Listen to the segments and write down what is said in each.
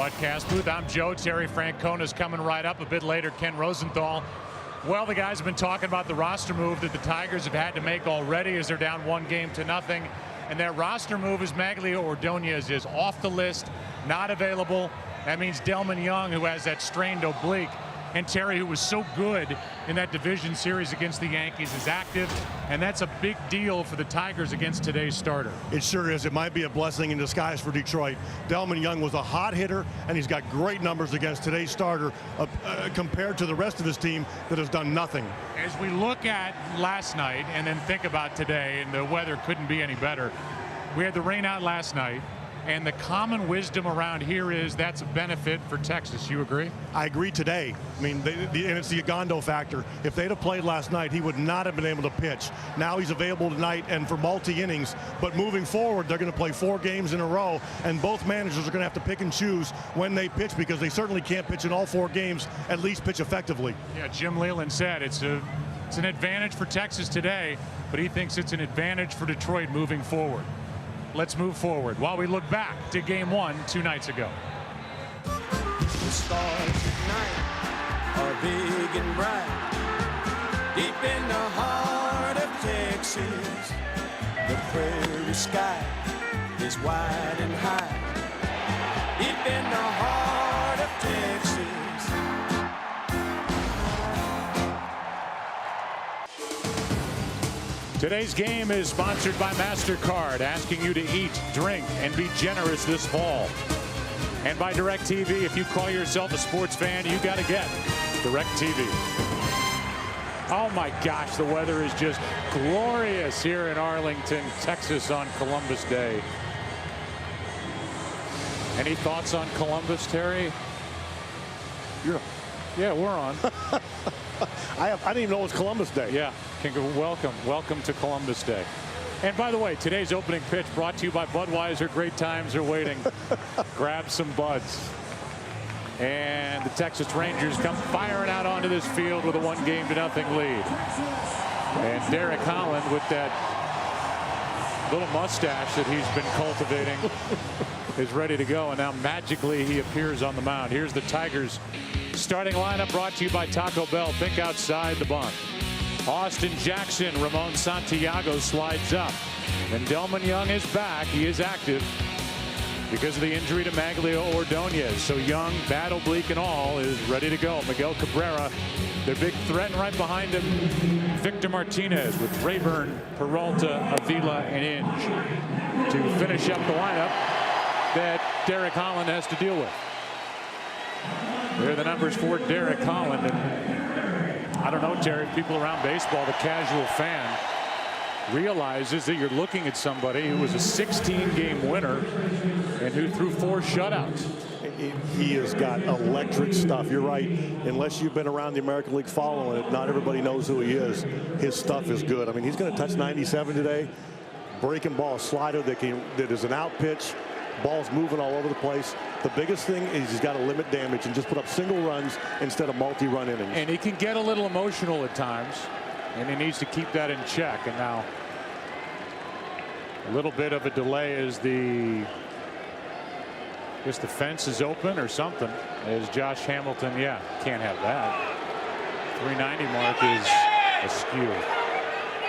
broadcast booth. I'm Joe. Terry Francona's coming right up. A bit later, Ken Rosenthal. Well, the guys have been talking about the roster move that the Tigers have had to make already as they're down 1-0. And that roster move is Magglio Ordonez is off the list, not available. That means Delmon Young, who has that strained oblique, and Terry, who was so good in that division series against the Yankees, is active, and that's a big deal for the Tigers against today's starter. It sure is. It might be a blessing in disguise for Detroit. Delmon Young was a hot hitter, and he's got great numbers against today's starter compared to the rest of his team that has done nothing. As we look at last night and then think about today, and the weather couldn't be any better. We had the rain out last night. And the common wisdom around here is that's a benefit for Texas. You agree? I agree today. I mean, and it's the Agondo factor. If they'd have played last night, he would not have been able to pitch. Now he's available tonight and for multi-innings. But moving forward, they're going to play 4 games in a row, and both managers are going to have to pick and choose when they pitch, because they certainly can't pitch in all 4 games, at least pitch effectively. Yeah, Jim Leyland said it's an advantage for Texas today, but he thinks it's an advantage for Detroit moving forward. Let's move forward while we look back to Game 1 2 nights ago. The stars tonight are big and bright. Deep in the heart of Texas, the prairie sky is wide and high. Deep in the heart of Texas. Today's game is sponsored by MasterCard, asking you to eat, drink, and be generous this fall. And by DirecTV, if you call yourself a sports fan, you got to get DirecTV. Oh my gosh, the weather is just glorious here in Arlington, Texas on Columbus Day. Any thoughts on Columbus, Terry? Yeah, we're on. I didn't even know it was Columbus Day. Yeah, welcome to Columbus Day. And by the way, today's opening pitch brought to you by Budweiser. Great times are waiting. Grab some buds. And the Texas Rangers come firing out onto this field with a 1-0 lead. And Derek Holland, with that little mustache that he's been cultivating, is ready to go. And now magically he appears on the mound. Here's the Tigers starting lineup, brought to you by Taco Bell. Think outside the bunt. Austin Jackson, Ramon Santiago slides up. And Delmon Young is back. He is active because of the injury to Magglio Ordonez. So Young, bad oblique and all, is ready to go. Miguel Cabrera, their big threat, and right behind him, Victor Martinez with Rayburn, Peralta, Avila, and Inge to finish up the lineup that Derek Holland has to deal with. There are the numbers for Derek Holland. And I don't know, Terry, people around baseball, the casual fan, realizes that you're looking at somebody who was a 16-game winner and who threw 4 shutouts. He has got electric stuff. You're right. Unless you've been around the American League following it, not everybody knows who he is. His stuff is good. I mean, he's going to touch 97 today. Breaking ball, slider that is an out pitch. Ball's moving all over the place. The biggest thing is he's got to limit damage and just put up single runs instead of multi-run innings. And he can get a little emotional at times, and he needs to keep that in check. And now a little bit of a delay as I guess the fence is open or something, as Josh Hamilton, yeah, can't have that. 390 mark is askew.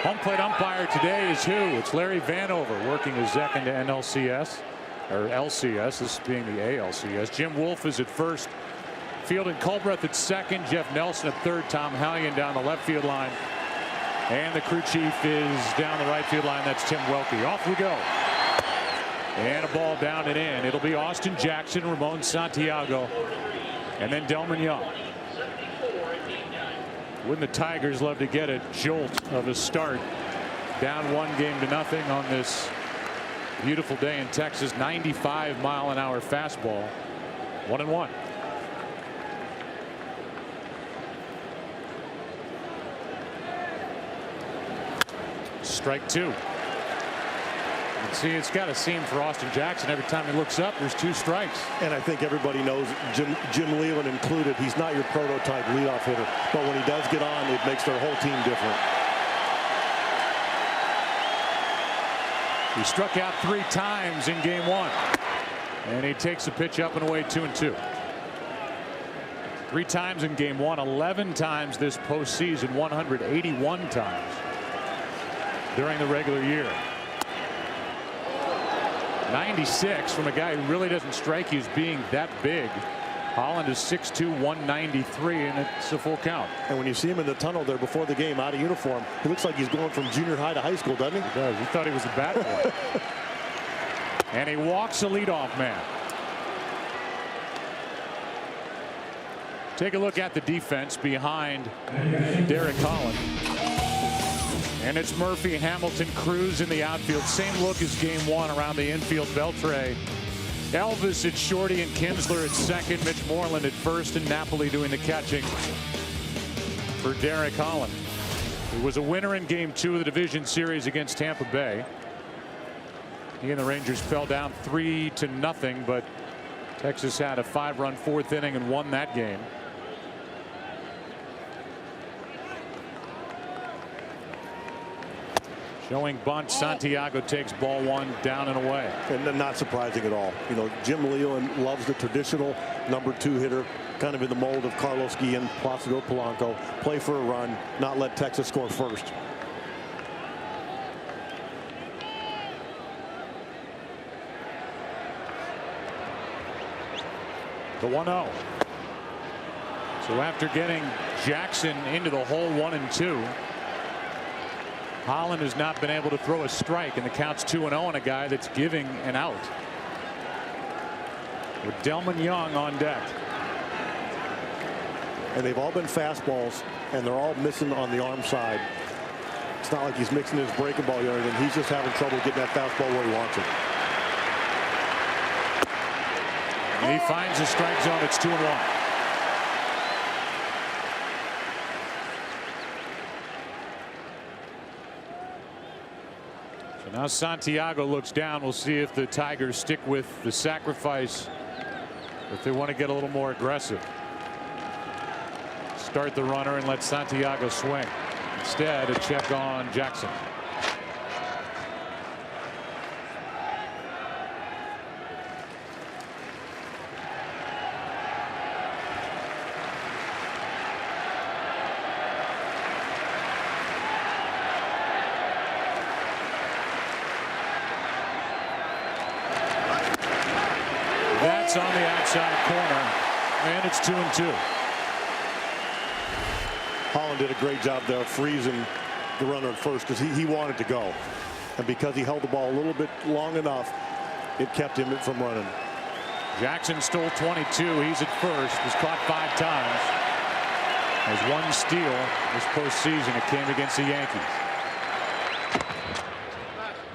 Home plate umpire today is who? It's Larry Vanover, working his second to NLCS. Or LCS, this being the ALCS. Jim Wolf is at first. Fielding Culbreth at second. Jeff Nelson at third. Tom Hallion down the left field line. And the crew chief is down the right field line. That's Tim Welke. Off we go. And a ball down and in. It'll be Austin Jackson, Ramon Santiago, and then Delmon Young. Wouldn't the Tigers love to get a jolt of a start? Down 1-0 on this beautiful day in Texas. 95-mile-an-hour fastball. 1-1. Strike 2. And see, it's got a seam for Austin Jackson. Every time he looks up, there's 2 strikes. And I think everybody knows, Jim Leyland included, he's not your prototype leadoff hitter. But when he does get on, it makes their whole team different. He struck out 3 times in game 1. And he takes the pitch up and away, 2-2. 3 times in game 1, 11 times this postseason, 181 times during the regular year. 96 from a guy who really doesn't strike you as being that big. Holland is 6'2", 193, and it's a full count. And when you see him in the tunnel there before the game, out of uniform, he looks like he's going from junior high to high school, doesn't he? He does. He thought he was a bat boy. And he walks the leadoff man. Take a look at the defense behind Derek Holland. And it's Murphy, Hamilton, Cruz in the outfield. Same look as game 1 around the infield. Beltre, Elvis at shorty, and Kinsler at second. Mitch Moreland at first, and Napoli doing the catching for Derek Holland. He was a winner in game 2 of the division series against Tampa Bay. He and the Rangers fell down 3-0, but Texas had a 5-run 4th inning and won that game. Showing bunt. Santiago takes ball 1 down and away. And not surprising at all. You know, Jim Leland loves the traditional number 2 hitter, kind of in the mold of Carlos Guillen, Placido Polanco. Play for a run, not let Texas score first. The 1-0. So after getting Jackson into the hole 1 and 2, Holland has not been able to throw a strike, and the count's 2-0 on a guy that's giving an out. With Delman Young on deck. And they've all been fastballs, and they're all missing on the arm side. It's not like he's mixing his breaking ball or anything. He's just having trouble getting that fastball where he wants it. And he finds the strike zone. It's 2-1. Now Santiago looks down. We'll see if the Tigers stick with the sacrifice, if they want to get a little more aggressive. Start the runner and let Santiago swing. Instead, a check on Jackson. That's on the outside corner, and it's 2-2. Holland did a great job there freezing the runner at first because he wanted to go. And because he held the ball a little bit long enough, it kept him from running. Jackson stole 22. He's at first. Was caught 5 times. Has 1 steal this postseason. It came against the Yankees.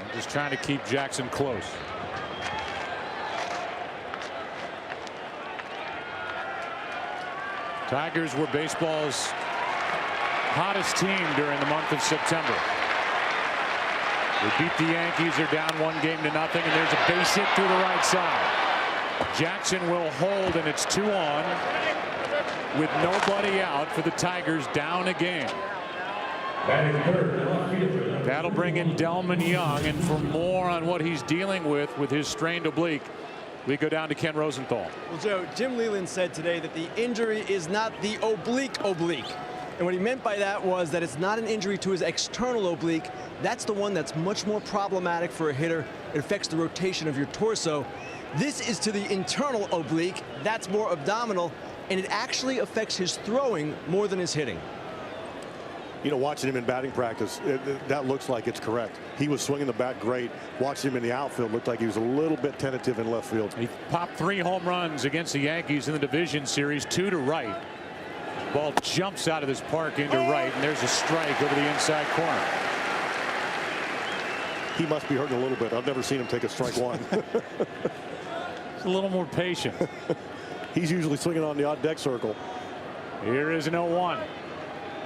I'm just trying to keep Jackson close. Tigers were baseball's hottest team during the month of September. They beat the Yankees. They're down 1 game to nothing, and there's a base hit through the right side. Jackson will hold, and it's 2 on with nobody out for the Tigers, down a game. That'll bring in Delman Young, and for more on what he's dealing with his strained oblique, we go down to Ken Rosenthal. Well, Joe, Jim Leland said today that the injury is not the oblique. And what he meant by that was that it's not an injury to his external oblique. That's the one that's much more problematic for a hitter. It affects the rotation of your torso. This is to the internal oblique. That's more abdominal, and it actually affects his throwing more than his hitting. You know, watching him in batting practice, that looks like it's correct. He was swinging the bat great. Watching him in the outfield, looked like he was a little bit tentative in left field. He popped 3 home runs against the Yankees in the division series, 2 to right. Ball jumps out of this park into right, and there's a strike over the inside corner. He must be hurting a little bit. I've never seen him take a strike 1. He's a little more patient. He's usually swinging on the odd deck circle. Here is an 0-1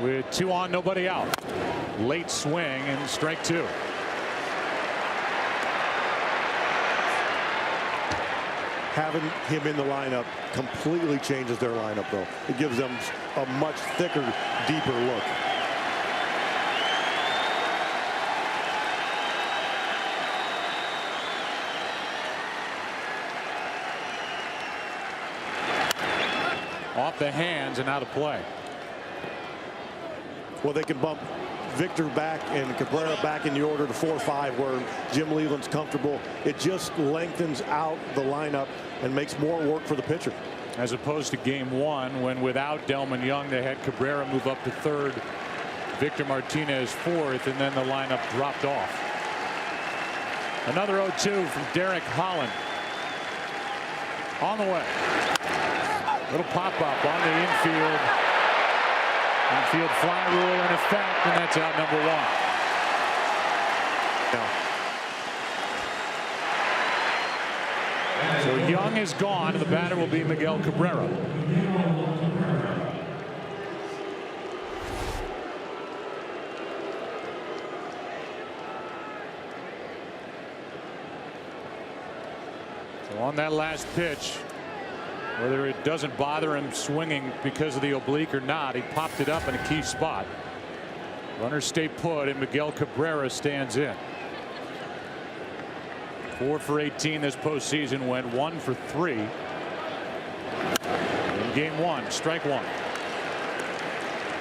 with 2 on, nobody out. Late swing and strike 2. Having him in the lineup completely changes their lineup, though. It gives them a much thicker, deeper look. Off the hands and out of play. Well, they can bump Victor back and Cabrera back in the order to 4-5 where Jim Leland's comfortable. It just lengthens out the lineup and makes more work for the pitcher. As opposed to game 1 when without Delman Young they had Cabrera move up to third, Victor Martinez fourth, and then the lineup dropped off. Another 0-2 from Derek Holland. On the way. Little pop-up on the infield. Infield fly rule in effect, and that's out number 1. So Young is gone, and the batter will be Miguel Cabrera. So on that last pitch, whether it doesn't bother him swinging because of the oblique or not, he popped it up in a key spot. Runners stay put, and Miguel Cabrera stands in. 4 for 18 this postseason, went 1 for 3 in game 1. Strike 1.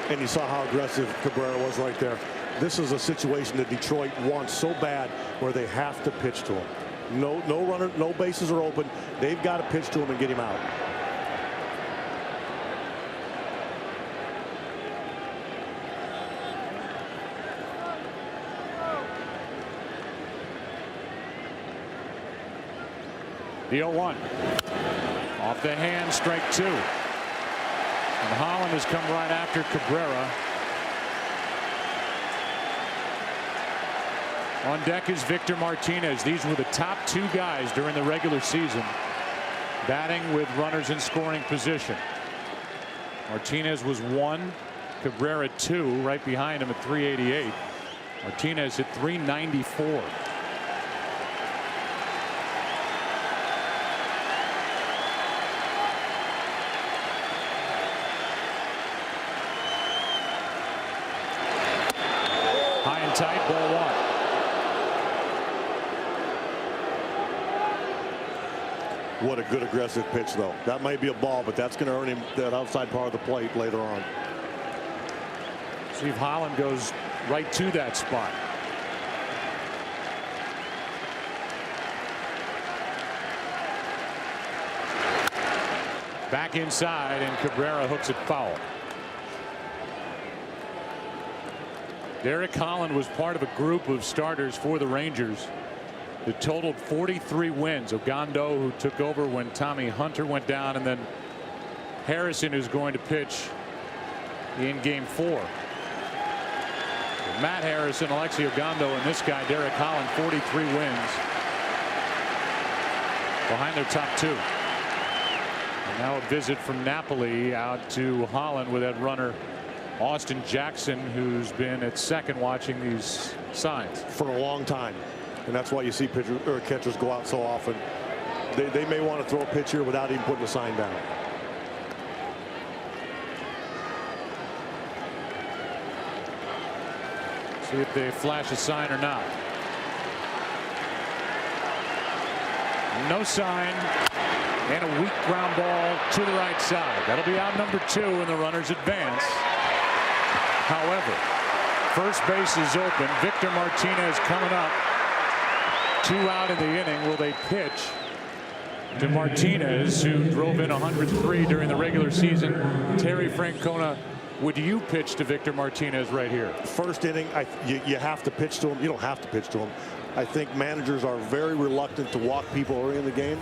And you saw how aggressive Cabrera was right there. This is a situation that Detroit wants so bad where they have to pitch to him. No runner, no bases are open. They've got to pitch to him and get him out. The 0-1. Off the hand, strike 2. And Holland has come right after Cabrera. On deck is Victor Martinez. These were the top 2 guys during the regular season, batting with runners in scoring position. Martinez was 1, Cabrera 2, right behind him at 388. Martinez hit 394. High and tight, ball 1. What a good aggressive pitch, though. That might be a ball, but that's going to earn him that outside part of the plate later on. See if Holland goes right to that spot. Back inside, and Cabrera hooks it foul. Derek Holland was part of a group of starters for the Rangers that totaled 43 wins. Ogando, who took over when Tommy Hunter went down, and then Harrison, who's going to pitch in game 4. Matt Harrison, Alexi Ogando, and this guy Derek Holland, 43 wins behind their top 2. And now a visit from Napoli out to Holland with that runner Austin Jackson, who's been at second watching these signs for a long time. And that's why you see pitchers or catchers go out so often. They may want to throw a pitch here without even putting the sign down. See if they flash a sign or not. No sign, and a weak ground ball to the right side. That'll be out number 2, and the runners advance. However, first base is open. Victor Martinez coming up. 2 out in the inning. Will they pitch to Martinez, who drove in 103 during the regular season? Terry Francona, would you pitch to Victor Martinez right here? First inning, you have to pitch to him. You don't have to pitch to him. I think managers are very reluctant to walk people early in the game,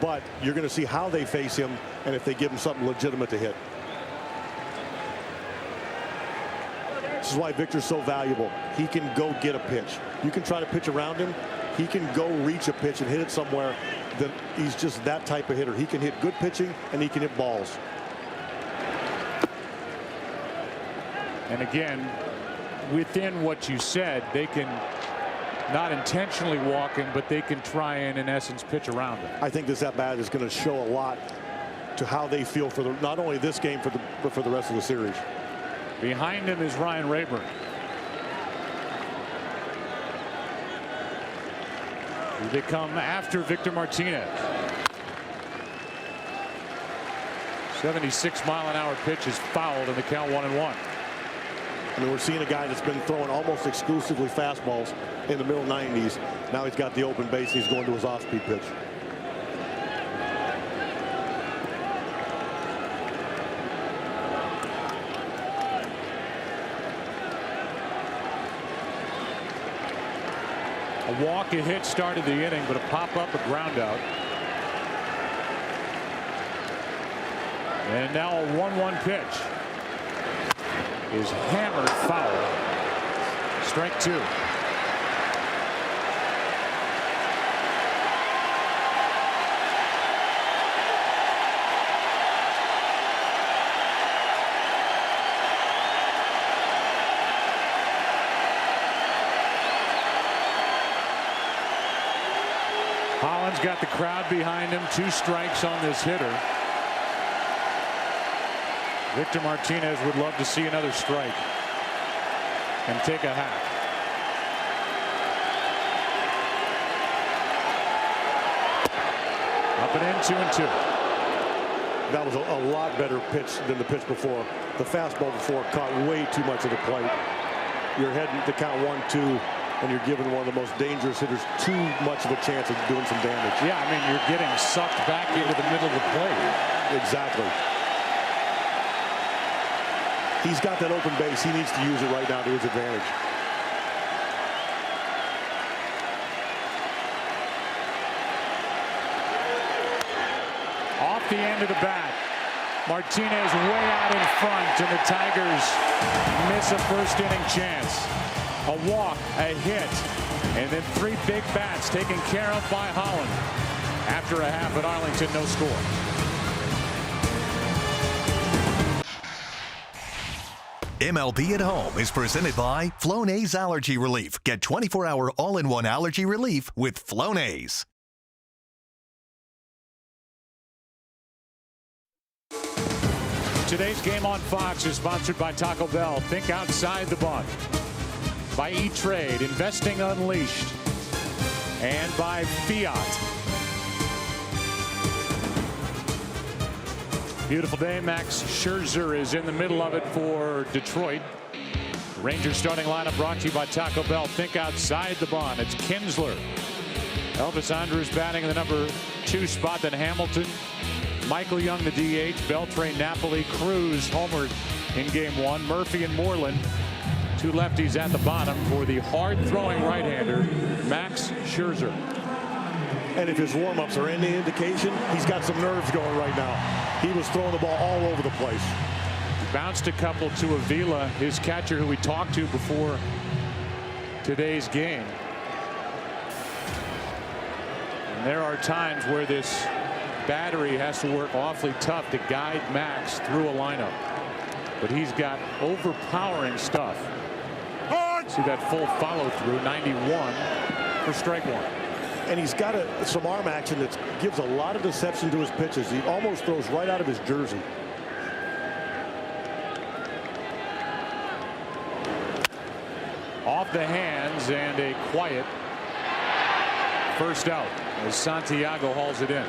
but you're going to see how they face him and if they give him something legitimate to hit. This is why Victor's so valuable. He can go get a pitch. You can try to pitch around him. He can go reach a pitch and hit it somewhere. That he's just that type of hitter. He can hit good pitching and he can hit balls. And again, within what you said, they can not intentionally walk him, but they can try and, in essence, pitch around him. I think this at-bat is going to show a lot to how they feel for not only this game, but for the rest of the series. Behind him is Ryan Rayburn. They come after Victor Martinez. 76-mile-an-hour pitch is fouled, and the count 1-1. I mean, we're seeing a guy that's been throwing almost exclusively fastballs in the middle 90s. Now he's got the open base. He's going to his off-speed pitch. A walk, a hit started the inning, but a pop-up, a ground out. And now a 1-1 pitch is hammered foul. Strike two. Holland's got the crowd behind him. 2 strikes on this hitter. Victor Martinez would love to see another strike and take a hack. Up and in, 2-2. That was a lot better pitch than the pitch before. The fastball before caught way too much of the plate. You're heading to count 1-2, and you're giving one of the most dangerous hitters too much of a chance of doing some damage. Yeah, I mean, you're getting sucked back into the middle of the plate. Exactly. He's got that open base. He needs to use it right now to his advantage. Off the end of the bat. Martinez way out in front, and the Tigers miss a first inning chance. A walk, a hit, and then 3 big bats taken care of by Holland. After a half at Arlington, no score. MLB at Home is presented by Flonase Allergy Relief. Get 24-hour all-in-one allergy relief with Flonase. Today's game on Fox is sponsored by Taco Bell. Think outside the bun. By E-Trade, Investing Unleashed. And by Fiat. Beautiful day. Max Scherzer is in the middle of it for Detroit. Rangers starting lineup brought to you by Taco Bell. Think outside the bun. It's Kinsler. Elvis Andrus batting in the number 2 spot. Then Hamilton. Michael Young, the DH. Beltran, Napoli, Cruz homered in game 1. Murphy and Moreland. 2 lefties at the bottom for the hard-throwing right-hander, Max Scherzer. And if his warm-ups are any indication, he's got some nerves going right now. He was throwing the ball all over the place. Bounced a couple to Avila, his catcher, who we talked to before today's game. And there are times where this battery has to work awfully tough to guide Max through a lineup. But he's got overpowering stuff. See that full follow-through, 91 for strike 1. And he's got some arm action that gives a lot of deception to his pitches. He almost throws right out of his jersey. Off the hands, and a quiet first out as Santiago hauls it in.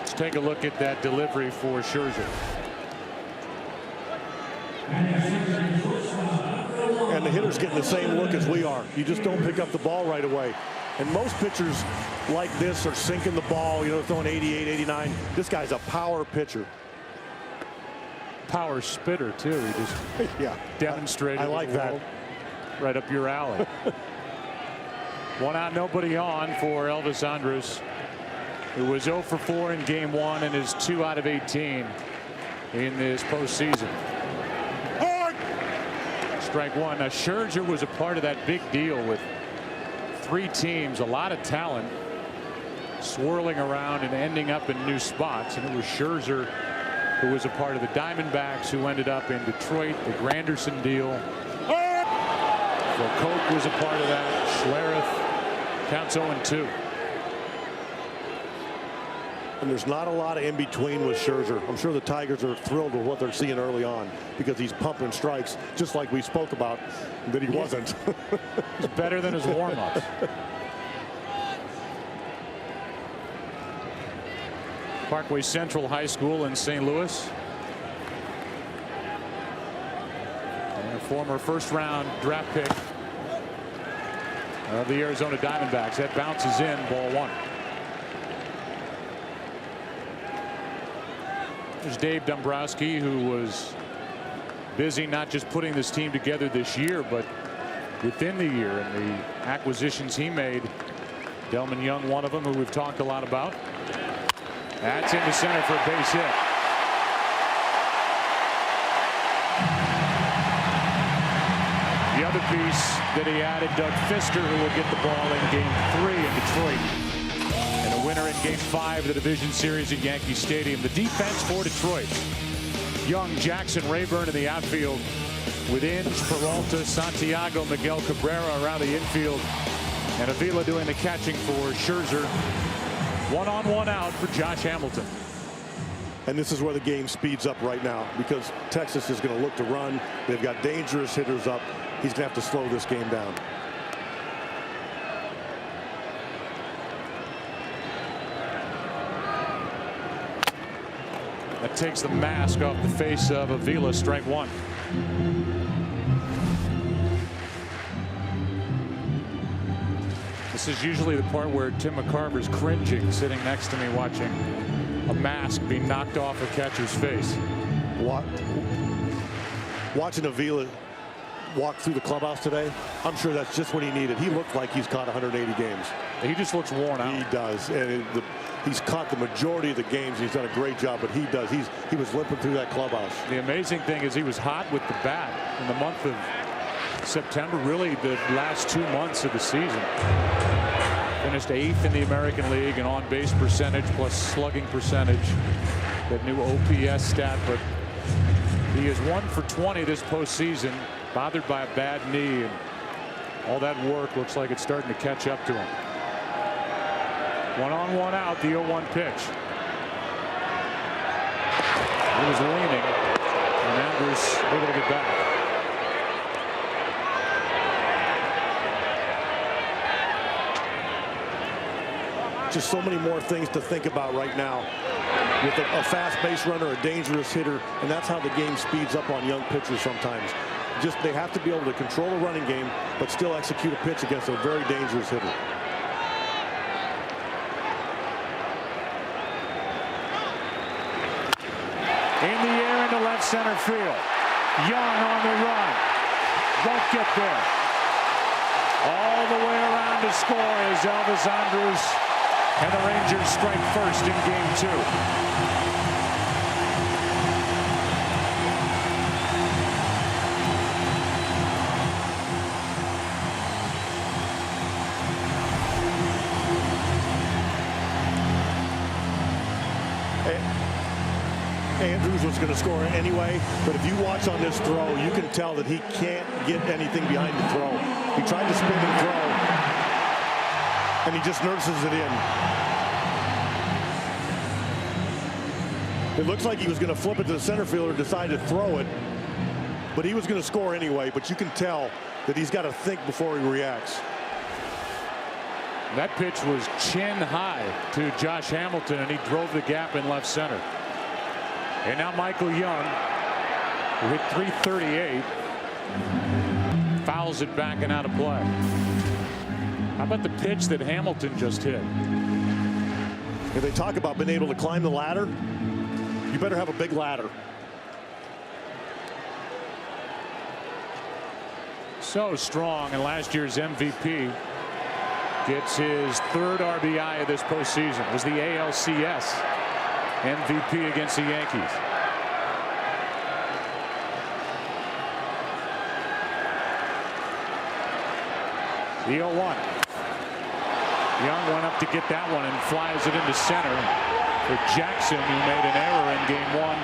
Let's take a look at that delivery for Scherzer. And the hitter's getting the same look as we are. You just don't pick up the ball right away. And most pitchers like this are sinking the ball, you know, throwing 88, 89. This guy's a power pitcher. Power spitter, too. He just demonstrated. I like that. Right up your alley. 1 out, nobody on for Elvis Andrus, who was 0 for 4 in game 1 and is 2 out of 18 in this postseason. Strike 1. Now Scherzer was a part of that big deal with 3 teams, a lot of talent swirling around and ending up in new spots, and it was Scherzer who was a part of the Diamondbacks, who ended up in Detroit, the Granderson deal. Phil Koch was a part of that. Schlereth counts 0-2. And there's not a lot of in between with Scherzer. I'm sure the Tigers are thrilled with what they're seeing early on, because he's pumping strikes just like we spoke about that he wasn't. It's better than his warm-ups. Parkway Central High School in St. Louis. And a former first-round draft pick of the Arizona Diamondbacks. That bounces in, ball one. There's Dave Dombrowski, who was busy not just putting this team together this year, but within the year, and the acquisitions he made. Delman Young, one of them, who we've talked a lot about. That's into center for a base hit. The other piece that he added, Doug Fister, who will get the ball in Game 3 in Detroit. And a winner in Game 5 of the Division Series at Yankee Stadium. The defense for Detroit: Young, Jackson, Rayburn in the outfield, with Inge, Peralta, Santiago, Miguel Cabrera around the infield, and Avila doing the catching for Scherzer. 1-on-1 out for Josh Hamilton. And this is where the game speeds up right now, because Texas is going to look to run. They've got dangerous hitters up. He's going to have to slow this game down. That takes the mask off the face of Avila. Strike one. This is usually the part where Tim McCarver's cringing, sitting next to me watching a mask being knocked off a catcher's face. Watching Avila walk through the clubhouse today, I'm sure that's just what he needed. He looked like he's caught 180 games. He just looks worn out. He does, and he's caught the majority of the games. He's done a great job, but he does. He was limping through that clubhouse. The amazing thing is he was hot with the bat in the month of September, really the last 2 months of the season. Finished 8th in the American League in on-base percentage plus slugging percentage, that new OPS stat. But he is 1 for 20 this postseason, bothered by a bad knee, and all that work looks like it's starting to catch up to him. 1-on-1 out, the 0-1 pitch. He was leaning, and Andrews able to get back. Just so many more things to think about right now with a fast base runner, a dangerous hitter, and that's how the game speeds up on young pitchers sometimes. Just they have to be able to control a running game but still execute a pitch against a very dangerous hitter. In the air into left center field. Young on the run. Won't get there. All the way around to score is Elvis Andrus. And the Rangers strike first in Game 2. Andrews was going to score anyway, but if you watch on this throw, you can tell that he can't get anything behind the throw. He tried to spin and throw, and he just nurses it in. It looks like he was going to flip it to the center fielder, decided to throw it, but he was going to score anyway. But you can tell that he's got to think before he reacts. That pitch was chin high to Josh Hamilton, and he drove the gap in left center. And now Michael Young, who hit .338, fouls it back and out of play. How about the pitch that Hamilton just hit? If they talk about being able to climb the ladder, you better have a big ladder. So strong, and last year's MVP gets his 3rd RBI of this postseason. It was the ALCS MVP against the Yankees. The 0-1. Young went up to get that one and flies it into center for Jackson, who made an error in Game 1.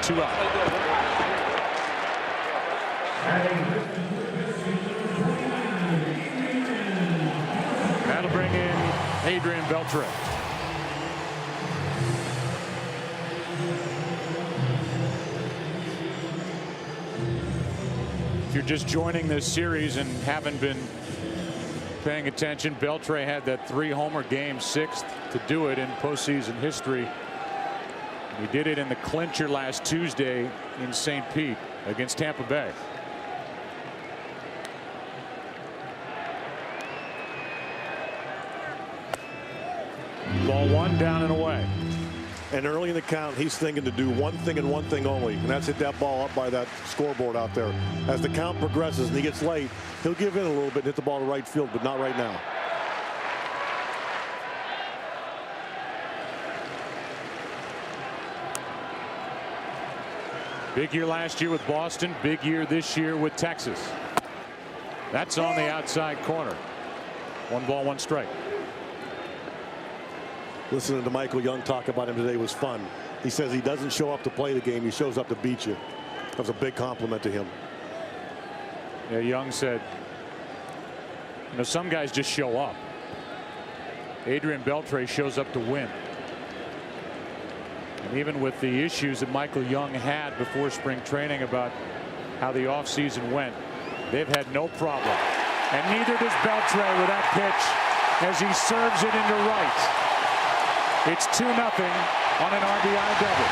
2 out. That'll bring in Adrian Beltre. If you're just joining this series and haven't been paying attention, Beltre had that 3-homer game, 6th to do it in postseason history He did it in the clincher last Tuesday in St. Pete against Tampa Bay. Ball one, down and away. And early in the count, he's thinking to do one thing and one thing only, and that's hit that ball up by that scoreboard out there. As the count progresses and he gets late, he'll give in a little bit and hit the ball to right field, but not right now. Big year last year with Boston, big year this year with Texas. That's on the outside corner. 1 ball, 1 strike. Listening to Michael Young talk about him today was fun. He says he doesn't show up to play the game, he shows up to beat you. That was a big compliment to him. Yeah, Young said, you know, some guys just show up. Adrian Beltre shows up to win. And even with the issues that Michael Young had before spring training about how the offseason went, they've had no problem. And neither does Beltre with that pitch as he serves it into right. It's 2-0 on an RBI double.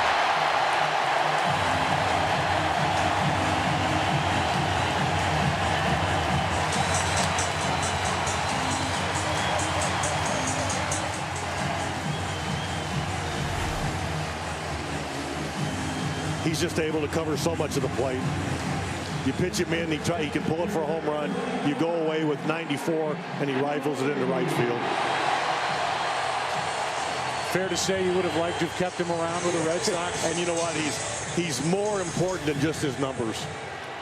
He's just able to cover so much of the plate. You pitch him in, he can pull it for a home run. You go away with 94, and he rifles it into right field. Fair to say you would have liked to have kept him around with the Red Sox. And you know what? He's more important than just his numbers.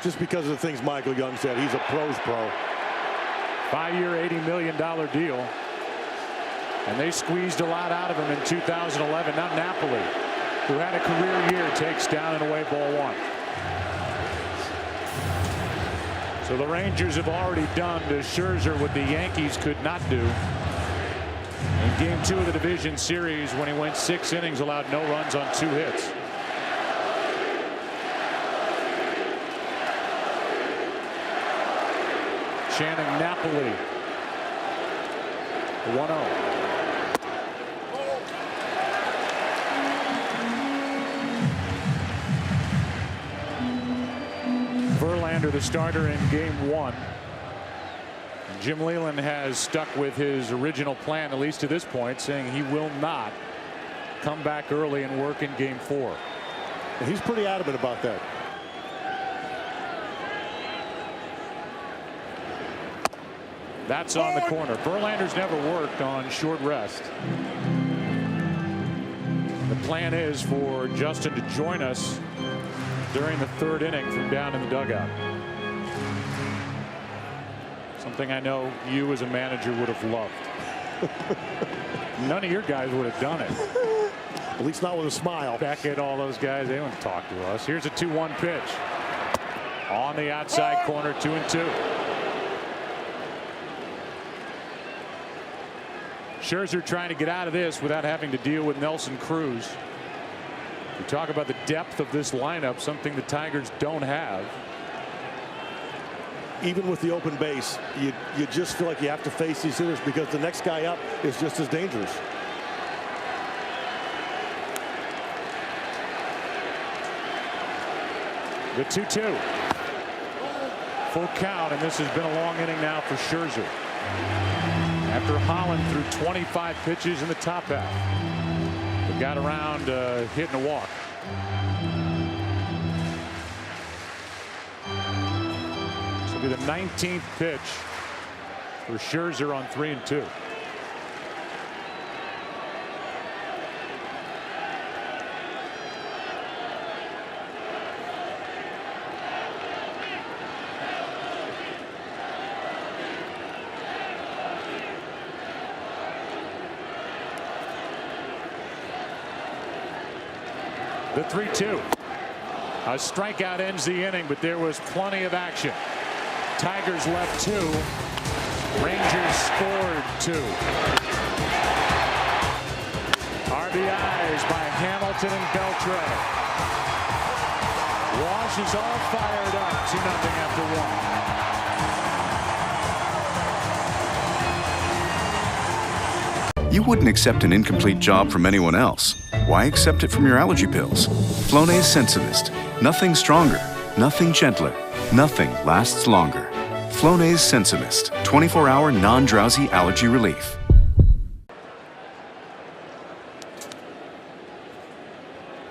Just because of the things Michael Young said. He's a pro's pro. 5-year, $80 million deal. And they squeezed a lot out of him in 2011. Now Napoli, who had a career year, takes down and away ball 1. So the Rangers have already done to Scherzer what the Yankees could not do in game 2 of the division series when he went 6 innings, allowed no runs on 2 hits. Channing Napoli, 1-0. Verlander, the starter in game 1. Jim Leyland has stuck with his original plan, at least to this point, saying he will not come back early and work in game 4. And he's pretty adamant about that. That's on the corner. Verlander's never worked on short rest. The plan is for Justin to join us during the 3rd inning from down in the dugout. Something I know you as a manager would have loved. None of your guys would have done it. At least not with a smile. Beckett, all those guys, they wouldn't talk to us. Here's a 2-1 pitch. On the outside corner, 2-2. Scherzer trying to get out of this without having to deal with Nelson Cruz. We talk about the depth of this lineup, something the Tigers don't have. Even with the open base, you just feel like you have to face these hitters because the next guy up is just as dangerous. The 2-2. Full count, and this has been a long inning now for Scherzer. After Holland threw 25 pitches in the top half. But got around hitting a walk. This will be the 19th pitch for Scherzer on 3-2. The 3-2. A strikeout ends the inning, but there was plenty of action. Tigers left 2. Rangers scored 2. RBIs by Hamilton and Beltre. Walsh is all fired up. 2-0 after 1. You wouldn't accept an incomplete job from anyone else. Why accept it from your allergy pills? Flonase Sensimist. Nothing stronger, nothing gentler, nothing lasts longer. Flonase Sensimist. 24-hour non-drowsy allergy relief.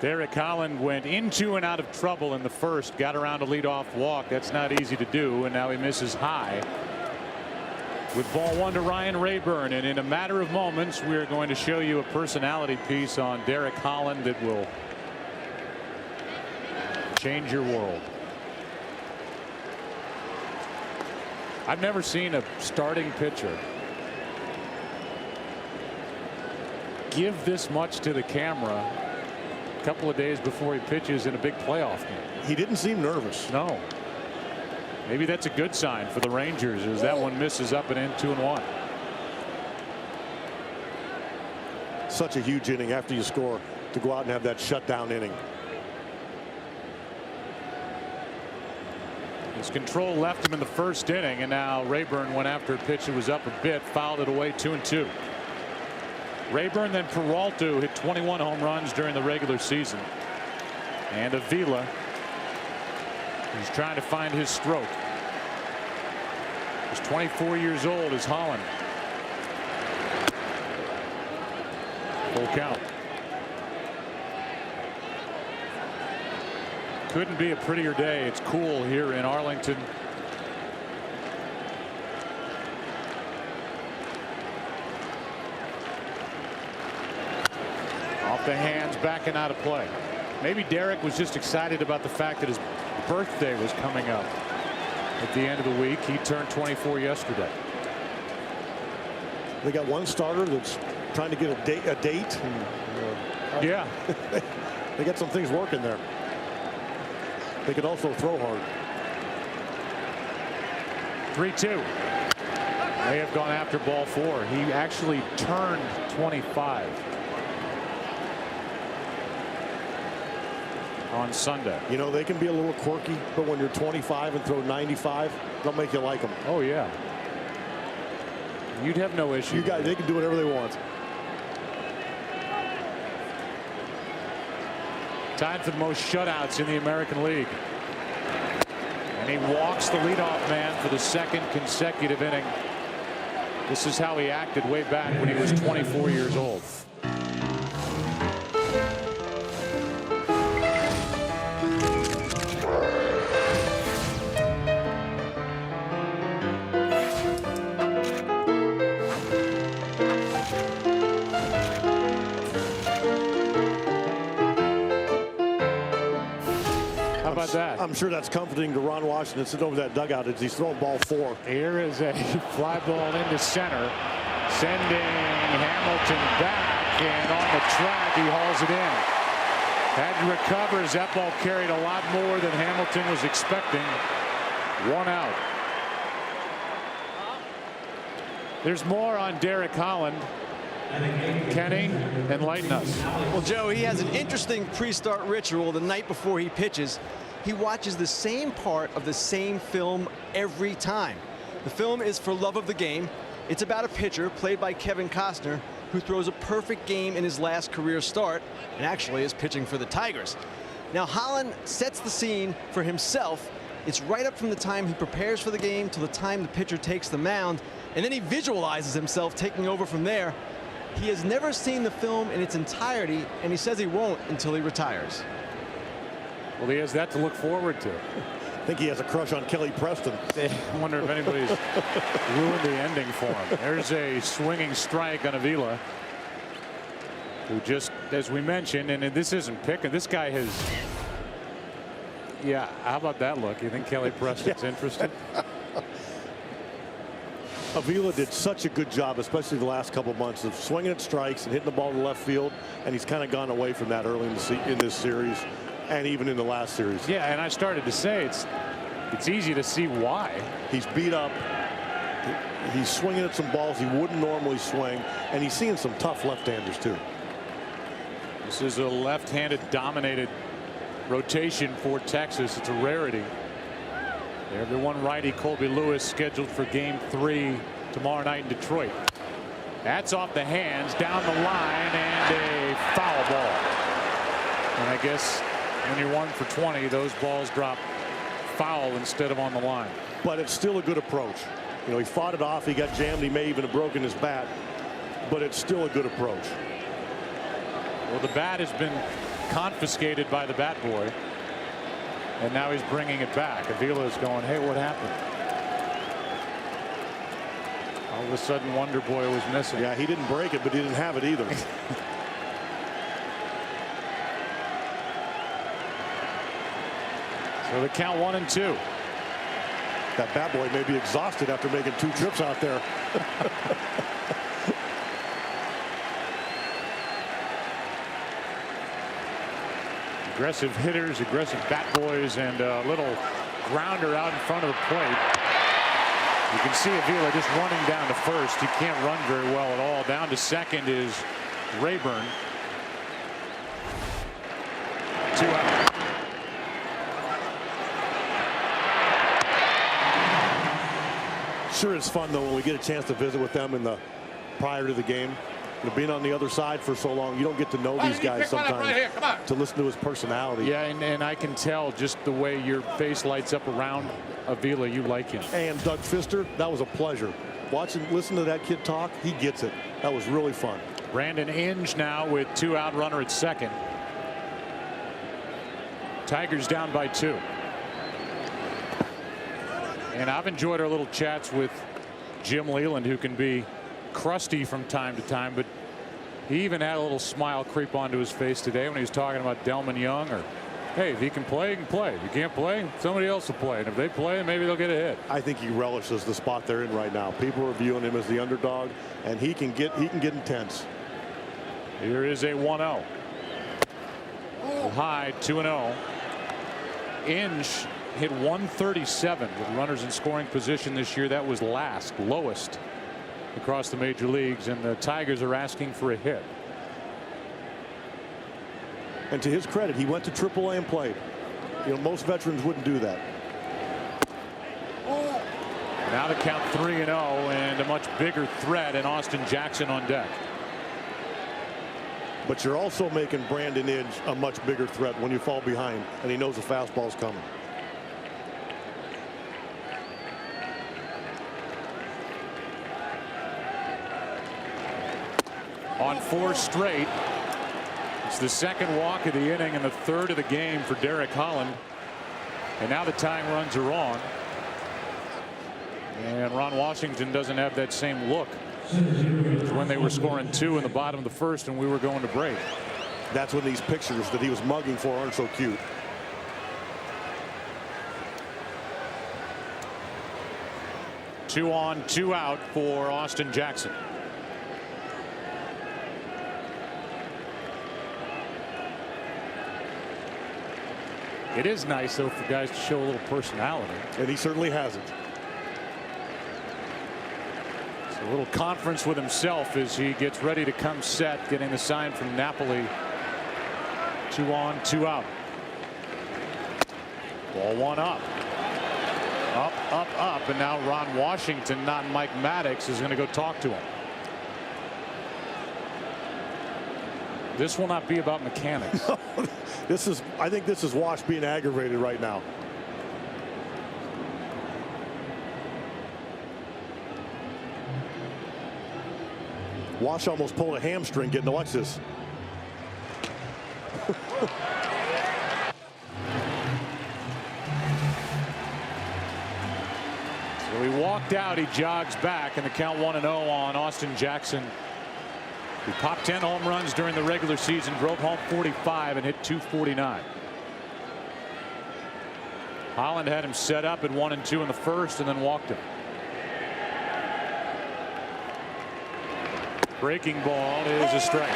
Derek Holland went into and out of trouble in the first, got around a leadoff walk. That's not easy to do, and now he misses high. With ball one to Ryan Rayburn, and in a matter of moments, we're going to show you a personality piece on Derek Holland that will change your world. I've never seen a starting pitcher give this much to the camera a couple of days before he pitches in a big playoff game. He didn't seem nervous. No. Maybe that's a good sign for the Rangers as that one misses up and in 2-1. Such a huge inning after you score to go out and have that shutdown inning. His control left him in the first inning, and now Rayburn went after a pitch that was up a bit, fouled it away 2-2. Rayburn, then Peralta, hit 21 home runs during the regular season. And Avila, who's trying to find his stroke. He's 24 years old as Holland. Full count. Couldn't be a prettier day. It's cool here in Arlington. Off the hands, backing out of play. Maybe Derek was just excited about the fact that his birthday was coming up at the end of the week. He turned 24 yesterday. They got one starter that's trying to get a date. And, yeah. They got some things working there. They could also throw hard. 3-2. May have gone after ball four. He actually turned 25 on Sunday. You know, they can be a little quirky, but when you're 25 and throw 95, they'll make you like them. Oh yeah. You'd have no issue. They can do whatever they want. Tied for the most shutouts in the American League. And he walks the leadoff man for the second consecutive inning. This is how he acted way back when he was 24 years old. That. I'm sure that's comforting to Ron Washington sitting over that dugout as he's throwing ball four. Here is a fly ball into center, sending Hamilton back, and on the track he hauls it in. Had to recover as that ball carried a lot more than Hamilton was expecting. One out. There's more on Derek Holland. Kenny, enlighten us. Well, Joe, he has an interesting pre-start ritual the night before he pitches. He watches the same part of the same film every time. The film is for love of the game. It's about a pitcher played by Kevin Costner who throws a perfect game in his last career start and actually is pitching for the Tigers. Now Holland sets the scene for himself. It's right up from the time he prepares for the game to the time the pitcher takes the mound, and then he visualizes himself taking over from there. He has never seen the film in its entirety, and he says he won't until he retires. Well, he has that to look forward to. I think he has a crush on Kelly Preston. I wonder if anybody's ruined the ending for him. There's a swinging strike on Avila, who just, as we mentioned, and this isn't picking, this guy has, yeah, how about that look? You think Kelly Preston's interested? Avila did such a good job, especially the last couple months, of swinging at strikes and hitting the ball to left field, and he's kind of gone away from that early in this series and even in the last series. Yeah, and I started to say it's easy to see why. He's beat up. He's swinging at some balls he wouldn't normally swing, and he's seeing some tough left-handers too. This is a left-handed dominated rotation for Texas. It's a rarity. Every one righty, Colby Lewis, scheduled for Game 3 tomorrow night in Detroit. That's off the hands, down the line, and a foul ball. And I guess when you're 1 for 20, those balls drop foul instead of on the line. But it's still a good approach. You know, he fought it off. He got jammed. He may even have broken his bat. But it's still a good approach. Well, the bat has been confiscated by the bat boy. And now he's bringing it back. Avila is going, hey, what happened? All of a sudden, Wonder Boy was missing. Yeah, he didn't break it, but he didn't have it either. So the count 1-2. That bat boy may be exhausted after making 2 trips out there. Aggressive hitters, aggressive bat boys, and a little grounder out in front of the plate. You can see Avila just running down to first. He can't run very well at all. Down to second is Rayburn. 2 out. Sure, it's fun though when we get a chance to visit with them in the prior to the game. You know, being on the other side for so long, you don't get to know these guys sometimes to listen to his personality. Yeah, and I can tell just the way your face lights up around Avila, you like him. And Doug Fister, that was a pleasure. Listen to that kid talk. He gets it. That was really fun. Brandon Inge now with 2 out, runner at second. Tigers down by 2. And I've enjoyed our little chats with Jim Leland, who can be crusty from time to time, but he even had a little smile creep onto his face today when he was talking about Delman Young. Or, hey, if he can play, he can play. If you can't play, somebody else will play. And if they play, maybe they'll get a hit. I think he relishes the spot they're in right now. People are viewing him as the underdog, and he can get intense. Here is a 1-0. High 2-0. Inge hit 137 with runners in scoring position this year. That was lowest across the major leagues, and the Tigers are asking for a hit. And to his credit, he went to AAA and played. You know, most veterans wouldn't do that. Now the count 3-0, and a much bigger threat, and Austin Jackson on deck. But you're also making Brandon Inge a much bigger threat when you fall behind and he knows the fastball's coming. On 4 straight. It's the second walk of the inning and the third of the game for Derek Holland. And now the tying runs are on. And Ron Washington doesn't have that same look as when they were scoring 2 in the bottom of the first and we were going to break. That's when these pictures that he was mugging for aren't so cute. Two on, 2 out for Austin Jackson. It is nice, though, for guys to show a little personality. And he certainly hasn't. It's a little conference with himself as he gets ready to come set, getting the sign from Napoli. 2 on, 2 out. Ball 1 up. Up, and now Ron Washington, not Mike Maddox, is going to go talk to him. This will not be about mechanics. I think this is Wash being aggravated right now. Wash almost pulled a hamstring getting Alexis. So he walked out, he jogs back, and the count 1-0 on Austin Jackson, who popped 10 home runs during the regular season, drove home 45 and hit 249. Holland had him set up at 1-2 in the first and then walked him. Breaking ball is a strike.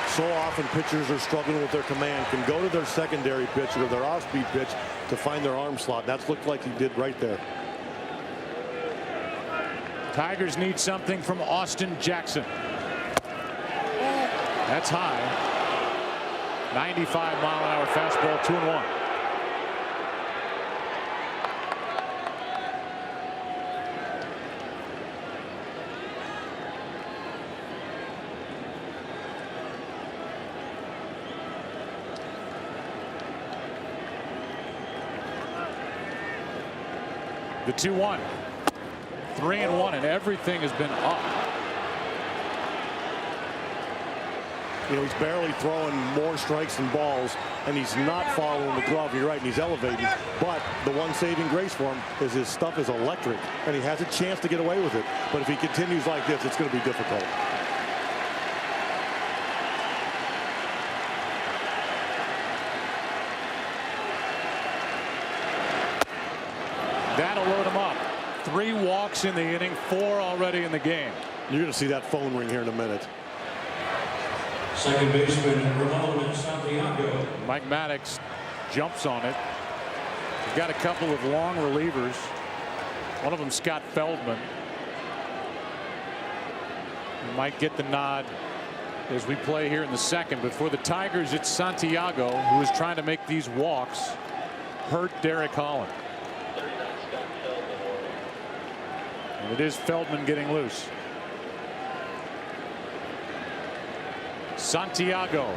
So often pitchers are struggling with their command, can go to their secondary pitch or their off-speed pitch to find their arm slot. That's looked like he did right there. Tigers need something from Austin Jackson. That's high. 95-mile-an-hour fastball, 2-1. The 2-1. 3-1, and everything has been up. You know, he's barely throwing more strikes than balls, and he's not following the glove. You're right, and he's elevating. But the one saving grace for him is his stuff is electric, and he has a chance to get away with it. But if he continues like this, it's going to be difficult. That'll load him up. 3 walks in the inning, 4 already in the game. You're going to see that phone ring here in a minute. Second baseman Ramon Santiago. Mike Maddox jumps on it. He's got a couple of long relievers. One of them, Scott Feldman. He might get the nod as we play here in the second. But for the Tigers, it's Santiago who is trying to make these walks hurt Derek Holland. And it is Feldman getting loose. Santiago.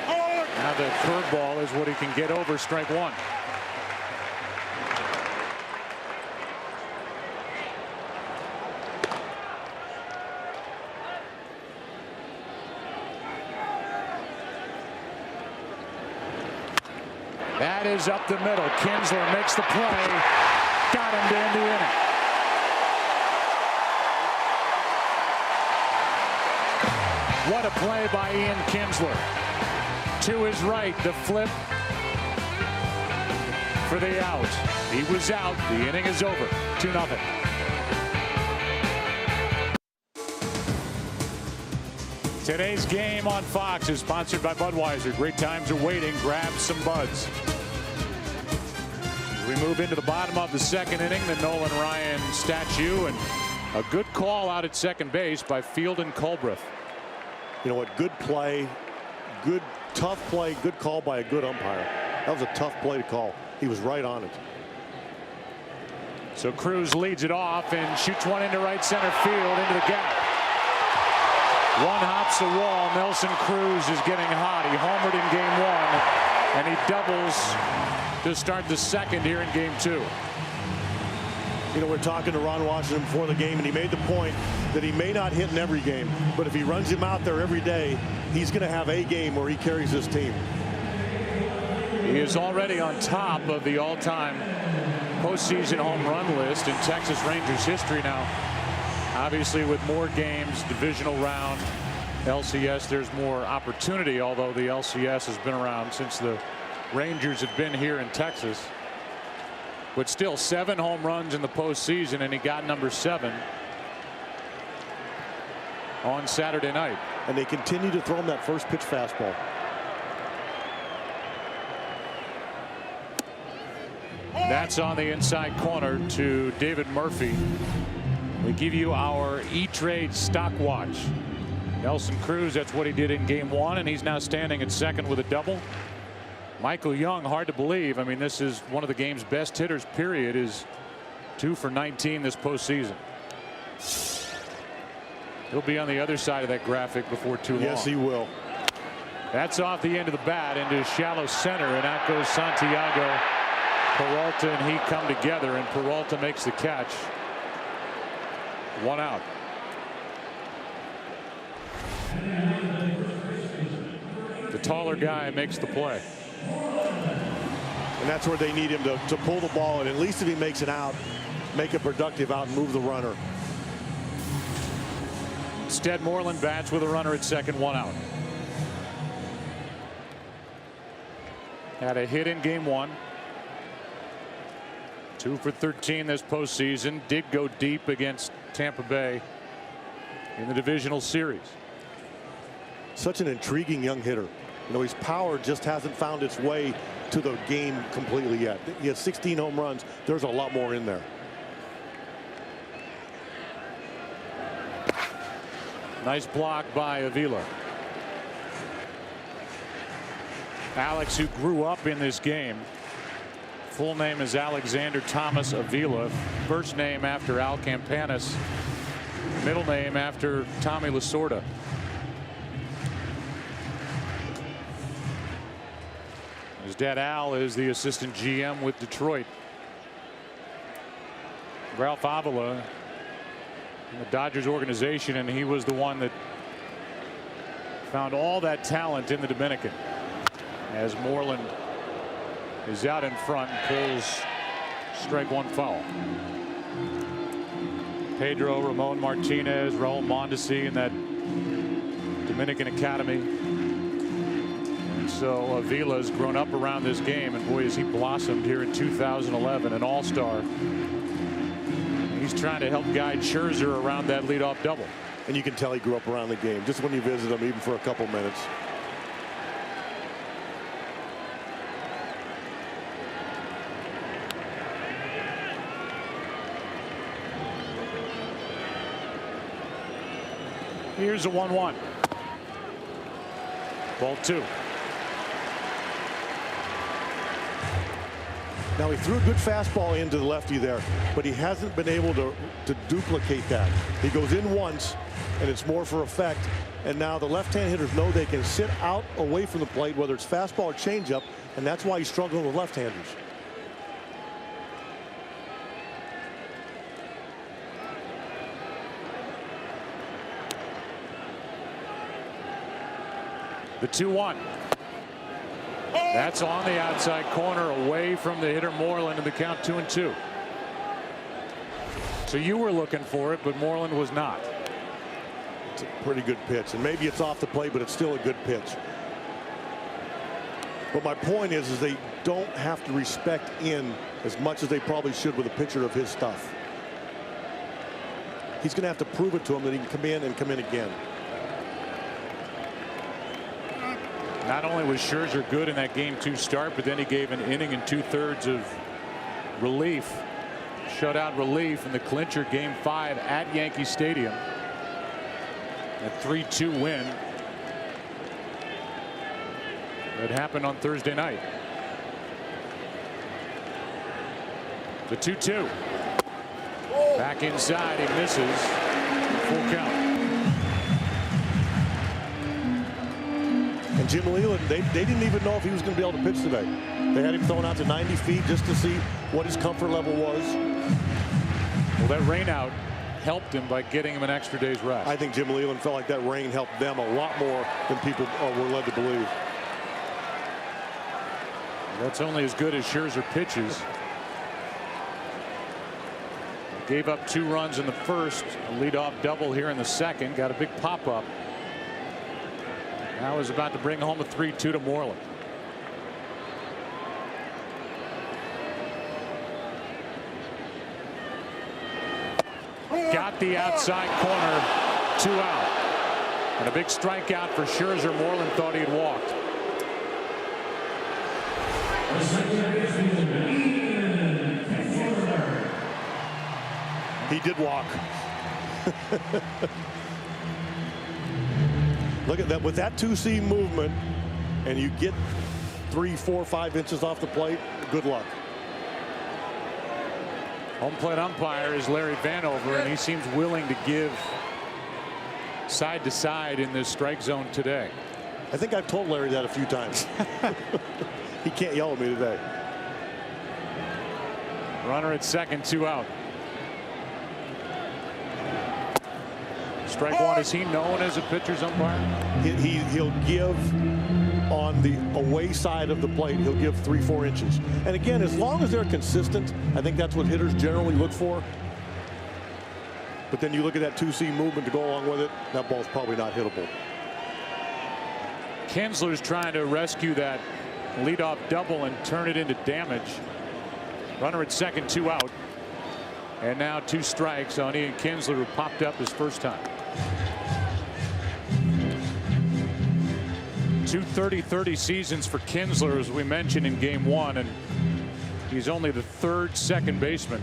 Now the curveball is what he can get over strike 1. That is up the middle. Kinsler makes the play. Got him to end the inning. What a play by Ian Kinsler. To his right, the flip for the out. He was out. The inning is over. 2-0. Today's game on Fox is sponsored by Budweiser. Great times are waiting. Grab some buds. As we move into the bottom of the second inning, the Nolan Ryan statue, and a good call out at second base by Field and Culbreth. You know what? Good play, good tough play, good call by a good umpire. That was a tough play to call. He was right on it. So Cruz leads it off and shoots one into right center field into the gap. One hops the wall. Nelson Cruz is getting hot. He homered in game 1, and he doubles to start the second here in game 2. You know, we're talking to Ron Washington before the game, and he made the point that he may not hit in every game, but if he runs him out there every day, he's going to have a game where he carries his team. He is already on top of the all-time postseason home run list in Texas Rangers history now. Obviously, with more games, divisional round, LCS, there's more opportunity, although the LCS has been around since the Rangers have been here in Texas. But still, 7 home runs in the postseason, and he got number 7 on Saturday night. And they continue to throw him that first pitch fastball. That's on the inside corner to David Murphy. We give you our E-Trade stock watch. Nelson Cruz, that's what he did in game 1, and he's now standing at second with a double. Michael Young, hard to believe. I mean, this is one of the game's best hitters, period, is 2 for 19 this postseason. He'll be on the other side of that graphic before too long. Yes, he will. That's off the end of the bat into shallow center, and out goes Santiago. Peralta and he come together, and Peralta makes the catch. 1 out. The taller guy makes the play. And that's where they need him to pull the ball, and at least if he makes it out, make it productive out and move the runner. Instead, Moreland bats with a runner at second, 1 out. Had a hit in game 1. 2 for 13 this postseason. Did go deep against Tampa Bay in the divisional series. Such an intriguing young hitter. You know, his power just hasn't found its way to the game completely yet. He has 16 home runs. There's a lot more in there. Nice block by Avila. Alex, who grew up in this game. Full name is Alexander Thomas Avila. First name after Al Campanis. Middle name after Tommy Lasorda. His dad Al is the assistant GM with Detroit. Ralph Avila in the Dodgers organization, and he was the one that found all that talent in the Dominican. As Moreland is out in front and pulls strike one foul. Pedro, Ramon Martinez, Raul Mondesi in that Dominican Academy. And so Avila's grown up around this game, and boy, has he blossomed here in 2011, an all-star. He's trying to help guide Scherzer around that leadoff double. And you can tell he grew up around the game just when you visit him, even for a couple minutes. Here's a 1-1. Ball 2. Now he threw a good fastball into the lefty there, but he hasn't been able to duplicate that. He goes in once, and it's more for effect. And now the left-hand hitters know they can sit out away from the plate, whether it's fastball or changeup, and that's why he's struggling with left-handers. The 2-1. That's on the outside corner, away from the hitter Moreland, and the count 2-2. So you were looking for it, but Moreland was not. It's a pretty good pitch, and maybe it's off the plate, but it's still a good pitch. But my point is they don't have to respect in as much as they probably should with a pitcher of his stuff. He's going to have to prove it to him that he can come in and come in again. Not only was Scherzer good in that game 2 start, but then he gave an inning and 2/3 of relief, shutout relief in the clincher game 5 at Yankee Stadium. A 3-2 win that happened on Thursday night. The 2-2. Back inside, he misses. Full count. And Jim Leland, they didn't even know if he was going to be able to pitch today. They had him thrown out to 90 feet just to see what his comfort level was. Well, that rain out helped him by getting him an extra day's rest. I think Jim Leland felt like that rain helped them a lot more than people were led to believe. That's only as good as Scherzer pitches. Gave up 2 runs in the first, a leadoff double here in the second, got a big pop up. Now is about to bring home a 3-2 to Moreland. Got the outside corner, 2 out. And a big strikeout for Scherzer. Moreland thought he had walked. He did walk. Look at that. With that 2-seam movement, and you get 3, 4, 5 inches off the plate, good luck. Home plate umpire is Larry Vanover, and he seems willing to give side to side in this strike zone today. I think I've told Larry that a few times. He can't yell at me today. Runner at second, 2 out. Strike one. Is he known as a pitcher's umpire? He'll give on the away side of the plate. He'll give 3, 4 inches. And again, as long as they're consistent, I think that's what hitters generally look for. But then you look at that 2-seam movement to go along with it. That ball's probably not hittable. Kinsler's trying to rescue that leadoff double and turn it into damage. Runner at second, 2 out. And now 2 strikes on Ian Kinsler, who popped up his first time. 2 30-30 seasons for Kinsler, as we mentioned in game 1, and he's only the 3rd second baseman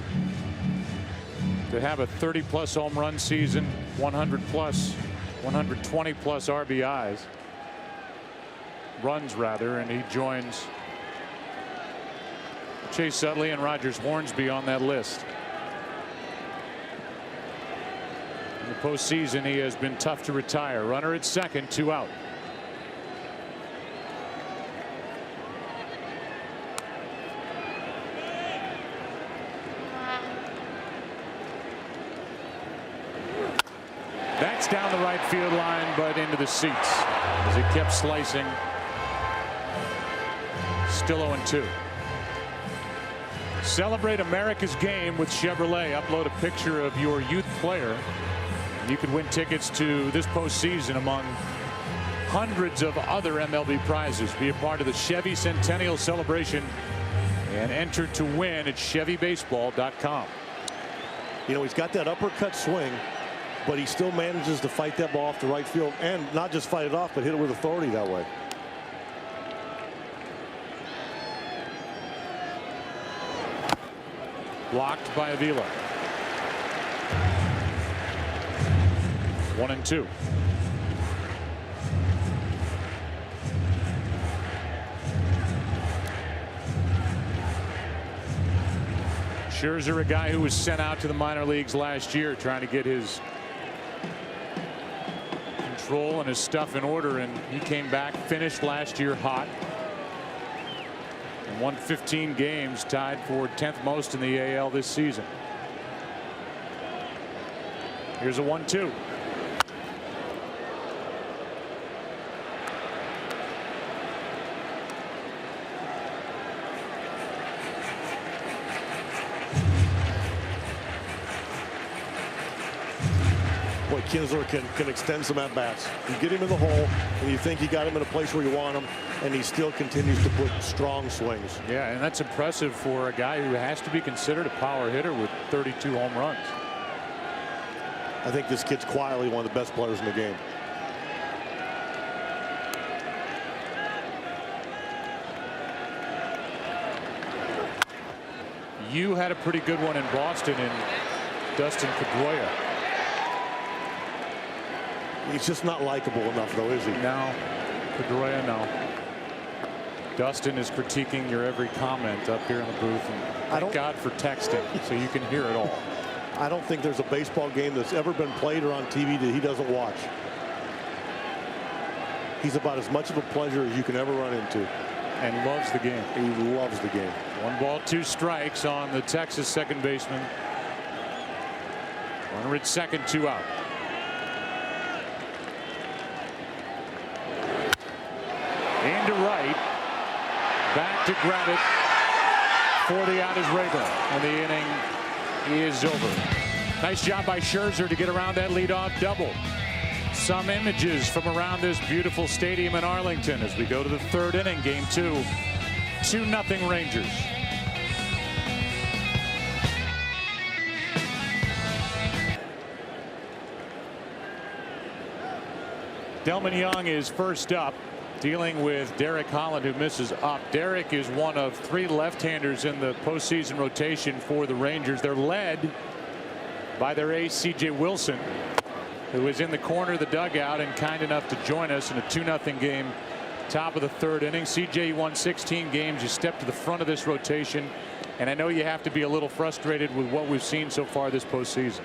to have a 30+ home run season, 100+, 120+ RBIs, runs rather, and he joins Chase Utley and Rogers Hornsby on that list. In the postseason, he has been tough to retire. Runner at second, 2 out. That's down the right field line, but into the seats as he kept slicing. Still 0-2. Celebrate America's Game with Chevrolet. Upload a picture of your youth player. You could win tickets to this postseason among hundreds of other MLB prizes. Be a part of the Chevy Centennial Celebration and enter to win at ChevyBaseball.com. You know, he's got that uppercut swing, but he still manages to fight that ball off the right field, and not just fight it off, but hit it with authority that way. Blocked by Avila. 1-2. Scherzer, a guy who was sent out to the minor leagues last year trying to get his control and his stuff in order, and he came back, finished last year hot, and won 15 games, tied for 10th most in the AL this season. Here's a 1-2. Boy, Kinsler can extend some at-bats. You get him in the hole, and you think you got him in a place where you want him, and he still continues to put strong swings. Yeah, and that's impressive for a guy who has to be considered a power hitter with 32 home runs. I think this kid's quietly one of the best players in the game. You had a pretty good one in Boston in Dustin Pedroia. He's just not likable enough, though, is he? No, Pedroia, no. Dustin is critiquing your every comment up here in the booth, and thank God for texting so you can hear it all. I don't think there's a baseball game that's ever been played or on TV that he doesn't watch. He's about as much of a pleasure as you can ever run into. And loves the game. He loves the game. 1 ball, 2 strikes on the Texas second baseman. Runner at second, 2 out. Into right. Back to grab it. 40 out is Rayburn, and the inning is over. Nice job by Scherzer to get around that leadoff double. Some images from around this beautiful stadium in Arlington as we go to the 3rd inning, game 2. 2-0 Rangers. Delmon Young is first up, dealing with Derek Holland, who misses up. Derek is one of 3 left-handers in the postseason rotation for the Rangers. They're led by their ace C.J. Wilson, who is in the corner of the dugout and kind enough to join us in a 2-0 game, top of the 3rd inning. C.J. won 16 games. You step to the front of this rotation, and I know you have to be a little frustrated with what we've seen so far this postseason.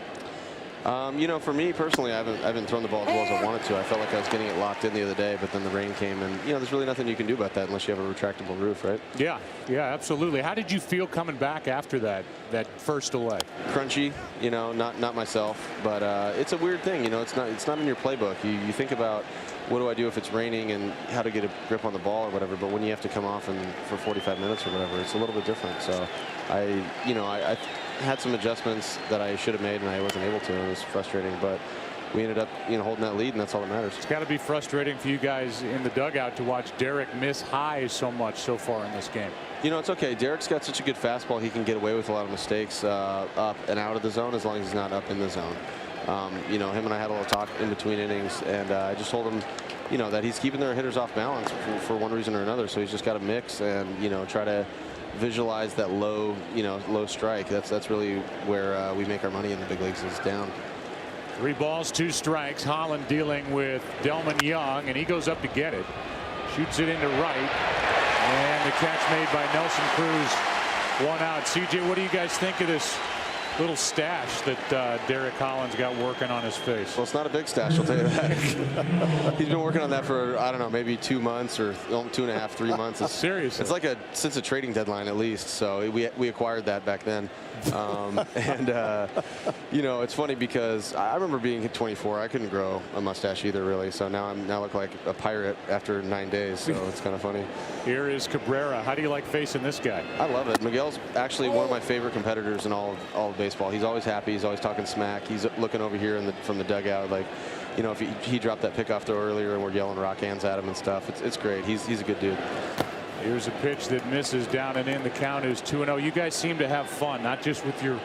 You know, for me personally, I haven't thrown the ball as well as I wanted to. I felt like I was getting it locked in the other day, but then the rain came, and you know, there's really nothing you can do about that unless you have a retractable roof, right? Yeah, absolutely. How did you feel coming back after that first delay? Crunchy, you know, not myself, but it's a weird thing. You know, it's not in your playbook. You think about what do I do if it's raining and how to get a grip on the ball or whatever, but when you have to come off and for 45 minutes or whatever, it's a little bit different. So I had some adjustments that I should have made and I wasn't able to. It was frustrating, but we ended up, you know, holding that lead, and that's all that matters. It's got to be frustrating for you guys in the dugout to watch Derek miss highs so much so far in this game. You know, it's okay. Derek's got such a good fastball. He can get away with a lot of mistakes up and out of the zone as long as he's not up in the zone. You know, him and I had a little talk in between innings, and I just told him, you know, that he's keeping their hitters off balance for one reason or another. So he's just got to mix and, you know, try to visualize that low strike. That's really where we make our money in the big leagues, is down. 3 balls, 2 strikes. Holland dealing with Delmon Young, and he goes up to get it. Shoots it into right, and the catch made by Nelson Cruz. 1 out. CJ, what do you guys think of this little stash that Derek Collins got working on his face. Well, it's not a big stash, I'll tell you that. He's been working on that for, I don't know, maybe 2 months or 2.5, 3 months. Seriously. It's like since a trading deadline at least. So we acquired that back then. You know, it's funny because I remember being 24. I couldn't grow a mustache either, really. So now I look like a pirate after 9 days. So it's kind of funny. Here is Cabrera. How do you like facing this guy? I love it. Miguel's actually one of my favorite competitors in all of baseball. He's always happy. He's always talking smack. He's looking over here from the dugout, like, you know, if he dropped that pickoff throw earlier and we're yelling rock hands at him and stuff. It's great. He's a good dude. Here's a pitch that misses down and in. The count is 2-0. You guys seem to have fun, not just with your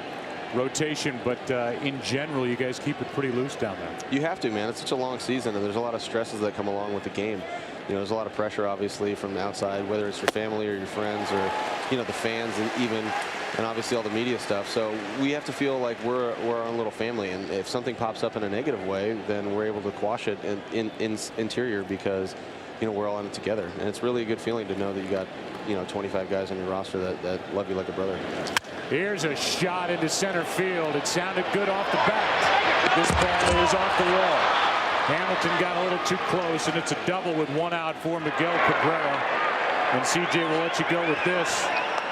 rotation, but in general, you guys keep it pretty loose down there. You have to, man. It's such a long season, and there's a lot of stresses that come along with the game. You know, there's a lot of pressure, obviously, from the outside, whether it's your family or your friends or, you know, the fans and obviously all the media stuff. So we have to feel like we're our own little family, and if something pops up in a negative way, then we're able to quash it in interior because, you know, we're all in it together. And it's really a good feeling to know that you got, you know, 25 guys on your roster that love you like a brother. Here's a shot into center field. It sounded good off the bat. This ball is off the wall. Hamilton got a little too close, and it's a double with 1 out for Miguel Cabrera. And CJ will let you go with this.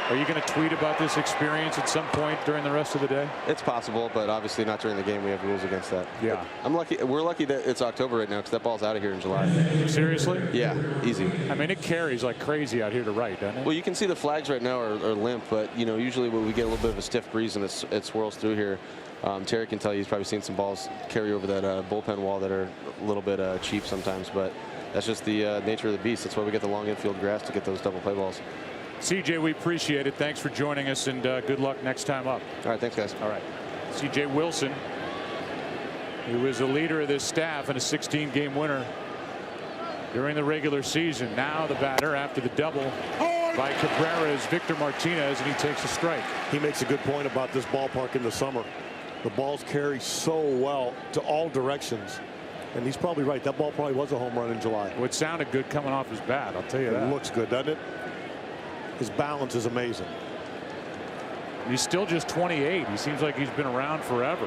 Are you going to tweet about this experience at some point during the rest of the day? It's possible, but obviously not during the game. We have rules against that. Yeah. I'm lucky. We're lucky that it's October right now because that ball's out of here in July. Seriously? Yeah, easy. I mean, it carries like crazy out here to right, doesn't it? Well, you can see the flags right now are limp, but, you know, usually when we get a little bit of a stiff breeze and it swirls through here, Terry can tell you he's probably seen some balls carry over that bullpen wall that are a little bit cheap sometimes, but that's just the nature of the beast. That's why we get the long infield grass to get those double play balls. CJ, we appreciate it. Thanks for joining us, and good luck next time up. All right, thanks, guys. All right. CJ Wilson, who was the leader of this staff and a 16-game winner during the regular season. Now the batter after the double by Cabrera is Victor Martinez, and he takes a strike. He makes a good point about this ballpark in the summer. The balls carry so well to all directions. And he's probably right. That ball probably was a home run in July. Well, it sounded good coming off his bat, I'll tell you that. It looks good, doesn't it? His balance is amazing. He's still just 28. He seems like he's been around forever.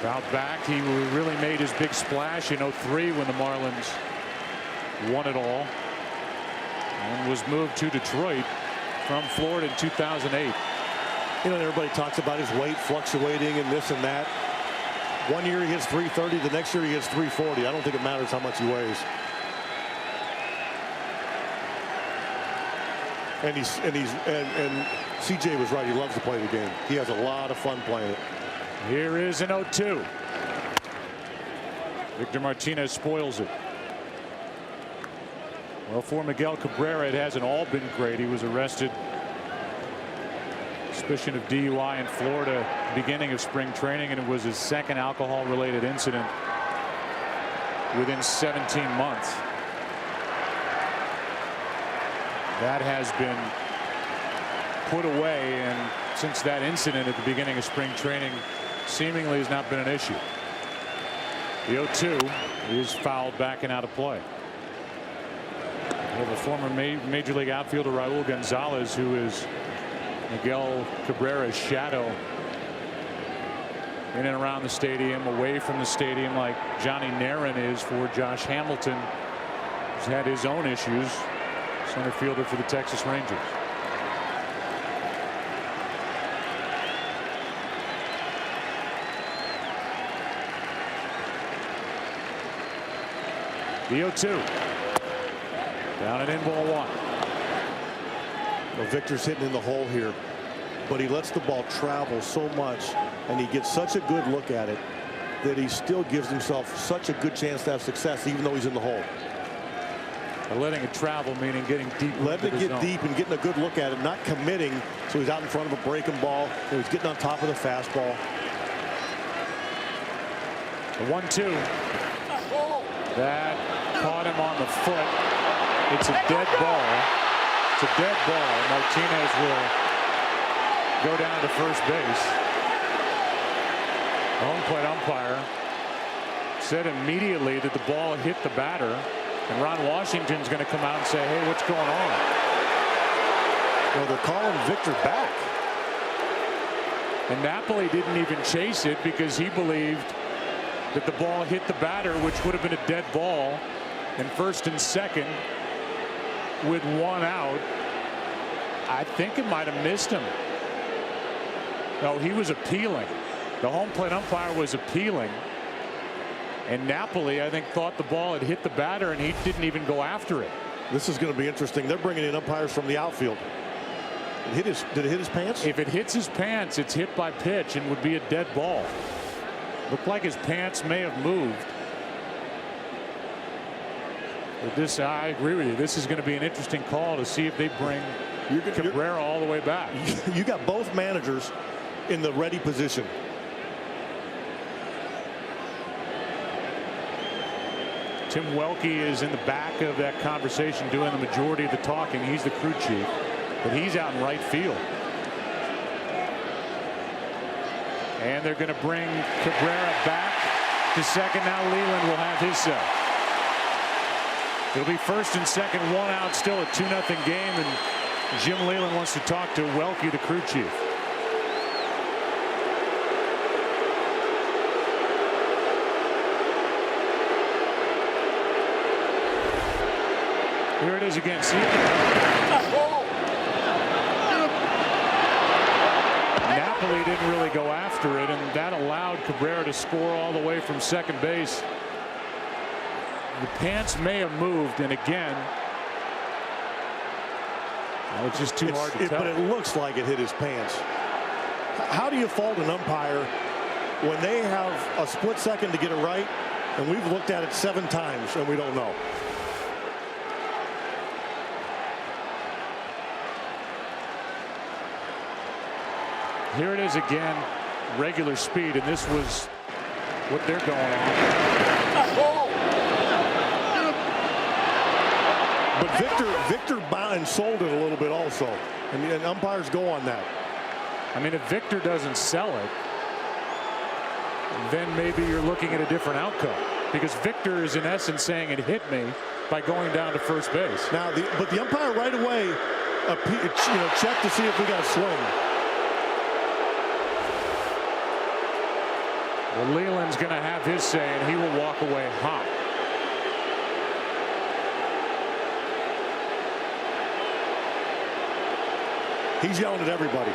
Fouled back. He really made his big splash in 03 when the Marlins won it all, and was moved to Detroit from Florida in 2008. You know, everybody talks about his weight fluctuating and this and that. One year he hits 330, the next year he hits 340. I don't think it matters how much he weighs. And CJ was right. He loves to play the game. He has a lot of fun playing it. Here is an 0-2. Victor Martinez spoils it. Well, for Miguel Cabrera, it hasn't all been great. He was arrested, suspicion of DUI in Florida, beginning of spring training, and it was his second alcohol-related incident within 17 months. That has been put away, and since that incident at the beginning of spring training, seemingly has not been an issue. The 0-2 is fouled back and out of play. We have a former Major League outfielder, Raul Gonzalez, who is Miguel Cabrera's shadow in and around the stadium, away from the stadium, like Johnny Narin is for Josh Hamilton, who's had his own issues. Center fielder for the Texas Rangers. The 0-2. Down and in, ball 1. Well, Victor's hitting in the hole here, but he lets the ball travel so much, and he gets such a good look at it that he still gives himself such a good chance to have success, even though he's in the hole. Letting it travel, meaning getting deep. Letting it get deep and getting a good look at it, not committing. So he's out in front of a breaking ball. He's getting on top of the fastball. The 1-2. That caught him on the foot. It's a dead ball. It's a dead ball. Martinez will go down to first base. The home plate umpire said immediately that the ball hit the batter. And Ron Washington's going to come out and say, hey, what's going on? Well, they're calling Victor back. And Napoli didn't even chase it because he believed that the ball hit the batter, which would have been a dead ball. And first and second with one out. I think it might have missed him. No, he was appealing. The home plate umpire was appealing. And Napoli, I think, thought the ball had hit the batter, and he didn't even go after it. This is going to be interesting. They're bringing in umpires from the outfield. Did it hit his pants? If it hits his pants, it's hit by pitch and would be a dead ball. Looked like his pants may have moved. But this, I agree with you. This is going to be an interesting call to see if they bring Cabrera all the way back. You got both managers in the ready position. Tim Welke is in the back of that conversation doing the majority of the talking. He's the crew chief, but he's out in right field. And they're going to bring Cabrera back to second. Now Leland will have his say. It'll be first and second, one out, still a 2-0 game, and Jim Leland wants to talk to Welke, the crew chief. Here it is again. See it? Napoli didn't really go after it, and that allowed Cabrera to score all the way from second base. The pants may have moved, and again, well, it's just too hard to tell. But it looks like it hit his pants. How do you fault an umpire when they have a split second to get it right, and we've looked at it 7 times and we don't know? Here it is again, regular speed, and this was what they're going on. But Victor Bond sold it a little bit also, and umpires go on that. I mean, if Victor doesn't sell it, then maybe you're looking at a different outcome, because Victor is in essence saying it hit me by going down to first base. Now, but the umpire right away, checked to see if we got a swing. Well, Leland's going to have his say, and he will walk away hot. He's yelling at everybody.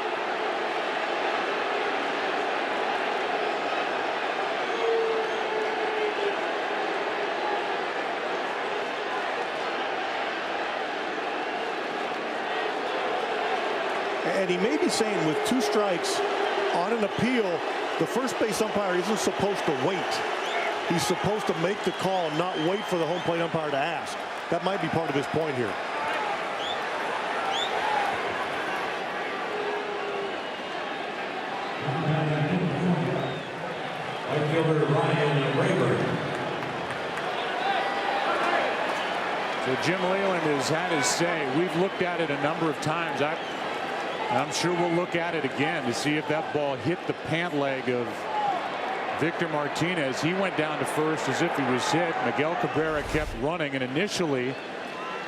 And he may be saying with 2 strikes on an appeal, the first base umpire isn't supposed to wait. He's supposed to make the call and not wait for the home plate umpire to ask. That might be part of his point here. So Jim Leland has had his say. We've looked at it a number of times. I'm sure we'll look at it again to see if that ball hit the pant leg of Victor Martinez. He went down to first as if he was hit. Miguel Cabrera kept running, and initially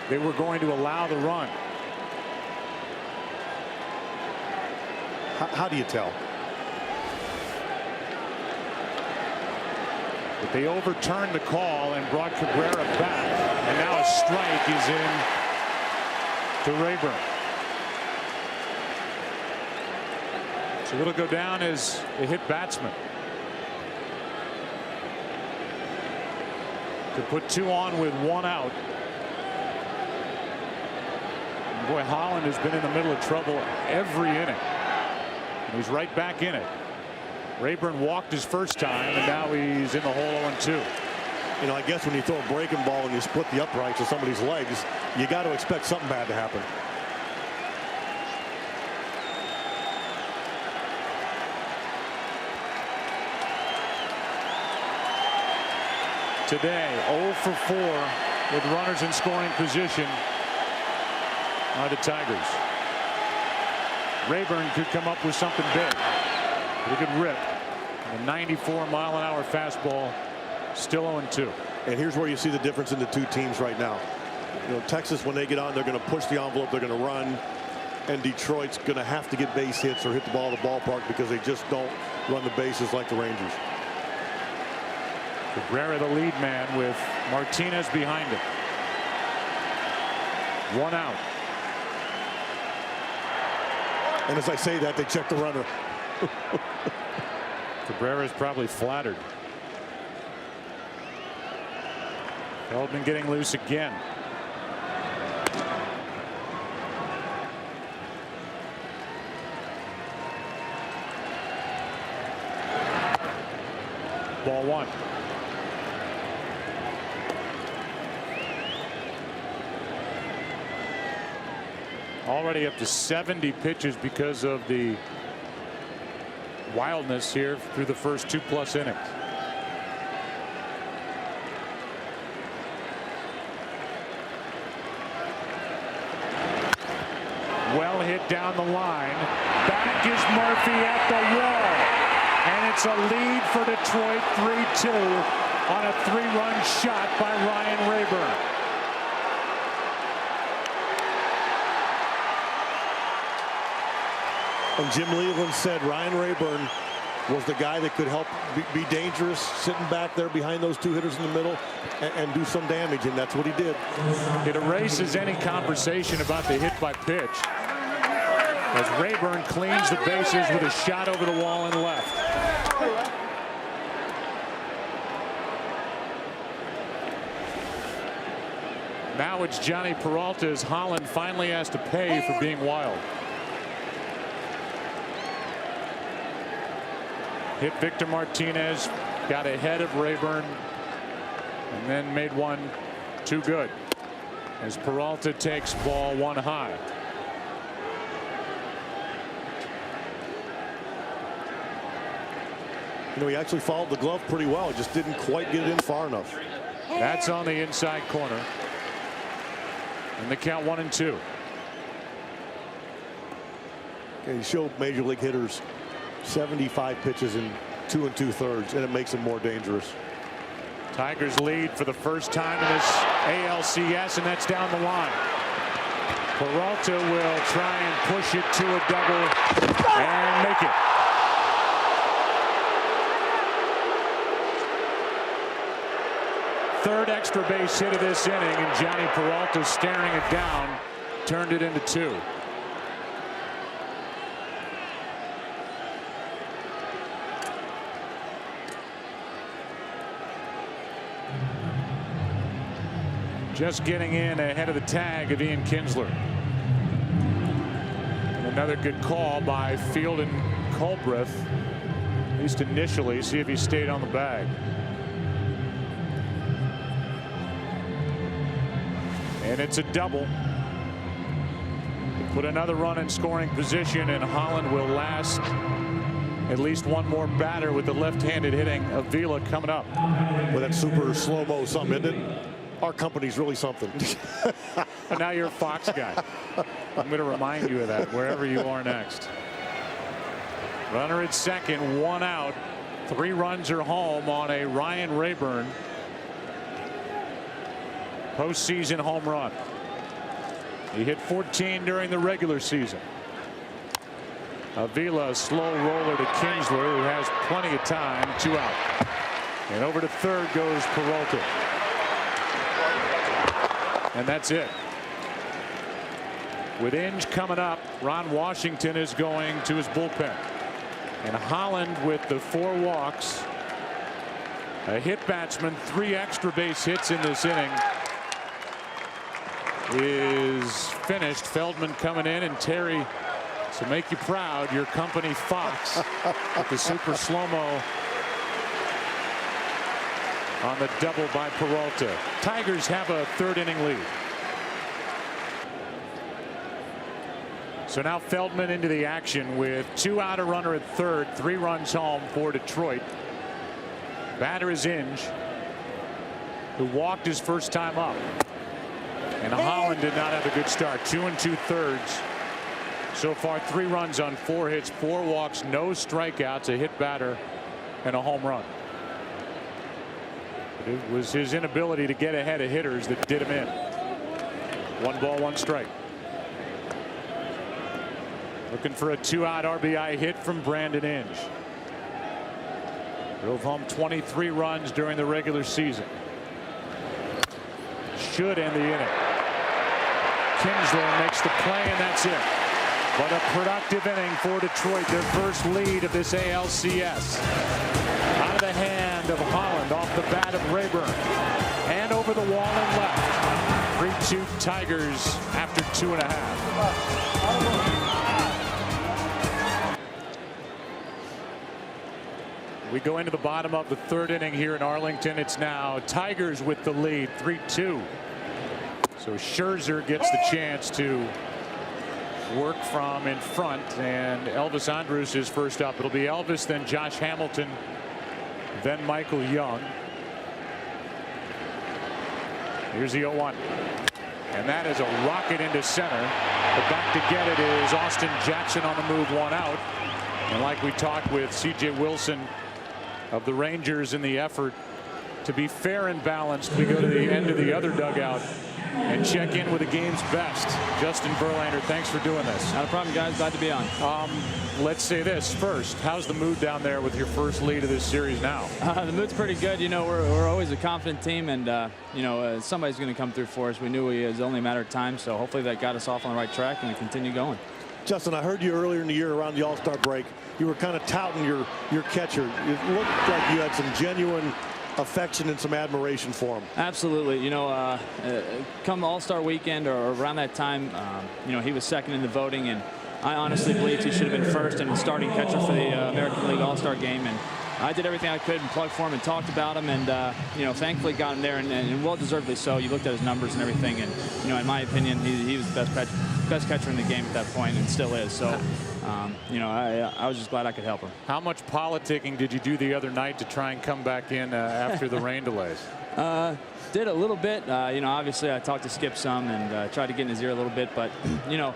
they were going to allow the run. How do you tell? But they overturned the call and brought Cabrera back, and now a strike is in to Rayburn. So it'll go down as a hit batsman. To put 2 on with 1 out. And boy, Holland has been in the middle of trouble every inning. And he's right back in it. Rayburn walked his first time, and now he's in the hole 0-2. You know, I guess when you throw a breaking ball and you split the uprights of somebody's legs, you got to expect something bad to happen. Today 0 for 4 with runners in scoring position are the Tigers. Rayburn could come up with something big. Pretty good rip. A 94-mile-an-hour fastball, still 0-2. And here's where you see the difference in the 2 teams right now. You know, Texas, when they get on, they're going to push the envelope, they're going to run. And Detroit's going to have to get base hits or hit the ball at the ballpark because they just don't run the bases like the Rangers. Cabrera the lead man with Martinez behind him. 1 out. And as I say that, they check the runner. Cabrera's probably flattered. Feldman getting loose again. Ball 1. Already up to 70 pitches because of the wildness here through the first 2+ innings. Well hit down the line. Back is Murphy at the wall. And it's a lead for Detroit, 3-2 on a 3-run shot by Ryan Rayburn. And Jim Leland said Ryan Rayburn was the guy that could help be dangerous, sitting back there behind those 2 hitters in the middle and do some damage, and that's what he did. It erases any conversation about the hit by pitch, as Rayburn cleans the bases with a shot over the wall and left. Now it's Johnny Peralta as Holland finally has to pay for being wild. Hit Victor Martinez, got ahead of Rayburn, and then made one too good as Peralta takes ball 1 high. You know, he actually followed the glove pretty well, just didn't quite get it in far enough. That's on the inside corner. And the count 1-2. Okay, he showed major league hitters 75 pitches in 2 2/3, and it makes them more dangerous. Tigers lead for the first time in this ALCS, and that's down the line. Peralta will try and push it to a double and make it. Third extra base hit of this inning, and Johnny Peralta, staring it down, turned it into 2. Just getting in ahead of the tag of Ian Kinsler. And another good call by Field and Culbreth, at least initially, see if he stayed on the bag. And it's a double. Put another run in scoring position, and Holland will last at least one more batter with the left-handed hitting of Avila coming up. Well, that's super slow-mo something, isn't it? Our company's really something. And now you're a Fox guy. I'm going to remind you of that wherever you are next. Runner at second, 1 out. 3 runs are home on a Ryan Rayburn postseason home run. He hit 14 during the regular season. Avila, a slow roller to Kinsler, who has plenty of time. 2 out. And over to third goes Peralta. And that's it. With Inge coming up, Ron Washington is going to his bullpen. And Holland with the 4 walks. A hit batsman, 3 extra base hits in this inning, is finished. Feldman coming in, and Terry, to make you proud, your company Fox with the super slow-mo on the double by Peralta. Tigers have a 3rd inning lead. So now Feldman into the action with 2 out, a runner at third, 3 runs home for Detroit. Batter is Inge, who walked his first time up. And Holland did not have a good start. 2 2/3. So far 3 runs on 4 hits, 4 walks, no strikeouts, a hit batter, and a home run. It was his inability to get ahead of hitters that did him in. 1 ball, 1 strike. Looking for a 2-out RBI hit from Brandon Inge. Drove home 23 runs during the regular season. Should end the inning. Kinsler makes the play, and that's it. But a productive inning for Detroit, their first lead of this ALCS. Out of the hand of Holland, off the bat of Rayburn, and over the wall and left. 3-2 Tigers after 2.5. We go into the bottom of the third inning here in Arlington. It's now Tigers with the lead, 3-2. So Scherzer gets the chance to work from in front, and Elvis Andrus is first up. It'll be Elvis, then Josh Hamilton, then Michael Young. Here's the 0-1. And that is a rocket into center. But back to get it is Austin Jackson on the move, 1 out. And like we talked with C.J. Wilson of the Rangers in the effort to be fair and balanced, we go to the end of the other dugout and check in with the game's best. Justin Verlander, thanks for doing this. Not a problem, guys. Glad to be on. Let's say this first. How's the mood down there with your first lead of this series now? The mood's pretty good. You know, we're always a confident team, and you know, somebody's going to come through for us. We knew it was only a matter of time, so hopefully that got us off on the right track, and we continue going. Justin, I heard you earlier in the year around the All-Star break. You were kind of touting your catcher. It looked like you had some genuine affection and some admiration for him. Absolutely. You know, come All-Star weekend or around that time, you know, he was second in the voting, and I honestly believed he should have been first and starting catcher for the American League All-Star game. And I did everything I could and plugged for him and talked about him, and you know, thankfully got him there, and well-deservedly so. You looked at his numbers and everything, and you know, in my opinion, he was the best catcher in the game at that point, and still is. So, you know, I was just glad I could help him. How much politicking did you do the other night to try and come back in after the rain delays? Did a little bit. You know, obviously I talked to Skip some and tried to get in his ear a little bit, but you know,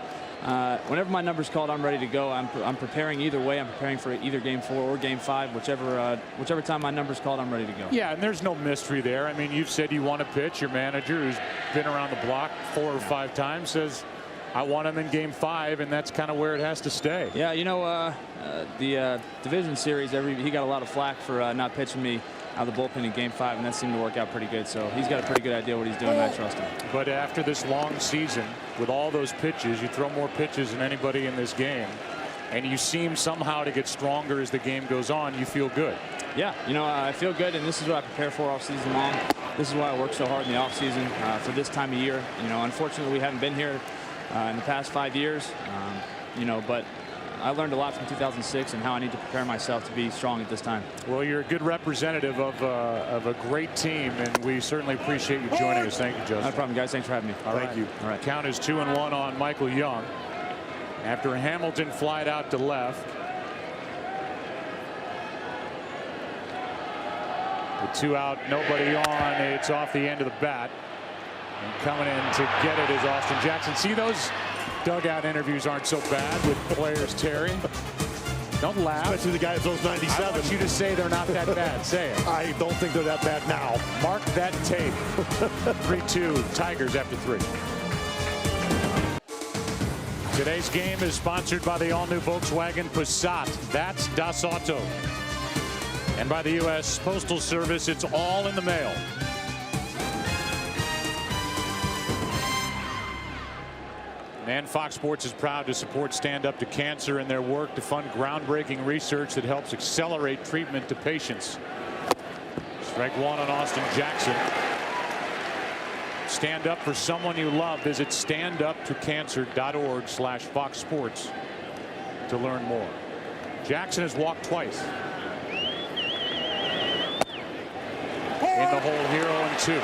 whenever my number's called, I'm ready to go. I'm preparing either way. I'm preparing for either game 4 or game 5, whichever time my number's called, I'm ready to go. Yeah, and there's no mystery there. I mean, you've said you want to pitch. Your manager, who's been around the block 4 or 5 times, says I want him in game 5, and that's kind of where it has to stay. Yeah, you know, the division series, he got a lot of flack for not pitching me out of the bullpen in game 5, and that seemed to work out pretty good. So he's got a pretty good idea what he's doing, and I trust him. But after this long season, with all those pitches, you throw more pitches than anybody in this game, and you seem somehow to get stronger as the game goes on. You feel good. Yeah, you know, I feel good, and this is what I prepare for all season long. This is why I work so hard in the off season for this time of year. You know, unfortunately, we haven't been here in the past 5 years, you know, but I learned a lot from 2006 and how I need to prepare myself to be strong at this time. Well, you're a good representative of a great team, and we certainly appreciate you joining us. Thank you, Justin. No problem, guys. Thanks for having me. Thank you. All right. Count is 2-1 on Michael Young after Hamilton flied out to left. The 2 out, nobody on. It's off the end of the bat. And coming in to get it is Austin Jackson. See, those dugout interviews aren't so bad with players, Terry. Don't laugh. Especially the guy that throws 97. I want you to say they're not that bad. Say it. I don't think they're that bad now. Mark that tape. 3-2 Tigers after 3. Today's game is sponsored by the all-new Volkswagen Passat. That's Das Auto. And by the U.S. Postal Service, it's all in the mail. And Fox Sports is proud to support Stand Up to Cancer in their work to fund groundbreaking research that helps accelerate treatment to patients. Strike 1 on Austin Jackson. Stand up for someone you love. Visit standuptocancer.org/Fox Sports to learn more. Jackson has walked twice. In the hole here, 0-2.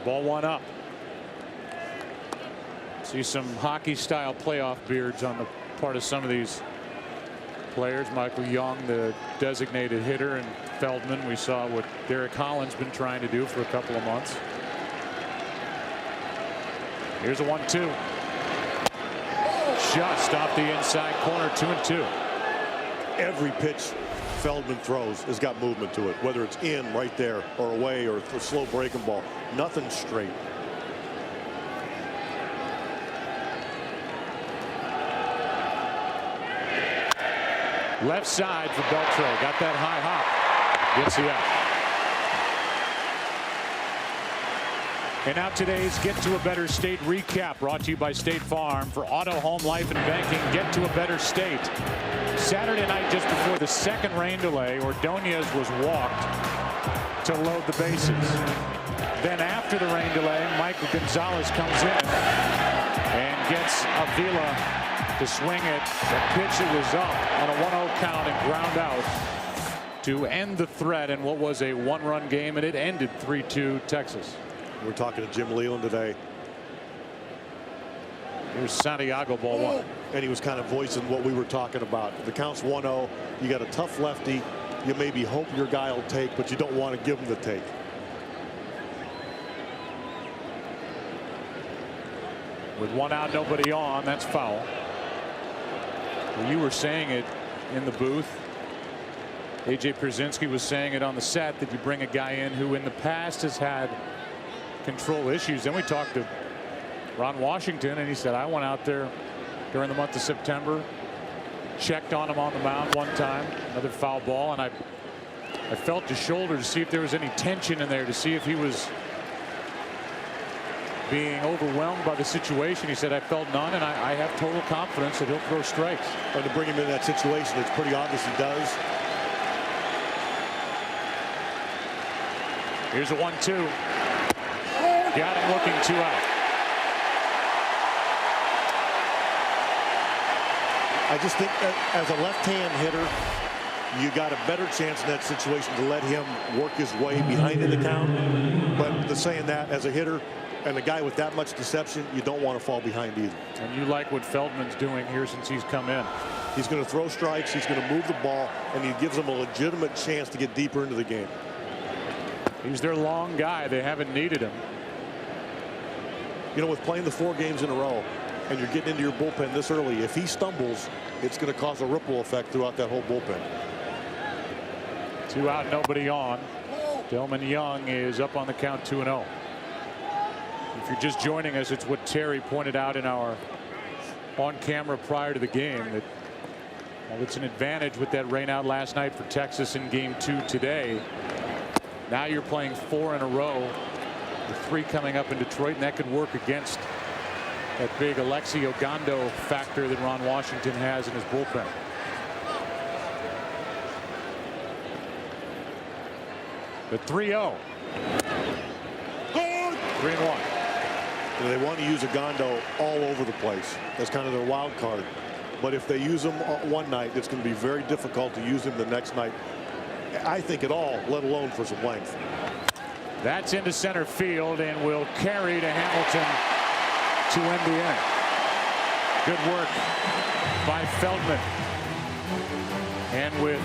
Ball 1 up. See some hockey style playoff beards on the part of some of these players. Michael Young, the designated hitter, and Feldman. We saw what Derek Holland's been trying to do for a couple of months. Here's a 1-2. just off the inside corner, 2-2. Every pitch Feldman throws has got movement to it, whether it's in right there or away or a slow breaking ball. Nothing straight. Left side for Beltre. Got that high hop. Gets the out. And now today's Get to a Better State recap, brought to you by State Farm. For auto, home, life, and banking, get to a better state. Saturday night, just before the second rain delay, Ordonez was walked to load the bases. Then after the rain delay, Michael Gonzalez comes in and gets Avila to swing it. The pitch that was up on a 1-0 count and ground out to end the threat in what was a one-run game, and it ended 3-2 Texas. We're talking to Jim Leland today. Here's Santiago, ball one. And he was kind of voicing what we were talking about. If the count's 1-0, you got a tough lefty. You maybe hope your guy will take, but you don't want to give him the take. With one out, nobody on, that's foul. Well, you were saying it in the booth. A.J. Pierzynski was saying it on the set, that you bring a guy in who in the past has had control issues. Then we talked to Ron Washington, and he said, I went out there during the month of September, checked on him on the mound one time, another foul ball, and I felt his shoulder to see if there was any tension in there, to see if he was being overwhelmed by the situation. He said, I felt none, and I have total confidence that he'll throw strikes. And to bring him in that situation, it's pretty obvious he does. Here's a 1-2. Got him looking, 2 out. I just think that as a left-hand hitter, you got a better chance in that situation to let him work his way behind in the count. But the saying that, as a hitter and a guy with that much deception, you don't want to fall behind either. And you like what Feldman's doing here since he's come in. He's going to throw strikes, he's going to move the ball, and he gives them a legitimate chance to get deeper into the game. He's their long guy. They haven't needed him. You know, with playing the 4 games in a row and you're getting into your bullpen this early, if he stumbles, it's going to cause a ripple effect throughout that whole bullpen. 2 out, nobody on. Delman Young is up on the count, 2-0. If you're just joining us, it's what Terry pointed out in our on camera prior to the game, that well, it's an advantage with that rain out last night for Texas in game 2 today. Now you're playing 4 in a row, with 3 coming up in Detroit, and that could work against that big Alexi Ogando factor that Ron Washington has in his bullpen. The 3-0. 3-1. They want to use Ogando all over the place. That's kind of their wild card. But if they use him one night, it's going to be very difficult to use him the next night, I think, at all, let alone for some length. That's into center field and will carry to Hamilton to end the inning. Good work by Feldman. And with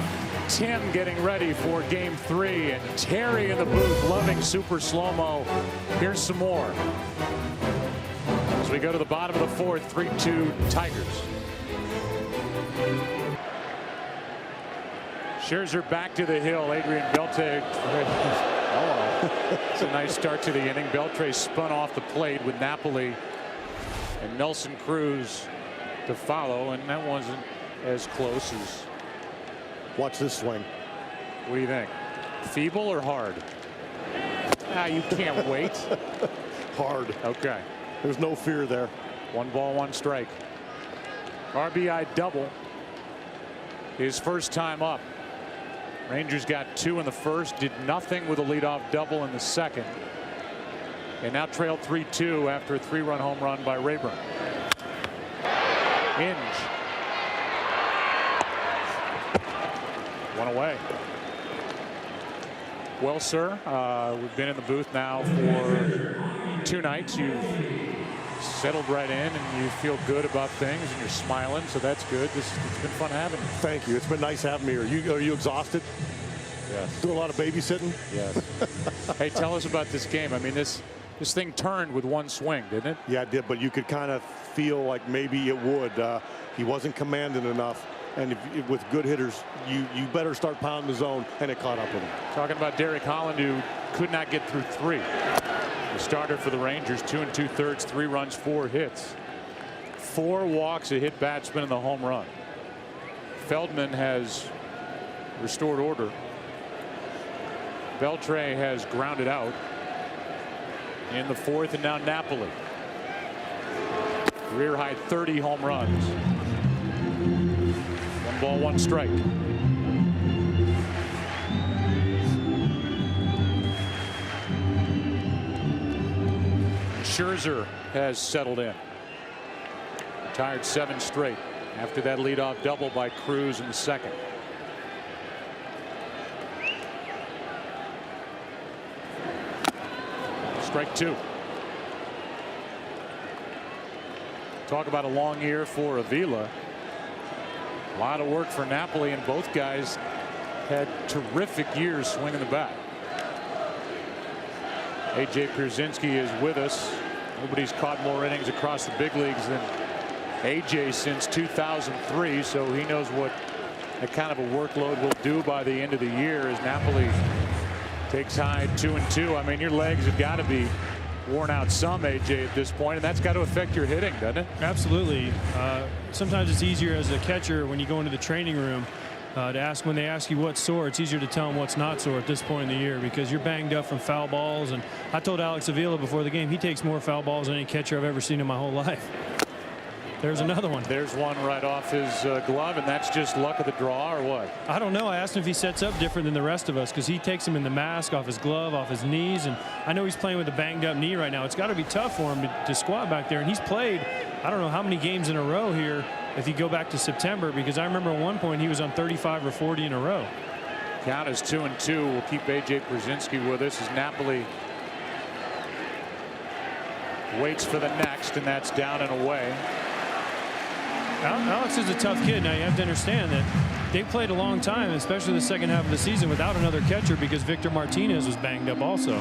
Tim getting ready for game 3 and Terry in the booth loving super slow-mo, here's some more as we go to the bottom of the 4th. 3-2 Tigers. Scherzer back to the hill. Adrian Beltre. It's a nice start to the inning. Beltre spun off the plate with Napoli and Nelson Cruz to follow, and that wasn't as close as. Watch this swing. What do you think? Feeble or hard? You can't wait. Hard. Okay. There's no fear there. 1 ball, 1 strike. RBI double. His first time up. Rangers got 2 in the first, did nothing with a leadoff double in the second, and now trailed 3-2 after a 3-run home run by Rayburn. Inge. 1 away. Well, sir, we've been in the booth now for 2 nights. You've settled right in and you feel good about things and you're smiling, so that's good. It's been fun having you. Thank you. It's been nice having me here. Are you exhausted? Yes. Do a lot of babysitting? Yes. Hey, tell us about this game. I mean, this This thing turned with one swing, didn't it? Yeah, it did, but you could kind of feel like maybe it would. He wasn't commanding enough. And with good hitters, you better start pounding the zone, and it caught up with him. Talking about Derek Holland, who could not get through 3. The starter for the Rangers, 2 2/3, 3 runs, 4 hits. 4 walks, a hit batsman, and the home run. Feldman has restored order. Beltre has grounded out in the 4th, and now Napoli. Career high 30 home runs. 1 ball, 1 strike. Scherzer has settled in. Retired 7 straight after that leadoff double by Cruz in the 2nd. Strike 2. Talk about a long year for Avila. A lot of work for Napoli, and both guys had terrific years swinging the bat. A.J. Pierzynski is with us. Nobody's caught more innings across the big leagues than A.J. since 2003, so he knows what that kind of a workload will do by the end of the year as Napoli takes high 2-2. I mean, your legs have got to be worn out some, AJ, at this point, and that's got to affect your hitting, doesn't it? Absolutely. Sometimes it's easier as a catcher when you go into the training room to ask, when they ask you what's sore, it's easier to tell them what's not sore at this point in the year because you're banged up from foul balls. And I told Alex Avila before the game, he takes more foul balls than any catcher I've ever seen in my whole life. There's another one. There's one right off his glove, and that's just luck of the draw or what? I don't know. I asked him if he sets up different than the rest of us because he takes him in the mask, off his glove, off his knees, and I know he's playing with a banged up knee right now. It's got to be tough for him to squat back there, and he's played I don't know how many games in a row here if you go back to September, because I remember at one point he was on 35 or 40 in a row. Count is 2-2. We'll keep A.J. Pierzynski with us as Napoli waits for the next, and that's down and away. Alex is a tough kid. Now you have to understand that they played a long time, especially the second half of the season, without another catcher because Victor Martinez was banged up also.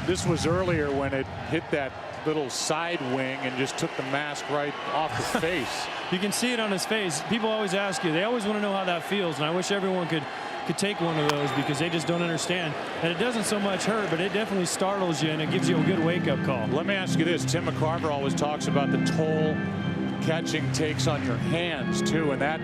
This was earlier when it hit that little side wing and just took the mask right off the face. You can see it on his face. People always ask you, they always want to know how that feels, and I wish everyone could take one of those because they just don't understand. And it doesn't so much hurt, but it definitely startles you and it gives you a good wake-up call. Let me ask you this. Tim McCarver always talks about the toll catching takes on your hands too, and that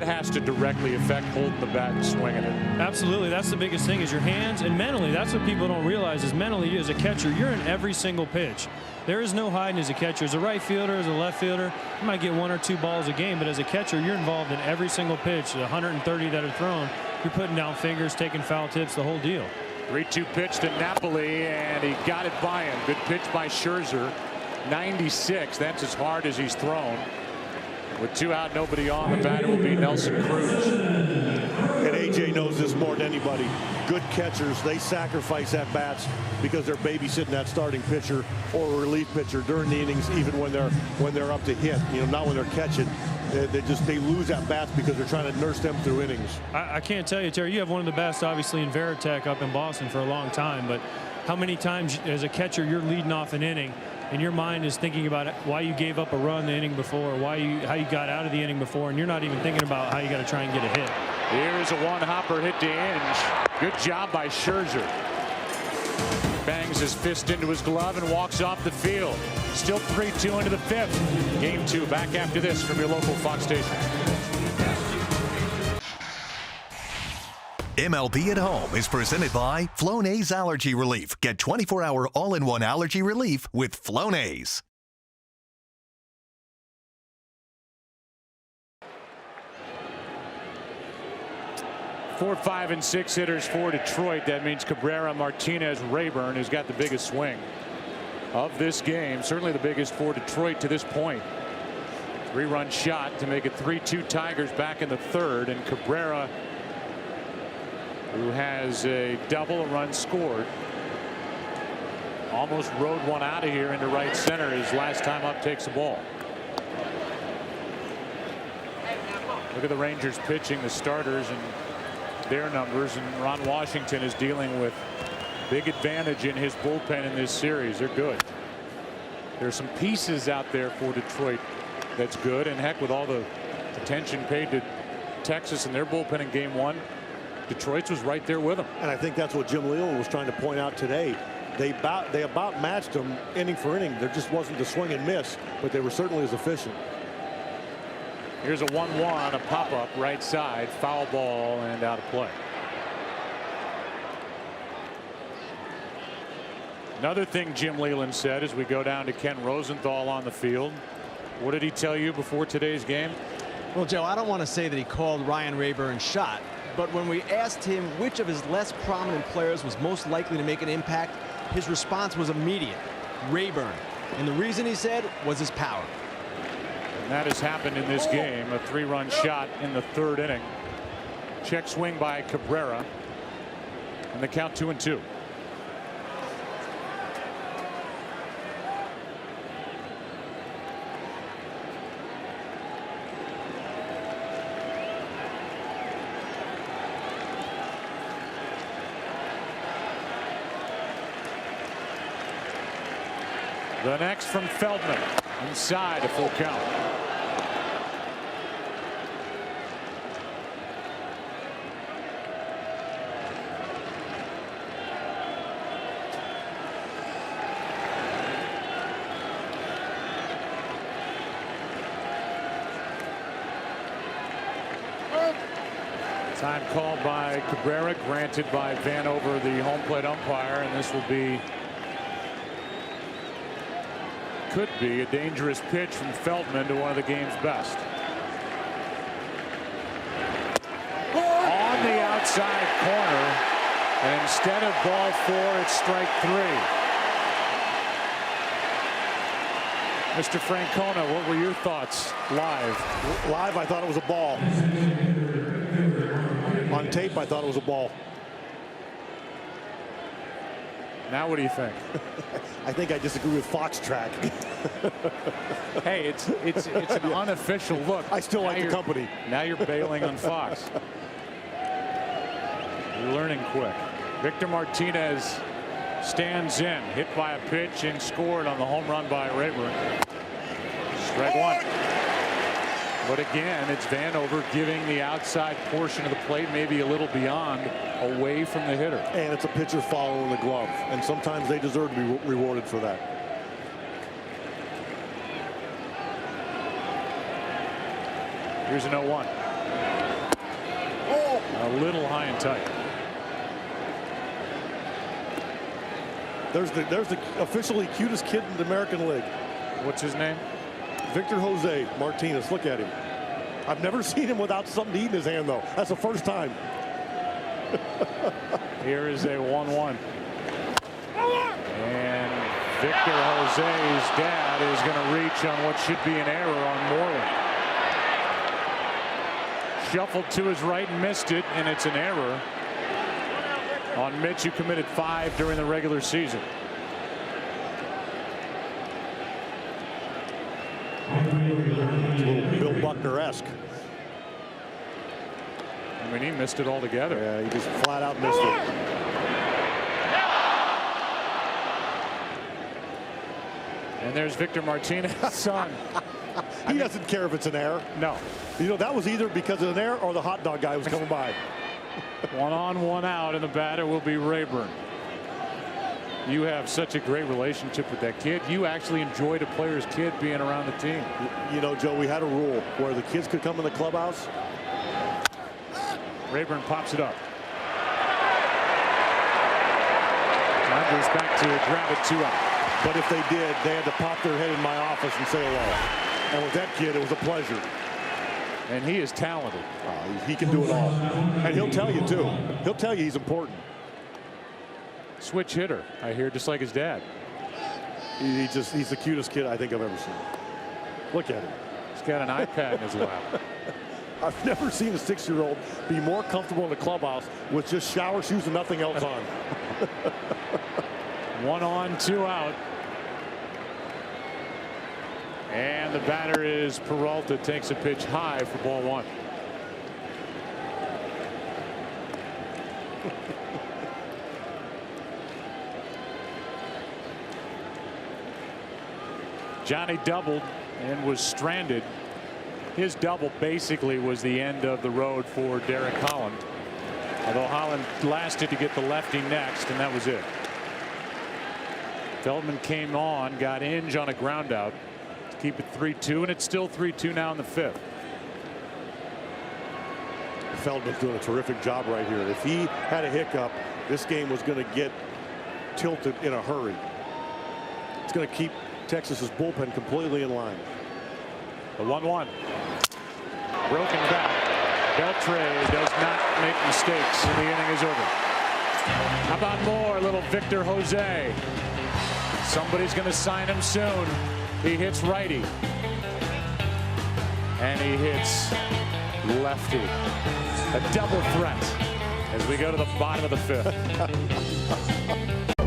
has to directly affect holding the bat and swinging it. Absolutely. That's the biggest thing is your hands, and mentally that's what people don't realize is mentally as a catcher you're in every single pitch. There is no hiding as a catcher. As a right fielder, as a left fielder, you might get 1 or 2 balls a game, but as a catcher you're involved in every single pitch. The 130 that are thrown, you're putting down fingers, taking foul tips, the whole deal. 3-2 pitch to Napoli, and he got it by him. Good pitch by Scherzer. 96. That's as hard as he's thrown. With 2 out, nobody on, the batter will be Nelson Cruz. And AJ knows this more than anybody. Good catchers, they sacrifice at bats because they're babysitting that starting pitcher or a relief pitcher during the innings, even when they're up to hit. You know, not when they're catching. They lose at bats because they're trying to nurse them through innings. I can't tell you, Terry, you have one of the best, obviously, in Veritek up in Boston for a long time, but how many times as a catcher you're leading off an inning and your mind is thinking about why you gave up a run the inning before, how you got out of the inning before, and you're not even thinking about how you got to try and get a hit. Here's a one-hopper hit to Inge. Good job by Scherzer. Bangs his fist into his glove and walks off the field. Still 3-2 into the 5th. Game 2 back after this from your local Fox station. MLB at Home is presented by Flonase Allergy Relief. Get 24-hour all-in-one allergy relief with Flonase. 4, 5, and 6 hitters for Detroit. That means Cabrera, Martinez, Rayburn, who's got the biggest swing of this game. Certainly the biggest for Detroit to this point. 3-run shot to make it 3-2 Tigers back in the 3rd, and Cabrera, who has a double, a run scored, almost rode one out of here into right center. His last time up takes the ball. Look at the Rangers pitching, the starters and their numbers, and Ron Washington is dealing with Big advantage in his bullpen in this series. They're good. There's some pieces out there for Detroit that's good, and heck, with all the attention paid to Texas and their bullpen in game 1, Detroit's was right there with them. And I think that's what Jim Leland was trying to point out today. They about matched them inning for inning. There just wasn't the swing and miss, but they were certainly as efficient. Here's a 1-1, a pop-up right side, foul ball, and out of play. Another thing Jim Leland said as we go down to Ken Rosenthal on the field. What did he tell you before today's game? Well, Joe, I don't want to say that he called Ryan Rayburn's shot, but when we asked him which of his less prominent players was most likely to make an impact, his response was immediate: Rayburn. And the reason, he said, was his power. And that has happened in this game. A 3-run shot in the 3rd inning. Check swing by Cabrera. And the count 2-2. The next from Feldman, inside, a full count. Time called by Cabrera, granted by Vanover, the home plate umpire, and this will be, could be a dangerous pitch from Feldman to one of the game's best. On the outside corner, and instead of ball 4, it's strike 3. Mr. Francona, what were your thoughts live? Live, I thought it was a ball. On tape, I thought it was a ball. Now what do you think? I think I disagree with Fox Track. Hey, it's an unofficial look. I still like the company. Now you're bailing on Fox. You're learning quick. Victor Martinez stands in, hit by a pitch and scored on the home run by Rayburn. Strike 1. But again, it's Vanover giving the outside portion of the plate, maybe a little beyond, away from the hitter. And it's a pitcher following the glove, and sometimes they deserve to be rewarded for that. Here's an 0-1. A little high and tight. There's the officially cutest kid in the American League. What's his name? Victor Jose Martinez. Look at him. I've never seen him without something to eat in his hand, though. That's the first time. Here is a 1-1. And Victor Jose's dad is going to reach on what should be an error on Moreland. Shuffled to his right and missed it, and it's an error on Mitch, who committed 5 during the regular season. It's a little Bill Buckner-esque. I mean, he missed it altogether. Yeah, he just flat out missed it. And there's Victor Martinez's son. He doesn't care if it's an error. No. You know, that was either because of an error or the hot dog guy was coming by. 1 on, 1 out, and the batter will be Rayburn. You have such a great relationship with that kid. You actually enjoyed a player's kid being around the team. You know, Joe, we had a rule where the kids could come in the clubhouse. Rayburn pops it up. Time goes back to grab it 2 out. But if they did, they had to pop their head in my office and say hello. And with that kid, it was a pleasure. And he is talented. He can do it all. And he'll tell you, too. He'll tell you he's important. Switch hitter, I hear, just like his dad. He's the cutest kid I think I've ever seen. Look at him. He's got an iPad in his lap. I've never seen a 6-year-old be more comfortable in the clubhouse with just shower shoes and nothing else on. 1 on, 2 out. And the batter is Peralta, takes a pitch high for ball 1. Johnny doubled and was stranded. His double basically was the end of the road for Derek Holland. Although Holland lasted to get the lefty next, and that was it. Feldman came on, got Inge on a ground out to keep it 3-2, and it's still 3-2 now in the 5th. Feldman's doing a terrific job right here. If he had a hiccup, this game was going to get tilted in a hurry. It's going to keep Texas's bullpen completely in line. The 1-1. Broken back. Beltre does not make mistakes, and the inning is over. How about more? Little Victor Jose. Somebody's going to sign him soon. He hits righty. And he hits lefty. A double threat as we go to the bottom of the 5th.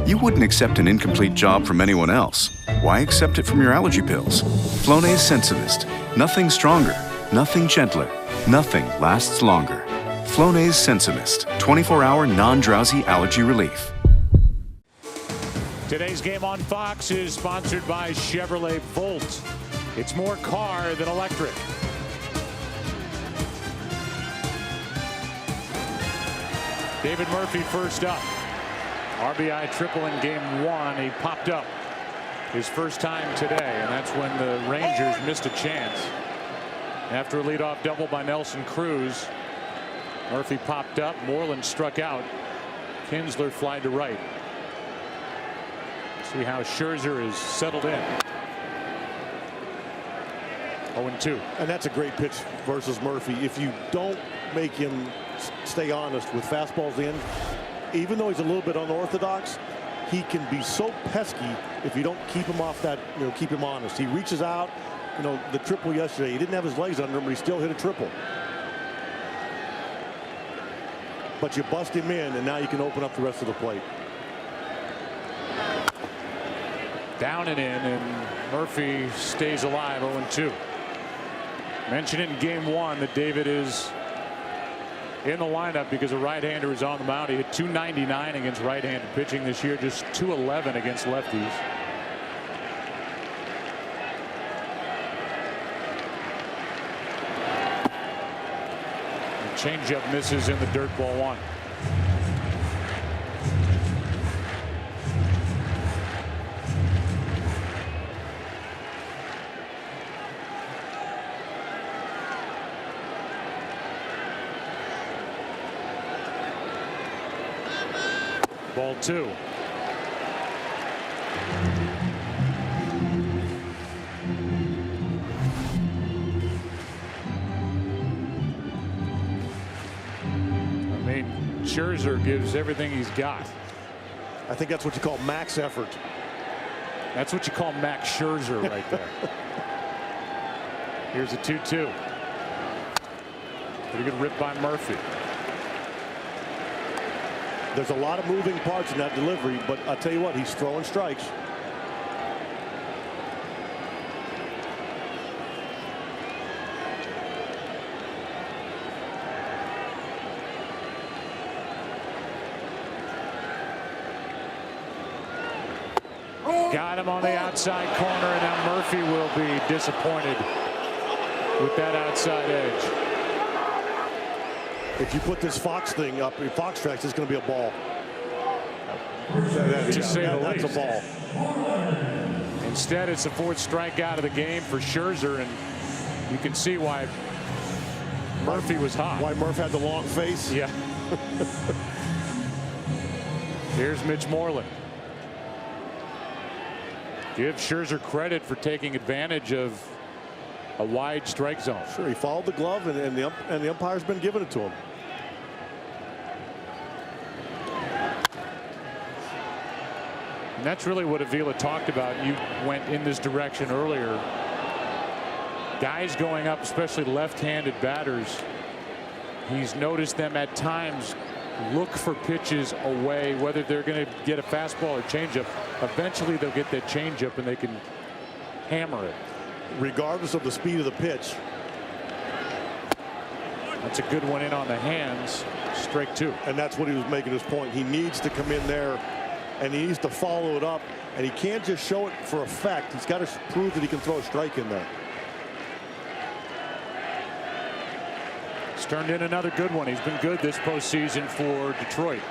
You wouldn't accept an incomplete job from anyone else. Why accept it from your allergy pills? Flonase Sensitivist. Nothing stronger, nothing gentler, nothing lasts longer. Flonase Sensitivist. 24-hour non-drowsy allergy relief. Today's game on Fox is sponsored by Chevrolet Volt. It's more car than electric. David Murphy first up. RBI triple in game 1. He popped up his first time today, and that's when the Rangers missed a chance. After a leadoff double by Nelson Cruz, Murphy popped up. Moreland struck out. Kinsler flied to right. See how Scherzer is settled in. 0-2. And that's a great pitch versus Murphy. If you don't make him stay honest with fastballs in, even though he's a little bit unorthodox, he can be so pesky if you don't keep him off that, keep him honest. He reaches out. The triple yesterday, he didn't have his legs under him, but he still hit a triple. But you bust him in, and now you can open up the rest of the plate. Down and in, and Murphy stays alive. 0-2. Mentioned it in game 1 that David is in the lineup because a right-hander is on the mound. He hit .299 against right-handed pitching this year, just .211 against lefties. The changeup misses in the dirt, ball 1. Ball 2. Scherzer gives everything he's got. I think that's what you call max effort. That's what you call Max Scherzer right there. Here's a 2-2. Pretty good rip by Murphy. There's a lot of moving parts in that delivery, but I'll tell you what, he's throwing strikes. Got him on the outside corner, and now Murphy will be disappointed with that outside edge. If you put this Fox thing up in Fox tracks, it's going to be a ball. To say the that's least. a ball. Instead, it's the 4th strikeout of the game for Scherzer, and you can see why Murphy was hot. Why Murph had the long face. Yeah. Here's Mitch Moreland. Give Scherzer credit for taking advantage of a wide strike zone. Sure, he followed the glove, and the umpire's been giving it to him. And that's really what Avila talked about. You went in this direction earlier. Guys going up, especially left-handed batters, he's noticed them at times look for pitches away, whether they're going to get a fastball or changeup. Eventually they'll get that changeup and they can hammer it. Regardless of the speed of the pitch. That's a good one in on the hands. Strike 2. And that's what he was making his point. He needs to come in there and he needs to follow it up, and he can't just show it for effect. He's got to prove that he can throw a strike in there. He's turned in another good one. He's been good this postseason for Detroit.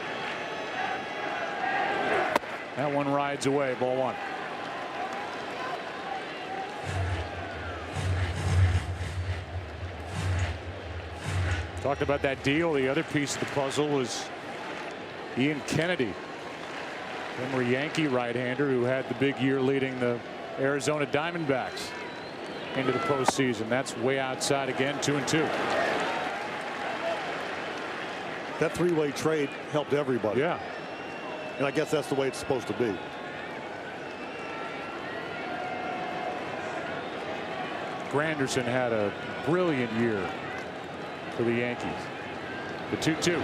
That one rides away, ball one. Talked about that deal. The other piece of the puzzle was Ian Kennedy, former Yankee right-hander who had the big year leading the Arizona Diamondbacks into the postseason. That's way outside again, 2-2. That three-way trade helped everybody. Yeah. And I guess that's the way it's supposed to be. Granderson had a brilliant year for the Yankees. The 2-2.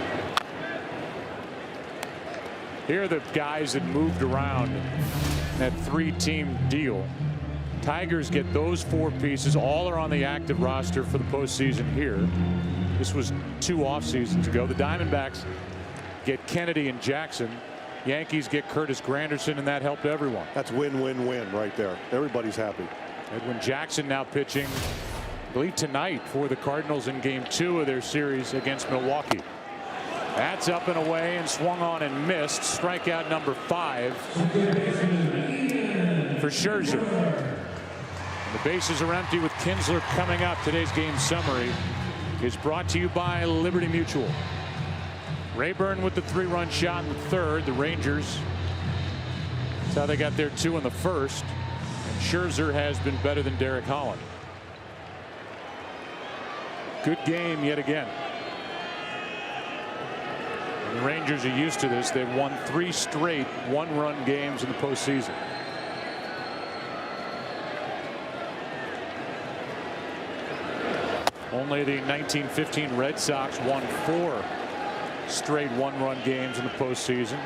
Here are the guys that moved around in that three-team deal. Tigers get those four pieces. All are on the active roster for the postseason here. This was 2 off seasons ago. The Diamondbacks get Kennedy and Jackson. Yankees get Curtis Granderson, and that helped everyone. That's win-win-win right there. Everybody's happy. Edwin Jackson now pitching, I believe, tonight for the Cardinals in game 2 of their series against Milwaukee. That's up and away and swung on and missed. Strikeout number 5 for Scherzer. And the bases are empty with Kinsler coming up. Today's game summary is brought to you by Liberty Mutual. Rayburn with the 3-run shot in the 3rd. The Rangers, that's how they got their 2 in the 1st. And Scherzer has been better than Derek Holland. Good game yet again. And the Rangers are used to this. They've won 3 straight 1-run games in the postseason. Only the 1915 Red Sox won 4 straight 1-run games in the postseason.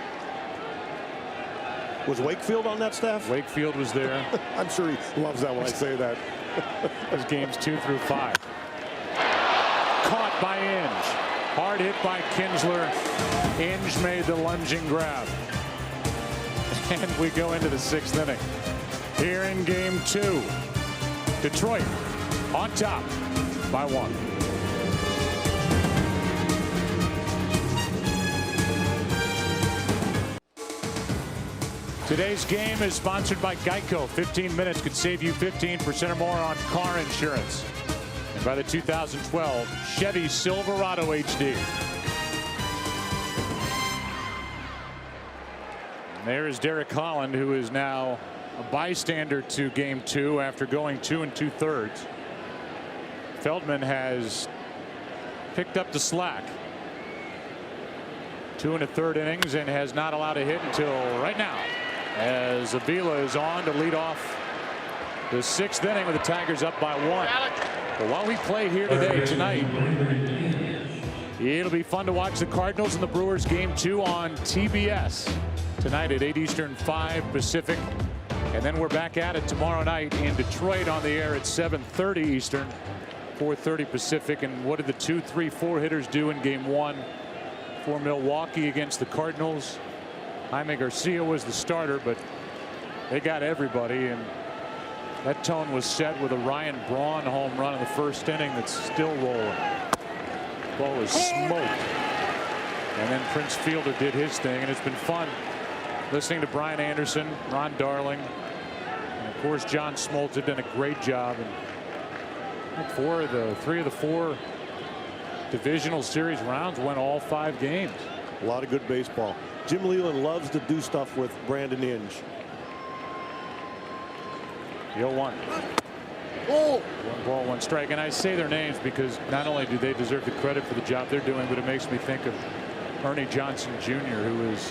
Was Wakefield on that staff? Wakefield was there. I'm sure he loves that when I say that. Those games 2 through 5. Caught by Inge. Hard hit by Kinsler. Inge made the lunging grab. And we go into the 6th inning. Here in game 2. Detroit on top by 1. Today's game is sponsored by Geico. 15 minutes could save you 15% or more on car insurance. And by the 2012 Chevy Silverado HD. And there is Derek Holland, who is now a bystander to game 2 after going 2 2/3. Feldman has picked up the slack. 2 1/3 innings and has not allowed a hit until right now, as Avila is on to lead off the 6th inning with the Tigers up by 1. But while we play here tonight, it'll be fun to watch the Cardinals and the Brewers game 2 on TBS tonight at 8 Eastern, 5 Pacific. And then we're back at it tomorrow night in Detroit on the air at 7:30 Eastern, 4:30 Pacific. And what did the 2, 3, 4 hitters do in game 1 for Milwaukee against the Cardinals? Jaime Garcia was the starter, but they got everybody, and that tone was set with a Ryan Braun home run in the 1st inning that's still rolling. Ball was smoked. And then Prince Fielder did his thing, and it's been fun listening to Brian Anderson, Ron Darling, and of course John Smoltz have done a great job. And 3 of the 4 divisional series rounds went all 5 games. A lot of good baseball. Jim Leyland loves to do stuff with Brandon Inge. 0-1. 1 ball, 1 strike. And I say their names because not only do they deserve the credit for the job they're doing, but it makes me think of Ernie Johnson Jr., who is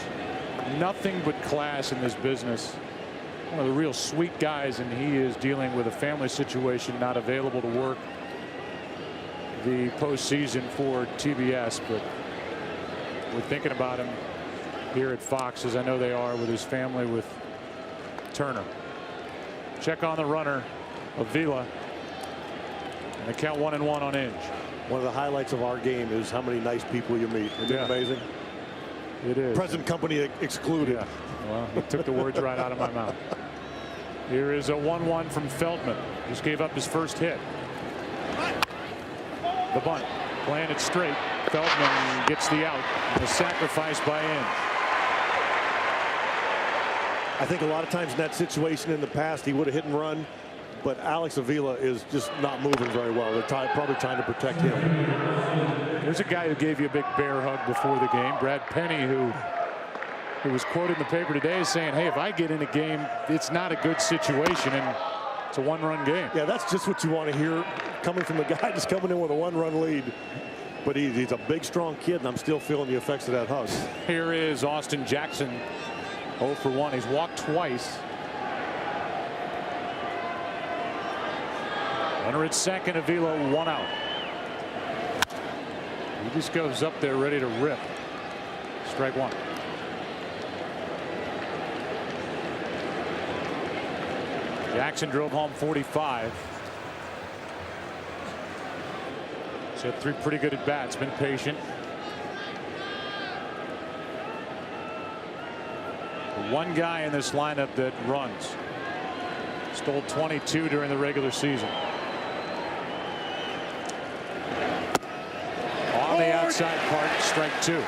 nothing but class in this business. One of the real sweet guys, and he is dealing with a family situation, not available to work the postseason for TBS, but we're thinking about him here at Fox, as I know they are with his family with Turner. Check on the runner, Avila, and they count 1-1 on Inge. One of the highlights of our game is how many nice people you meet. Isn't it amazing? It is. Present company excluded. Yeah. Well, he took the words right out of my mouth. Here is a 1-1 from Feldman. Just gave up his first hit. The bunt. Playing it straight. Feldman gets the out. The sacrifice by Inge. I think a lot of times in that situation in the past, he would have hit and run. But Alex Avila is just not moving very well. They're probably trying to protect him. There's a guy who gave you a big bear hug before the game. Brad Penny, who was quoted in the paper today as saying, hey, if I get in a game, it's not a good situation. And it's a one-run game. Yeah, that's just what you want to hear coming from the guy just coming in with a one-run lead. But he's a big, strong kid, and I'm still feeling the effects of that hug. Here is Austin Jackson, 0 for 1. He's walked twice. Runner at second, Avila 1 out. He just goes up there ready to rip. Strike 1. Jackson drove home 45. He's had 3 pretty good at bats. Been patient. One guy in this lineup that runs. Stole 22 during the regular season. On the outside part, strike 2.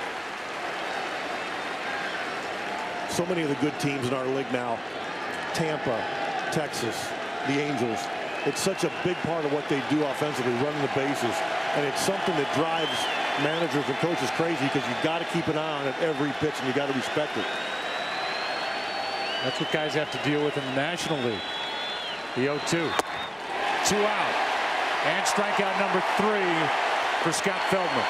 So many of the good teams in our league now, Tampa, Texas, the Angels, it's such a big part of what they do offensively, running the bases. And it's something that drives managers and coaches crazy because you've got to keep an eye on it every pitch and you got to respect it. That's what guys have to deal with in the National League. The 0-2. 2 out. And strikeout number 3 for Scott Feldman.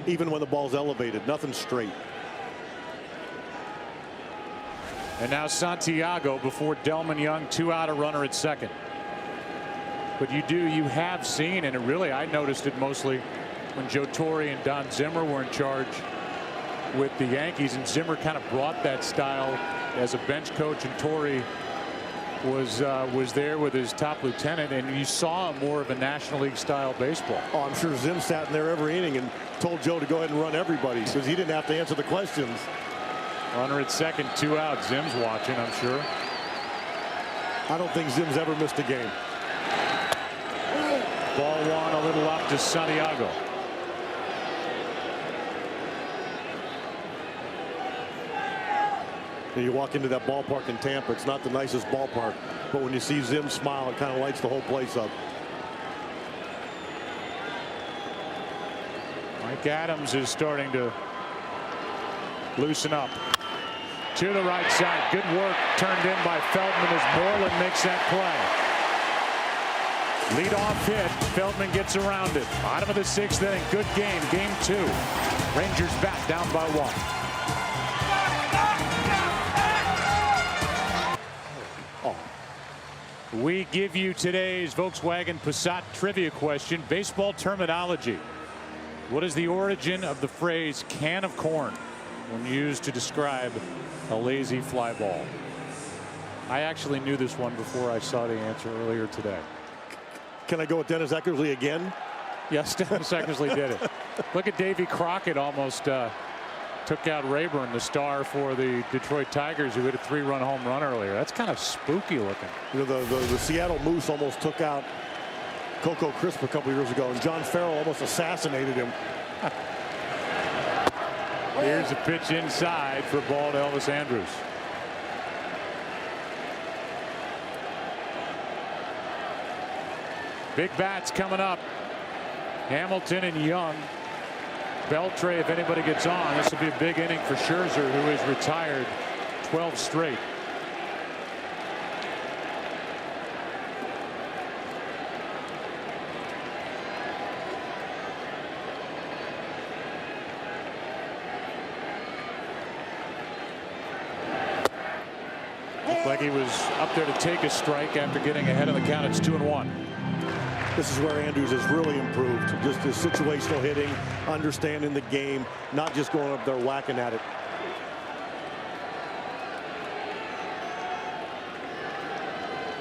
Even when the ball's elevated, nothing straight. And now Santiago before Delman Young, 2 out, a runner at second. But you have seen, and I noticed it mostly when Joe Torre and Don Zimmer were in charge with the Yankees, and Zimmer kind of brought that style as a bench coach, and Torre was there with his top lieutenant, and you saw more of a National League style baseball. Oh, I'm sure Zim sat in there every inning and told Joe to go ahead and run everybody because he didn't have to answer the questions. Runner at second, 2 out. Zim's watching, I'm sure. I don't think Zim's ever missed a game. Ball 1 a little up to Santiago. You walk into that ballpark in Tampa, it's not the nicest ballpark, but when you see Zim smile, it kind of lights the whole place up. Mike Adams is starting to loosen up. To the right side. Good work turned in by Feldman as Moreland makes that play. Lead-off hit. Feldman gets around it. Bottom of the 6th inning. Good game. Game 2. Rangers back down by 1. We give you today's Volkswagen Passat trivia question. Baseball terminology. What is the origin of the phrase can of corn when used to describe a lazy fly ball? I actually knew this one before I saw the answer earlier today. Can I go with Dennis Eckersley again? Yes, Dennis Eckersley did it. Look at Davy Crockett almost took out Rayburn, the star for the Detroit Tigers, who hit a 3-run home run earlier. That's kind of spooky looking. You know, the Seattle Moose almost took out Coco Crisp a couple years ago, and John Farrell almost assassinated him. Here's a pitch inside for a ball to Elvis Andrus. Big bats coming up. Hamilton and Young. Beltre, if anybody gets on, this will be a big inning for Scherzer, who is retired 12 straight. Looked like he was up there to take a strike after getting ahead of the count. It's 2-1. This is where Andrews has really improved. Just his situational hitting, understanding the game, not just going up there whacking at it.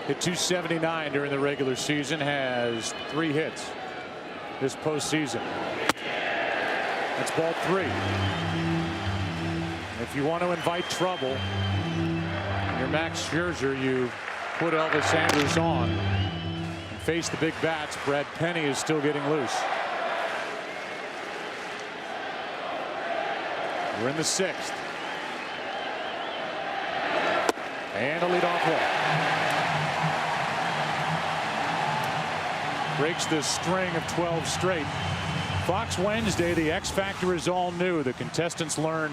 Hit .279 during the regular season, has 3 hits this postseason. That's ball 3. If you want to invite trouble, you're Max Scherzer, you put Elvis Andrus on and face the big bats. Brad Penny is still getting loose. We're in the 6th. And a leadoff walk. Breaks the string of 12 straight. Fox Wednesday, the X Factor is all new. The contestants learn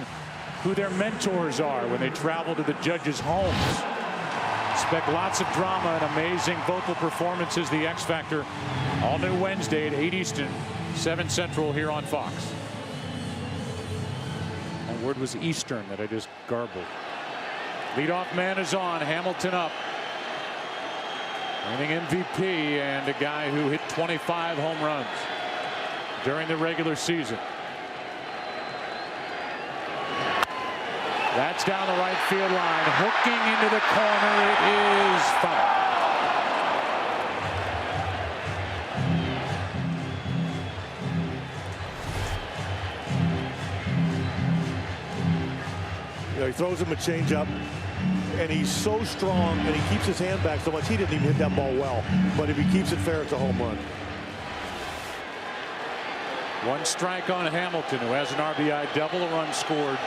who their mentors are when they travel to the judges' homes. Expect lots of drama and amazing vocal performances. The X Factor, all new Wednesday at 8 Eastern, 7 Central here on Fox. My word was Eastern that I just garbled. Leadoff man is on. Hamilton up. Winning MVP and a guy who hit 25 home runs during the regular season. That's down the right field line. Hooking into the corner. It is foul. He throws him a changeup, and he's so strong, and he keeps his hand back so much. He didn't even hit that ball well, but if he keeps it fair, it's a home run. 1 strike on Hamilton, who has an RBI double, a run scored.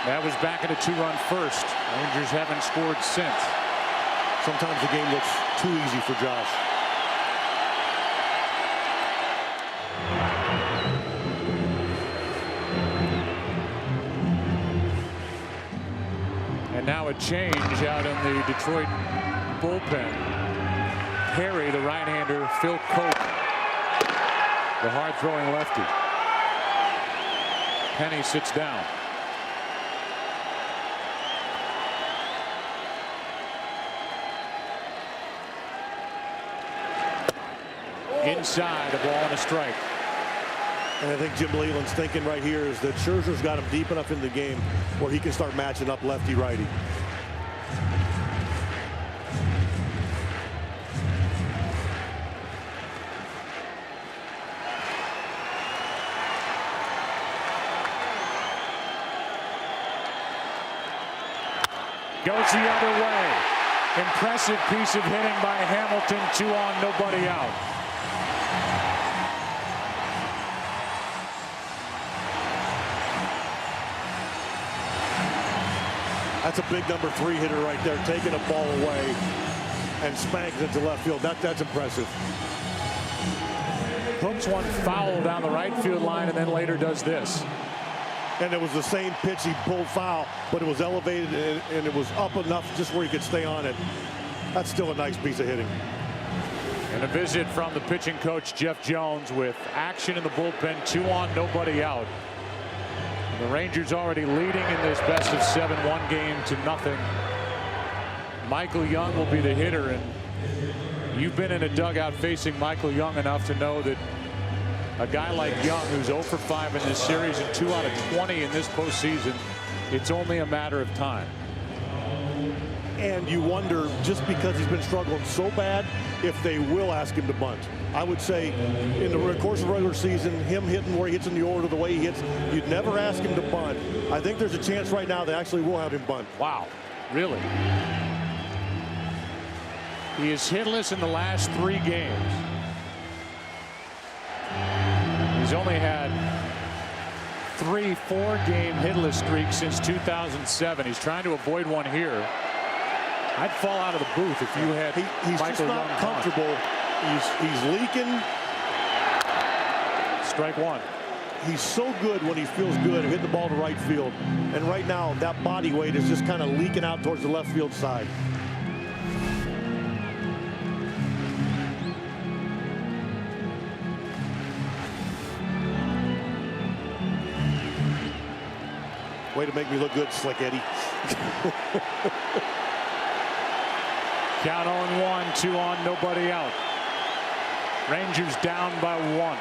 That was back in a 2-run first. Rangers haven't scored since. Sometimes the game looks too easy for Josh. And now a change out in the Detroit bullpen. Perry, the right-hander, Phil Coke, the hard-throwing lefty. Penny sits down. Inside, a ball and a strike. And I think Jim Leyland's thinking right here is that Scherzer's got him deep enough in the game where he can start matching up lefty-righty. Goes the other way. Impressive piece of hitting by Hamilton. 2 on, nobody out. That's a big number 3 hitter right there, taking a ball away and spanks into left field. That's impressive. Hooks one foul down the right field line and then later does this. And it was the same pitch he pulled foul, but it was elevated and it was up enough just where he could stay on it. That's still a nice piece of hitting. And a visit from the pitching coach Jeff Jones with action in the bullpen. 2 on, nobody out. The Rangers already leading in this best of 7 1-0. Michael Young will be the hitter, and you've been in a dugout facing Michael Young enough to know that a guy like Young, who's 0 for 5 in this series and 2 out of 20 in this postseason, it's only a matter of time. And you wonder, just because he's been struggling so bad, if they will ask him to bunt. I would say in the course of the regular season, him hitting where he hits in the order, the way he hits, you'd never ask him to bunt. I think there's a chance right now they actually will have him bunt. Wow, really? He is hitless in the last 3 games. He's only had 3 4-game hitless streaks since 2007. He's trying to avoid one here. I'd fall out of the booth if you had he's Michael just not Young comfortable. He's leaking. Strike 1. He's so good when he feels good and hitting the ball to right field. And right now, that body weight is just kind of leaking out towards the left field side. Way to make me look good, Slick Eddie. Count 0-1, 2 on, nobody out. Rangers down by 1.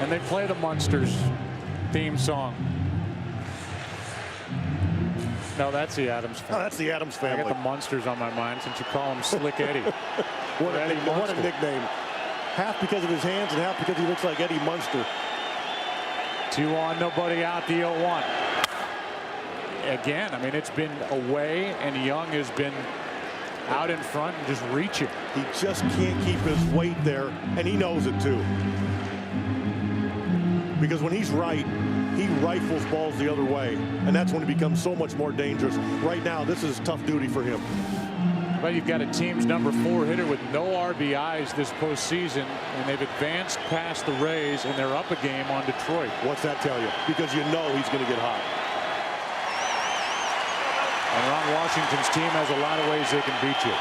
And they play the Munsters theme song. No, that's the Adams family. Oh, that's the Adams family. I got the Munsters on my mind since you call him Slick Eddie. What a Munster. nickname. Half because of his hands and half because he looks like Eddie Munster. 2 on, nobody out, the 0-1. Again, I mean, it's been away, and Young has been out in front and just reaching. He just can't keep his weight there, and he knows it too. Because when he's right, he rifles balls the other way, and that's when he becomes so much more dangerous. Right now, this is tough duty for him. Well, you've got a team's number 4 hitter with no RBIs this postseason, and they've advanced past the Rays, and they're up a game on Detroit. What's that tell you? Because you know he's going to get hot. And Ron Washington's team has a lot of ways they can beat you.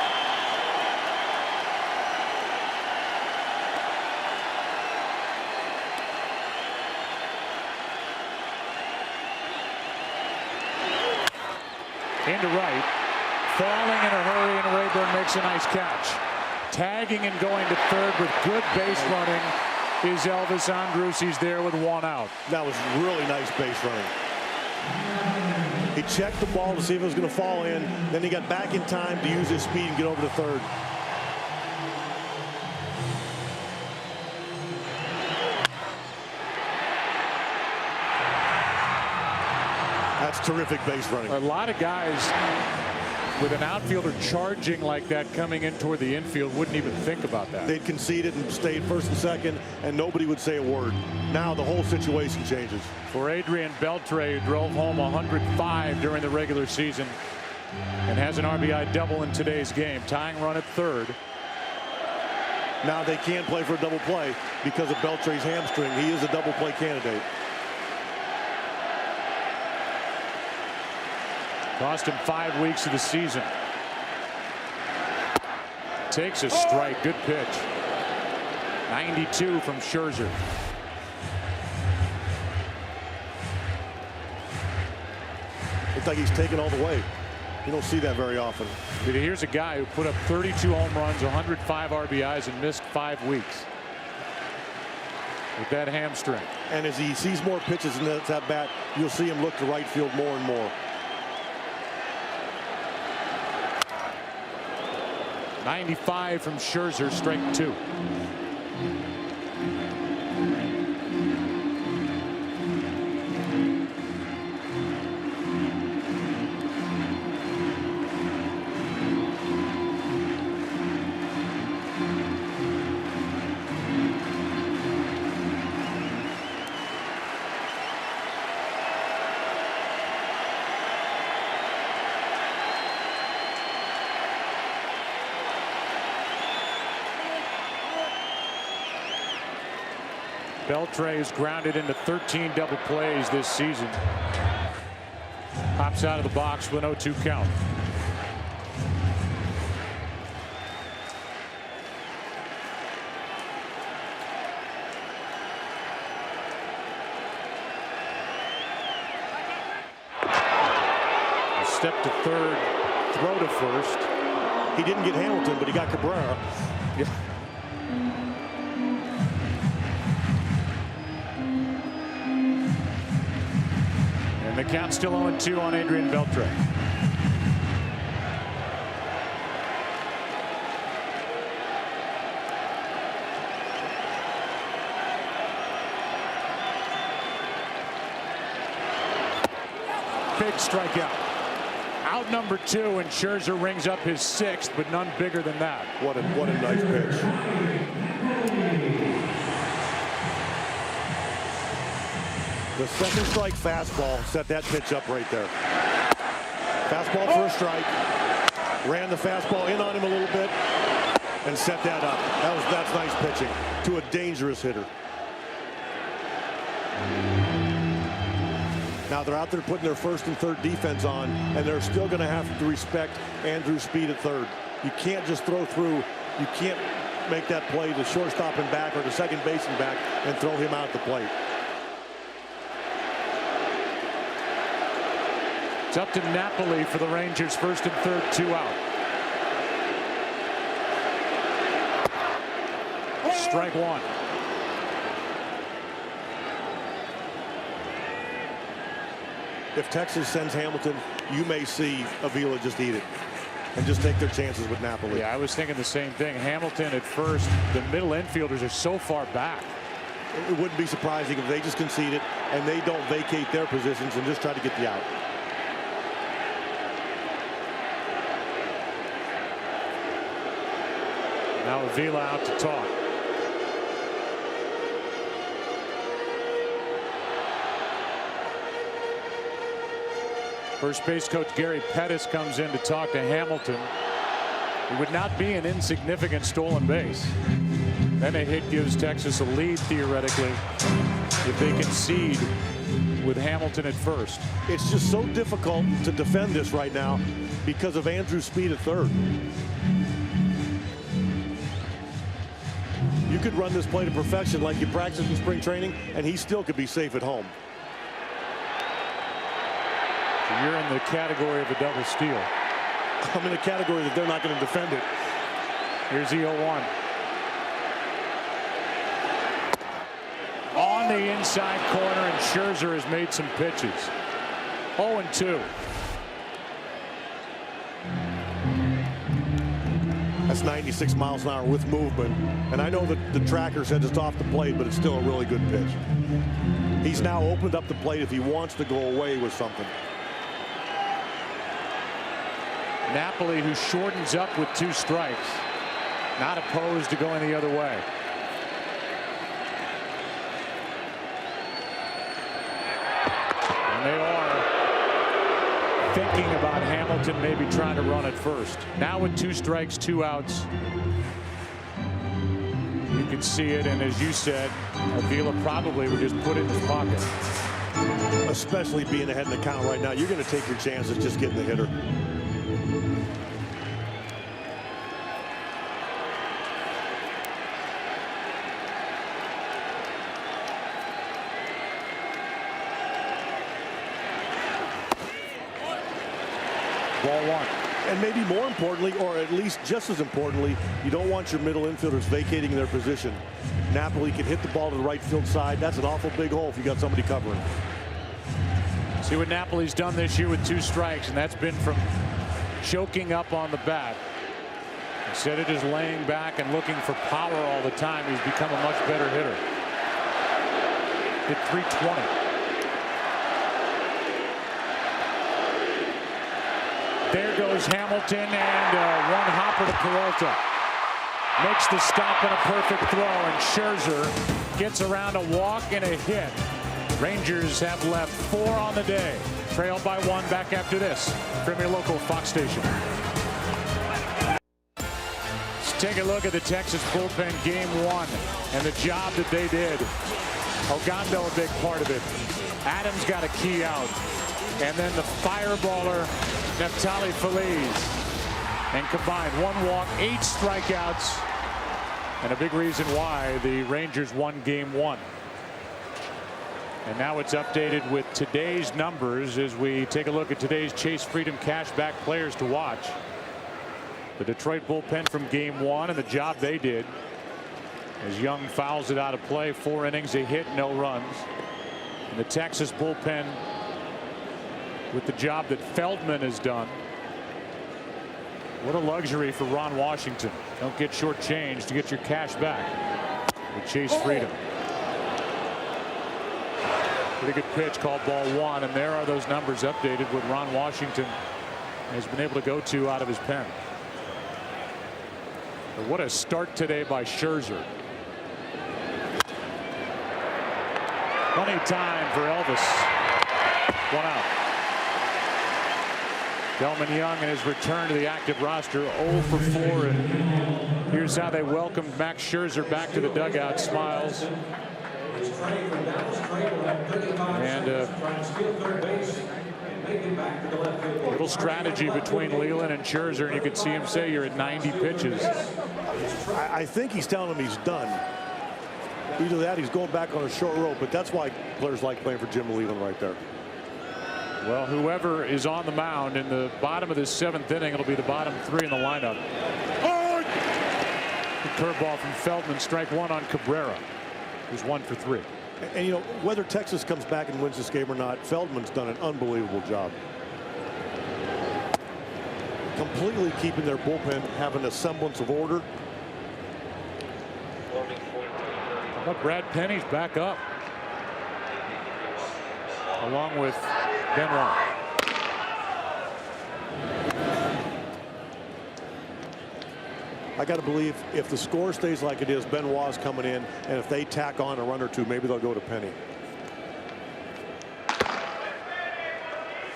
Into right. Falling in a hurry, and Rayburn makes a nice catch. Tagging and going to third with good base running is Elvis Andrus. He's there with 1 out. That was really nice base running. He checked the ball to see if it was going to fall in. Then he got back in time to use his speed and get over to third. That's terrific base running. A lot of guys with an outfielder charging like that coming in toward the infield wouldn't even think about that. They'd conceded and stayed first and second, and nobody would say a word. Now the whole situation changes. For Adrian Beltre, who drove home 105 during the regular season and has an RBI double in today's game. Tying run at third. Now they can play for a double play because of Beltre's hamstring. He is a double play candidate. Cost him 5 weeks of the season. Takes a strike. Good pitch. 92 from Scherzer. Looks like he's taken all the way. You don't see that very often. But here's a guy who put up 32 home runs, 105 RBIs, and missed 5 weeks with that hamstring. And as he sees more pitches in that bat, you'll see him look to right field more and more. 95 from Scherzer, strike 2. Beltre is grounded into 13 double plays this season. Hops out of the box with an 0-2 count. A step to third, throw to first. He didn't get Hamilton, but he got Cabrera. Yeah. And the count's still 0-2 on Adrian Beltre. Big strikeout. Out number 2, and Scherzer rings up his 6th, but none bigger than that. What a nice pitch. The second strike fastball set that pitch up right there. Fastball for a strike. Ran the fastball in on him a little bit and set that up. That's nice pitching to a dangerous hitter. Now they're out there putting their first and third defense on, and they're still going to have to respect Andrew's speed at third. You can't just throw through. You can't make that play to shortstop and back or to second base and back and throw him out at the plate. It's up to Napoli for the Rangers, first and third, 2 out. Strike 1. If Texas sends Hamilton, you may see Avila just eat it and just take their chances with Napoli. Yeah, I was thinking the same thing. Hamilton at first. The middle infielders are so far back. It wouldn't be surprising if they just concede it and they don't vacate their positions and just try to get the out. Now Avila out to talk. First base coach Gary Pettis comes in to talk to Hamilton. It would not be an insignificant stolen base. Then a hit gives Texas a lead theoretically if they concede with Hamilton at first. It's just so difficult to defend this right now because of Andrew's speed at third. You could run this play to perfection like you practice in spring training, and he still could be safe at home. So you're in the category of a double steal. I'm in a category that they're not going to defend it. Here's the 0-1. On the inside corner, and Scherzer has made some pitches. 0-2. That's 96 miles an hour with movement. And I know that the tracker said it's off the plate, but it's still a really good pitch. He's now opened up the plate if he wants to go away with something. Napoli, who shortens up with 2 strikes, not opposed to going the other way. And they are thinking about Hamilton maybe trying to run at first. Now with 2 strikes, 2 outs. You can see it, and as you said, Avila probably would just put it in his pocket. Especially being ahead in the count right now, you're going to take your chances just getting the hitter. Ball 1. And maybe more importantly, or at least just as importantly, you don't want your middle infielders vacating their position. Napoli can hit the ball to the right field side. That's an awful big hole if you got somebody covering. See what Napoli's done this year with 2 strikes, and that's been from choking up on the bat. Instead of just laying back and looking for power all the time, he's become a much better hitter. Hit .320. There goes Hamilton, and one hopper to Peralta. Makes the stop and a perfect throw, and Scherzer gets around a walk and a hit. Rangers have left 4 on the day. Trailed by 1. Back after this from your local Fox station. Let's take a look at the Texas bullpen game 1 and the job that they did. Ogando a big part of it. Adams got a key out. And then the fireballer Neftali Feliz. And combined 1 walk, 8 strikeouts. And a big reason why the Rangers won game 1. And now it's updated with today's numbers as we take a look at today's Chase Freedom Cashback players to watch. The Detroit bullpen from game 1 and the job they did as Young fouls it out of play. 4 innings, a hit, no runs. And the Texas bullpen with the job that Feldman has done. What a luxury for Ron Washington. Don't get shortchanged to get your cash back with Chase Freedom. Pretty good pitch, called ball 1, and there are those numbers updated what Ron Washington has been able to go to out of his pen. But what a start today by Scherzer. Plenty of time for Elvis. 1 out. Delman Young in his return to the active roster, 0 for 4, and here's how they welcomed Max Scherzer back to the dugout. Smiles. And a little strategy between Leland and Scherzer, and you can see him say you're at 90 pitches. I think he's telling him he's done. Either that, he's going back on a short rope, but that's why players like playing for Jim Leland right there. Well, whoever is on the mound in the bottom of this 7th inning, it'll be the bottom 3 in the lineup. Oh! The curveball from Feldman, strike 1 on Cabrera, who's 1 for 3. And you know, whether Texas comes back and wins this game or not, Feldman's done an unbelievable job. completely keeping their bullpen having a semblance of order. But Brad Penny's back up, along with Benoit. I got to believe if the score stays like it is, Benoit's coming in, and if they tack on a run or two, maybe they'll go to Penny.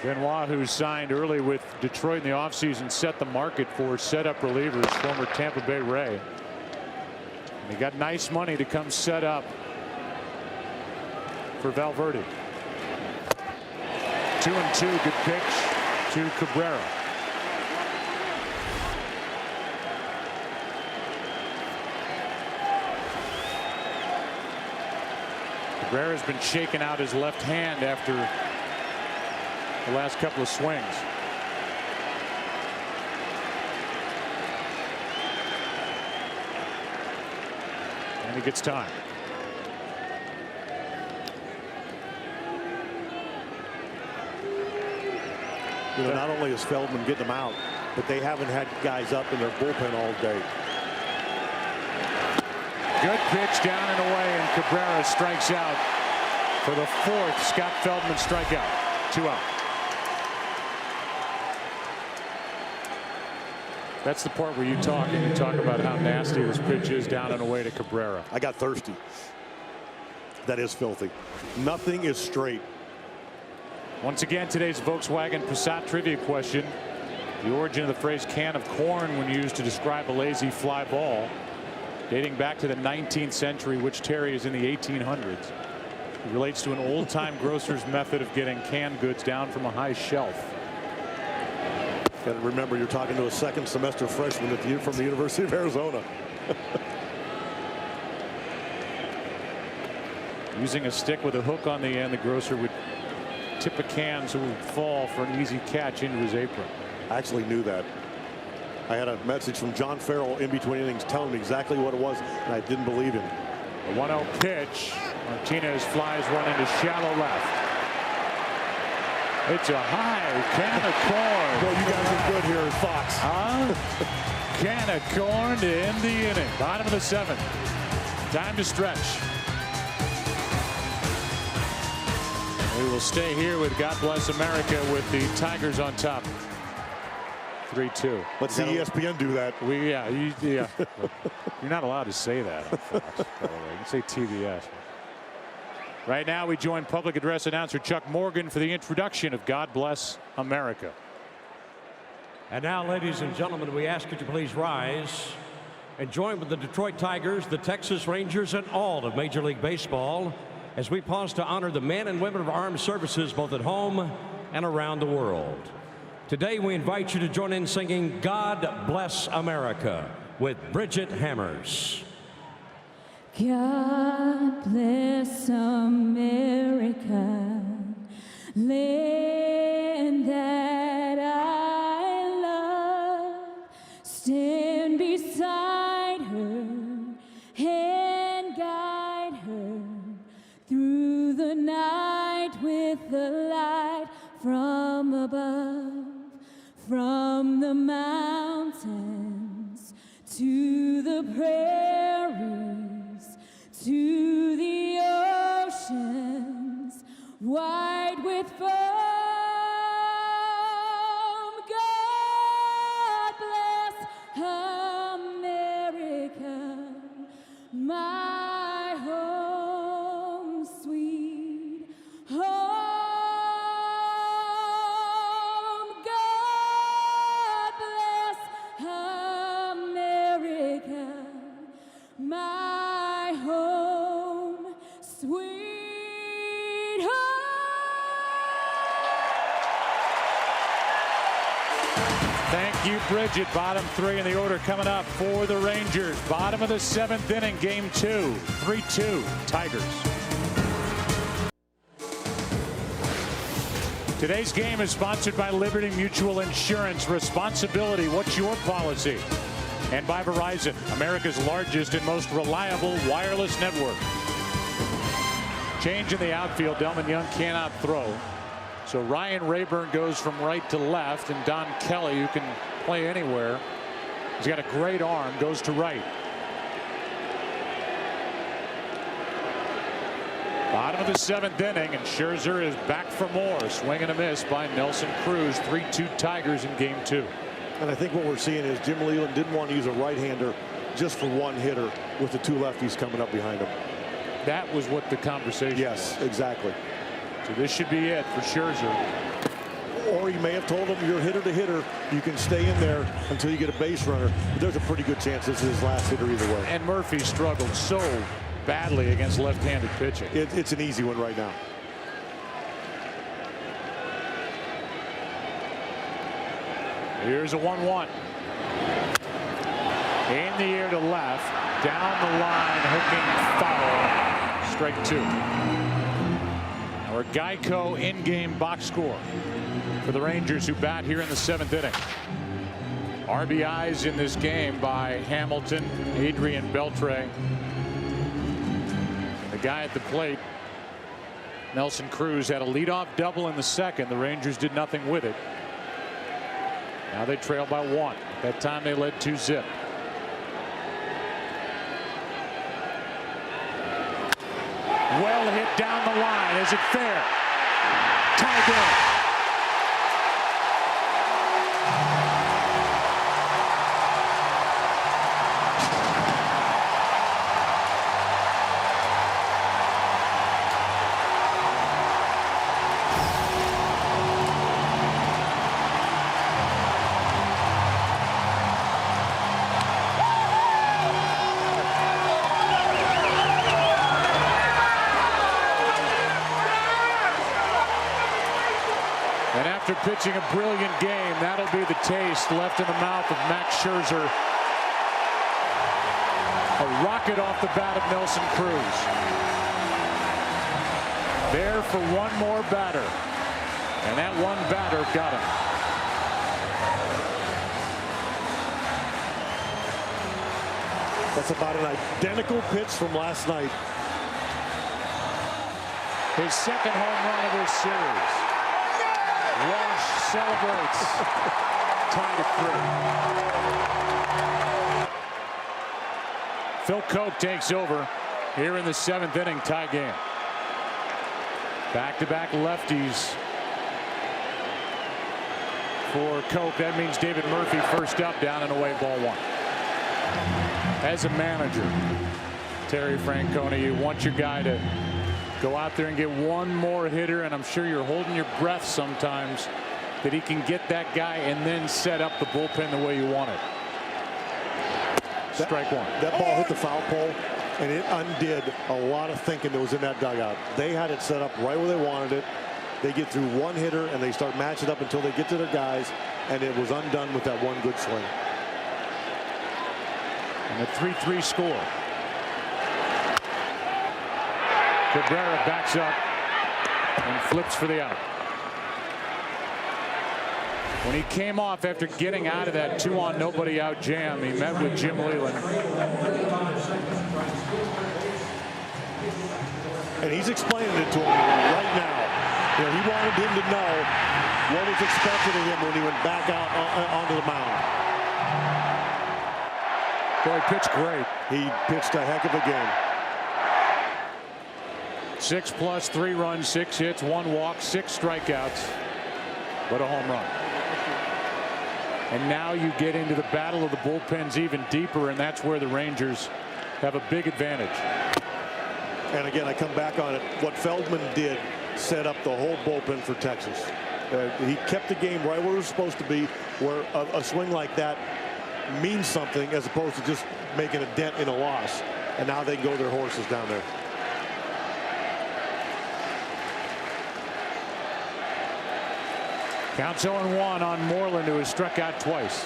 Benoit, who signed early with Detroit in the offseason, set the market for setup relievers, former Tampa Bay Ray. And he got nice money to come set up for Valverde. 2-2, good pitch to Cabrera. Cabrera's been shaking out his left hand after the last couple of swings. And he gets time. You know, not only is Feldman getting them out, but they haven't had guys up in their bullpen all day. Good pitch down and away, and Cabrera strikes out for the fourth Scott Feldman strikeout. 2 out. That's the part where you talk about how nasty this pitch is down and away to Cabrera. I got thirsty. That is filthy. Nothing is straight. Once again, today's Volkswagen Passat trivia question. The origin of the phrase can of corn when used to describe a lazy fly ball, dating back to the 19th century, which Terry is in the 1800s. It relates to an old-time grocer's method of getting canned goods down from a high shelf. Got to remember, you're talking to a second semester freshman from the University of Arizona. Using a stick with a hook on the end, the grocer would tip a can so it would fall for an easy catch into his apron. I actually knew that. I had a message from John Farrell in between innings telling me exactly what it was, and I didn't believe him. A 1-0 pitch. Martinez flies one into shallow left. It's a high can of corn. Well, you guys are good here at Fox. Can of corn to end the inning. Bottom of the 7th. Time to stretch. We will stay here with God Bless America with the Tigers on top. 3-2. Let's see ESPN do that. Yeah. You're not allowed to say that on Fox, by the way. You can say TBS. Right now, we join public address announcer Chuck Morgan for the introduction of God Bless America. And now, ladies and gentlemen, we ask you to please rise and join with the Detroit Tigers, the Texas Rangers, and all of Major League Baseball as we pause to honor the men and women of armed services both at home and around the world. Today, we invite you to join in singing God Bless America with Bridget Hammers. God bless America, land that I love. Stand beside her and guide her through the night with the light from above, from the mountains to the prairies, to the oceans, wide with foam. God bless America, my home, sweet home. God bless America, my home, sweet home. Thank you, Bridget. Bottom 3 in the order coming up for the Rangers. Bottom of the 7th inning, game 2. 3-2 Tigers. Today's game is sponsored by Liberty Mutual Insurance. Responsibility, what's your policy? And by Verizon, America's largest and most reliable wireless network. Change in the outfield. Delman Young cannot throw. So Ryan Rayburn goes from right to left, and Don Kelly, who can play anywhere. He's got a great arm, goes to right. Bottom of the 7th inning, and Scherzer is back for more. Swing and a miss by Nelson Cruz. 3-2 Tigers in game 2. And I think what we're seeing is Jim Leland didn't want to use a right-hander just for one hitter with the 2 lefties coming up behind him. That was what the conversation was. Exactly. So this should be it for Scherzer. Or he may have told him, you're hitter to hitter. You can stay in there until you get a base runner. But there's a pretty good chance this is his last hitter either way. And Murphy struggled so badly against left-handed pitching. It's an easy one right now. Here's a 1-1. In the air to left. Down the line, hooking foul. Strike 2. Our Geico in-game box score for the Rangers, who bat here in the 7th inning. RBIs in this game by Hamilton, Adrian Beltre. The guy at the plate, Nelson Cruz, had a leadoff double in the 2nd. The Rangers did nothing with it. Now they trail by 1. At that time they led 2-0. Well hit down the line. Is it fair? Tie game. After pitching a brilliant game, that'll be the taste left in the mouth of Max Scherzer. A rocket off the bat of Nelson Cruz. There for one more batter. And that one batter got him. That's about an identical pitch from last night. His 2nd home run of this series. Walsh celebrates. Tied at 3. Phil Koch takes over here in the 7th inning. Tie game. Back-to-back lefties for Koch. That means David Murphy first up, down and away, ball 1. As a manager, Terry Francona, you want your guy to go out there and get one more hitter, and I'm sure you're holding your breath sometimes that he can get that guy and then set up the bullpen the way you want it. Strike 1. That ball hit the foul pole, and it undid a lot of thinking that was in that dugout. They had it set up right where they wanted it. They get through one hitter, and they start matching up until they get to their guys, and it was undone with that one good swing. And a 3-3 score. Cabrera backs up and flips for the out. When he came off after getting out of that 2-on nobody out jam, he met with Jim Leland. And he's explaining it to him right now. You know, he wanted him to know what was expected of him when he went back out onto the mound. Boy, he pitched great. He pitched a heck of a game. 6+, 3 runs, 6 hits, 1 walk, 6 strikeouts, but a home run. And now you get into the battle of the bullpens even deeper, and that's where the Rangers have a big advantage. And again, I come back on it. What Feldman did set up the whole bullpen for Texas. He kept the game right where it was supposed to be, where a swing like that means something as opposed to just making a dent in a loss. And now they can go their horses down there. Counts 0-1 on Moreland, who has struck out twice.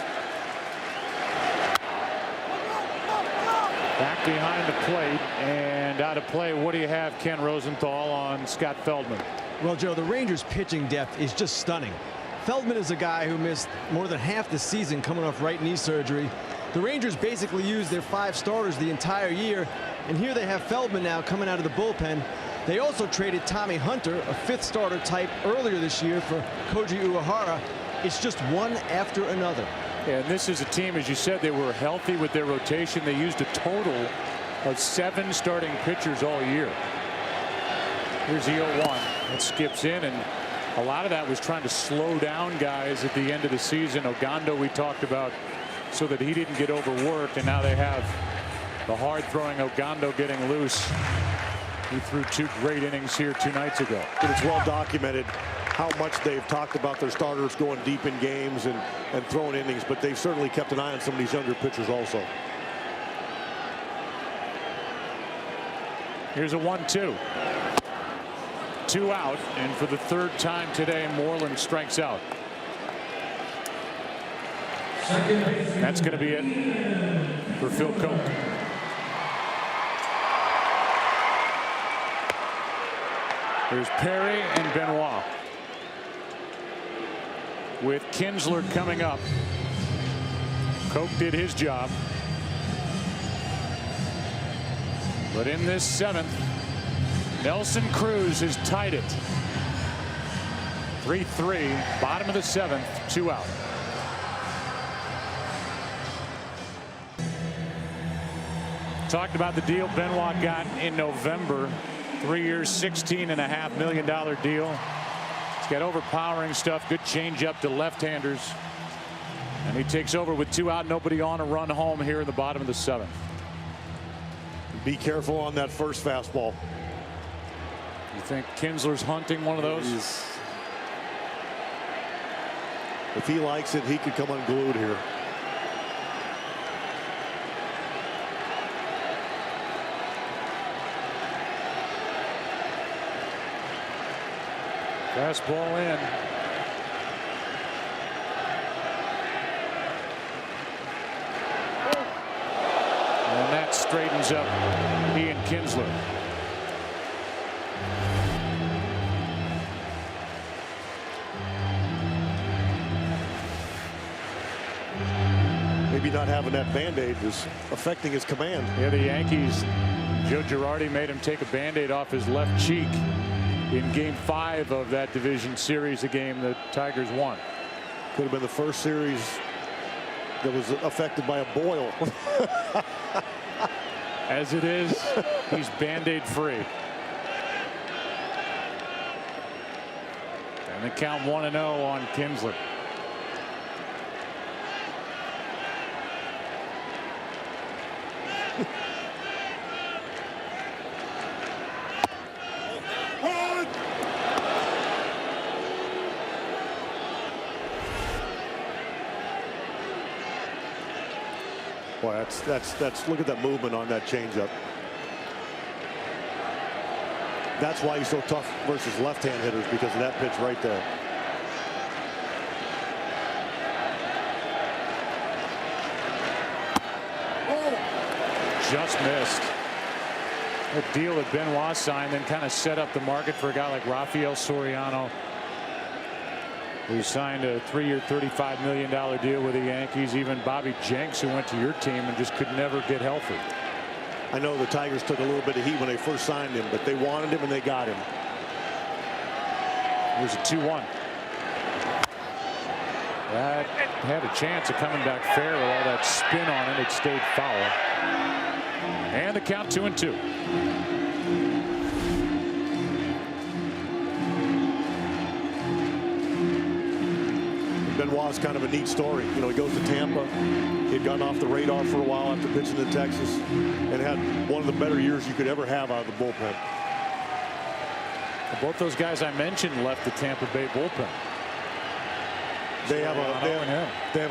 Back behind the plate and out of play. What do you have, Ken Rosenthal, on Scott Feldman? Well, Joe, the Rangers pitching depth is just stunning. Feldman is a guy who missed more than half the season coming off right knee surgery. The Rangers basically used their 5 starters the entire year, and here they have Feldman now coming out of the bullpen. They also traded Tommy Hunter, a 5th starter type, earlier this year for Koji Uehara. It's just one after another. And this is a team, as you said, they were healthy with their rotation. They used a total of 7 starting pitchers all year. Here's the 0-1. It skips in, and a lot of that was trying to slow down guys at the end of the season. Ogando we talked about, so that he didn't get overworked, and now they have the hard-throwing Ogando getting loose. He threw 2 great innings here 2 nights ago. And it's well documented how much they've talked about their starters going deep in games and throwing innings, but they've certainly kept an eye on some of these younger pitchers also. Here's a 1-2. 2 out, and for the 3rd time today, Moreland strikes out. That's going to be it for Phil Koch. There's Perry and Benoit. With Kinsler coming up. Koch did his job. But in this 7th, Nelson Cruz has tied it. 3-3, bottom of the 7th, 2 out. Talked about the deal Benoit got in November. 3 years, $16.5 million deal. He's got overpowering stuff, good changeup to left-handers. And he takes over with 2 out, nobody on, a run home here in the bottom of the 7th. Be careful on that first fastball. You think Kinsler's hunting one of those? If he likes it, he could come unglued here. Fastball in. And that straightens up Ian Kinsler. Maybe not having that Band-Aid is affecting his command. Yeah, the Yankees, Joe Girardi made him take a Band-Aid off his left cheek in Game 5 of that division series, a game that Tigers won. Could have been the first series that was affected by a boil. As it is, he's Band-Aid free. And the count 1-0 on Kinsler. Boy, that's look at that movement on that changeup. That's why he's so tough versus left-hand hitters, because of that pitch right there. Just missed. The deal that Benoit signed then kind of set up the market for a guy like Rafael Soriano, who signed a 3-year, $35 million deal with the Yankees. Even Bobby Jenks, who went to your team and just could never get healthy. I know the Tigers took a little bit of heat when they first signed him, but they wanted him and they got him. Here's a 2-1. That had a chance of coming back fair with all that spin on it. It stayed foul. And the count 2-2. Benoit's kind of a neat story. You know, he goes to Tampa. He had gotten off the radar for a while after pitching in Texas and had one of the better years you could ever have out of the bullpen. Both those guys I mentioned left the Tampa Bay bullpen. They have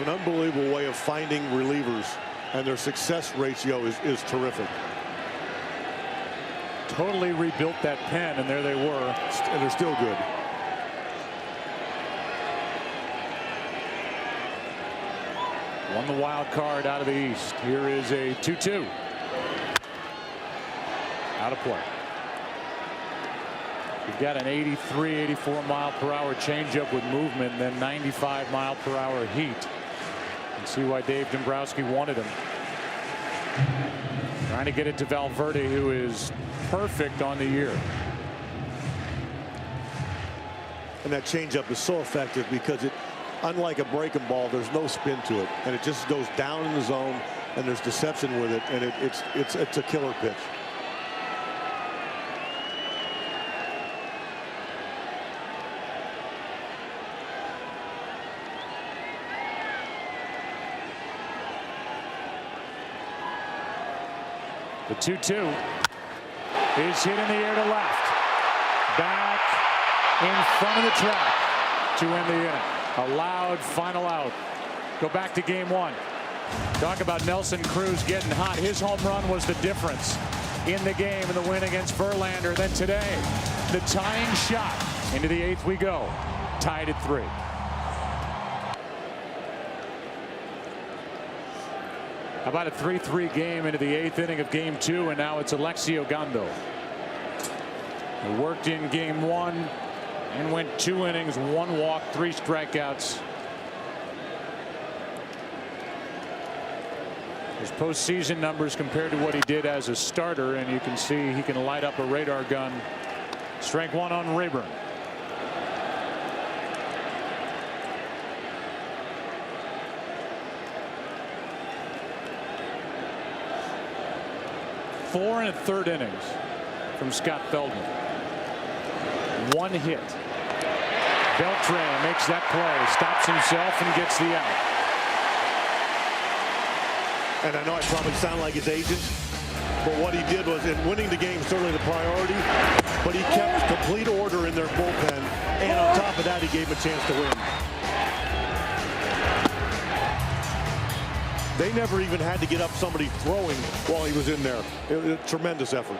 an unbelievable way of finding relievers, and their success ratio is terrific. Totally rebuilt that pen, and there they were. And they're still good. Won the wild card out of the East. Here is a 2-2. Out of play. You've got an 83, 84 mile per hour changeup with movement, and then 95 mile per hour heat. You can see why Dave Dombrowski wanted him. Trying to get it to Valverde, who is perfect on the year. And that changeup is so effective because unlike a breaking ball, there's no spin to it, and it just goes down in the zone, and there's deception with it, and it's a killer pitch. The 2-2 is hit in the air to left. Back in front of the track to end the inning. A loud final out. Go back to game one. Talk about Nelson Cruz getting hot. His home run was the difference in the game in the win against Verlander. Then today, the tying shot. Into the 8th we go. Tied at 3. About a 3-3 game into the 8th inning of game 2, and now it's Alexio Gando. He worked in game 1 and went 2 innings, 1 walk, 3 strikeouts. His postseason numbers compared to what he did as a starter, and you can see he can light up a radar gun. Strike 1 on Rayburn. Four and a third innings from Scott Feldman. 1 hit. Beltran makes that play, stops himself and gets the out. And I know I probably sound like his agent, but what he did was, in winning the game, certainly the priority, but he kept complete order in their bullpen, and on top of that, he gave him a chance to win. They never even had to get up somebody throwing while he was in there. It was a tremendous effort.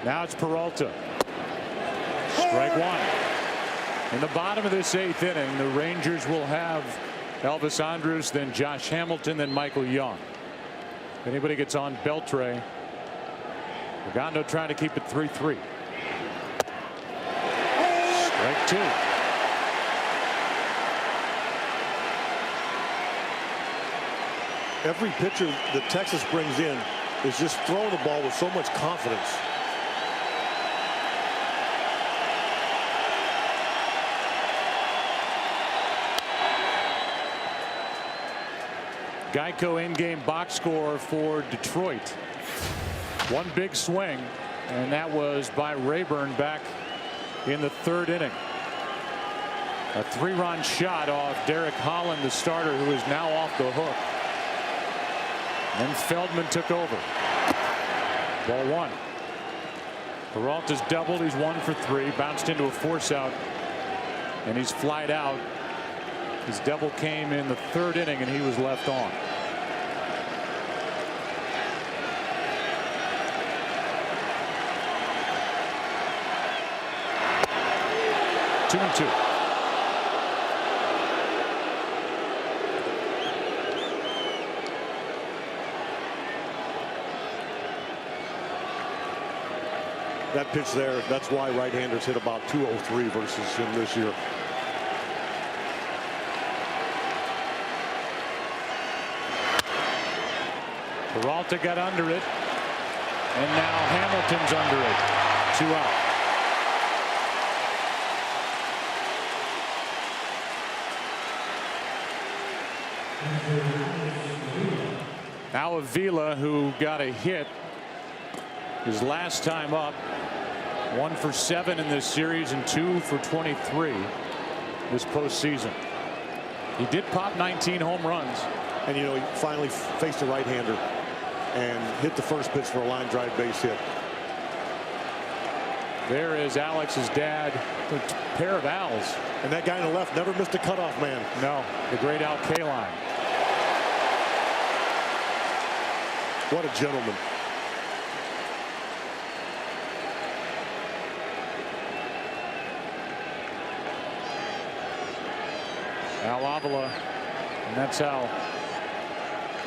Now it's Peralta. Strike 1. In the bottom of this 8th inning, the Rangers will have Elvis Andrus, then Josh Hamilton, then Michael Young. If anybody gets on Beltray, Gando trying to keep it 3-3. Strike 2. Every pitcher that Texas brings in is just throwing the ball with so much confidence. Geico in-game box score for Detroit. 1 big swing, and that was by Rayburn back in the 3rd inning. A 3-run shot off Derek Holland, the starter, who is now off the hook. Then Feldman took over. Ball 1. Peralta's doubled. He's 1 for 3. Bounced into a force out, and he's flied out. His double came in the 3rd inning, and he was left on. Two and 2. That pitch there, that's why right-handers hit about 203 versus him this year. Peralta got under it, and now Hamilton's under it. 2 out. Now Avila, who got a hit his last time up. 1 for 7 in this series and 2 for 23 this postseason. He did pop 19 home runs. And, you know, he finally faced a right-hander and hit the first pitch for a line drive base hit. There is Alex's dad, a pair of Al's. And that guy on the left never missed a cutoff man. No, the great Al Kaline. What a gentleman. Al Avila, and that's how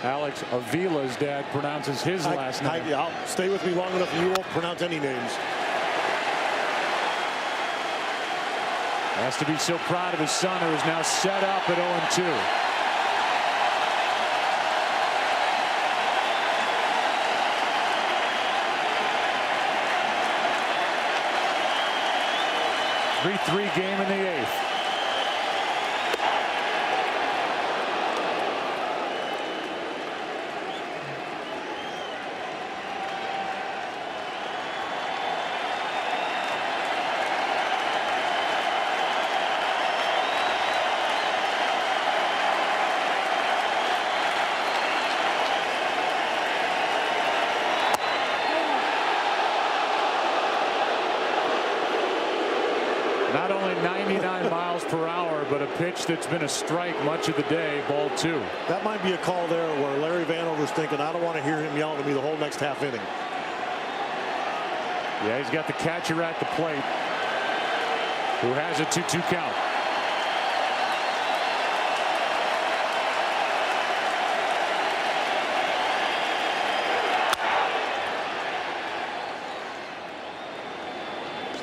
Alex Avila's dad pronounces his last name. I'll stay with me long enough and you won't pronounce any names. Has to be so proud of his son, who is now set up at 0-2. 3-3 game in the 8th. Not only 99 miles per hour, but a pitch that's been a strike much of the day. Ball 2. That might be a call there where Larry Vanover's thinking, I don't want to hear him yelling at me the whole next half inning. Yeah, he's got the catcher at the plate, who has a 2-2 count.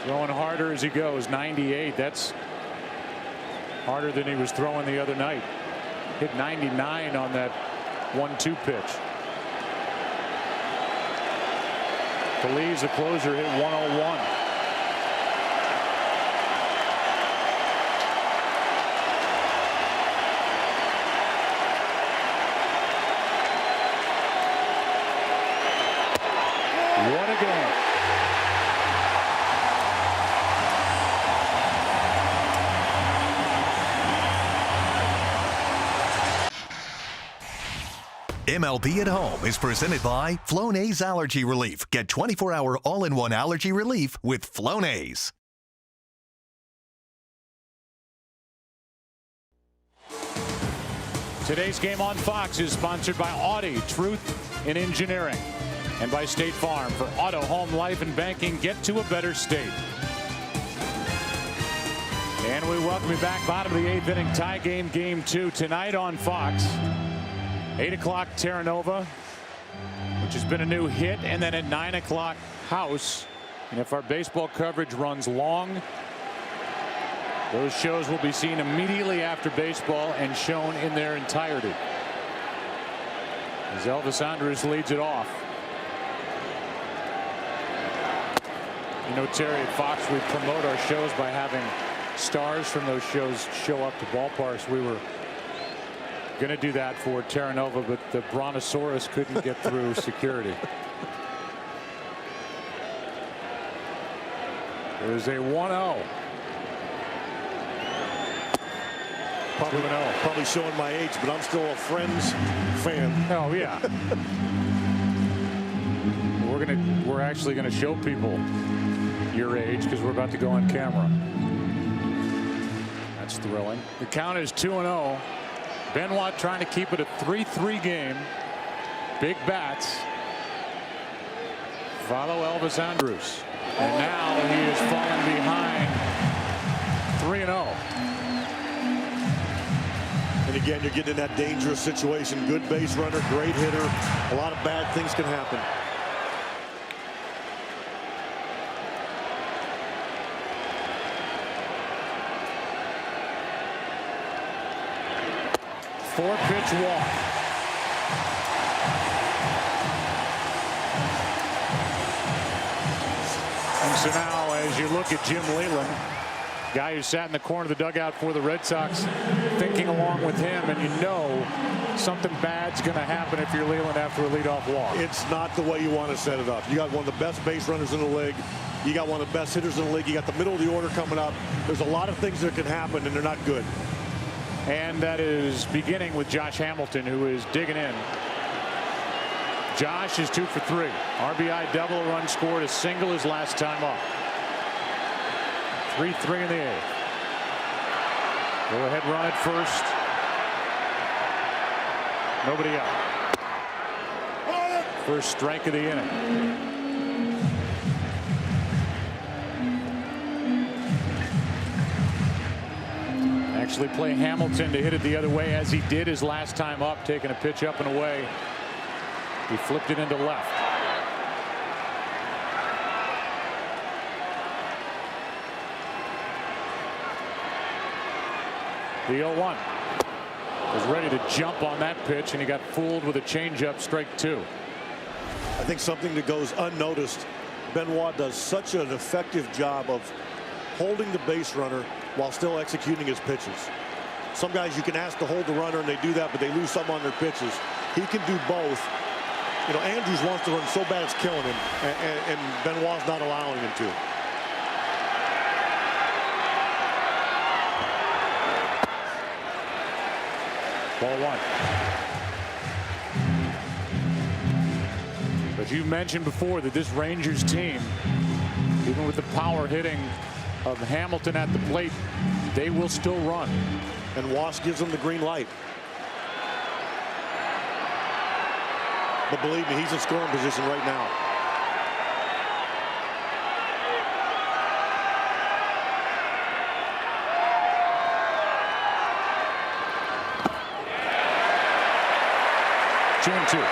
Throwing harder as he goes. 98. That's harder than he was throwing the other night. Hit 99 on that 1-2 pitch. Feliz, the closer, hit 101. What a game. MLB at Home is presented by Flonase Allergy Relief. Get 24-hour all-in-one allergy relief with Flonase. Today's game on Fox is sponsored by Audi, Truth in Engineering, and by State Farm. For auto, home, life, and banking, get to a better state. And we welcome you back. Bottom of the 8th inning, tie game, game 2 tonight on Fox. 8 o'clock Terra Nova, which has been a new hit, and then at 9 o'clock House. And if our baseball coverage runs long, those shows will be seen immediately after baseball and shown in their entirety. As Elvis Andrus leads it off. You know, Terry, at Fox we promote our shows by having stars from those shows show up to ballparks. We were going to do that for Terra Nova, but the Brontosaurus couldn't get through security. There's a 1-0. Probably showing my age, but I'm still a Friends fan. Oh yeah. We're actually gonna show people your age because we're about to go on camera. That's thrilling. The count is 2-0. Benoit trying to keep it a 3-3 game. Big bats. Follow Elvis Andrus. And now he is falling behind 3-0. And again, you're getting in that dangerous situation. Good base runner, great hitter. A lot of bad things can happen. Four-pitch walk. And so now, as you look at Jim Leyland, guy who sat in the corner of the dugout for the Red Sox, thinking along with him, and you know something bad's going to happen if you're Leyland after a leadoff walk. It's not the way you want to set it up. You got one of the best base runners in the league. You got one of the best hitters in the league. You got the middle of the order coming up. There's a lot of things that can happen, and they're not good. And that is beginning with Josh Hamilton, who is digging in. Josh is 2 for 3. RBI double, a run scored, a single his last time up. 3-3 in the 8th. Go ahead run at first. Nobody out. First strike of the inning. Actually play Hamilton to hit it the other way, as he did his last time up, taking a pitch up and away. He flipped it into left. The 0-1 was ready to jump on that pitch, and he got fooled with a changeup, strike 2. I think something that goes unnoticed. Benoit does such an effective job of holding the base runner while still executing his pitches. Some guys you can ask to hold the runner and they do that, but they lose some on their pitches. He can do both. You know, Andrews wants to run so bad it's killing him, and Benoit's not allowing him to. Ball one. But you mentioned before that this Rangers team, even with the power hitting of Hamilton at the plate, they will still run. And Wash gives them the green light. But believe me, he's in scoring position right now. Two and two.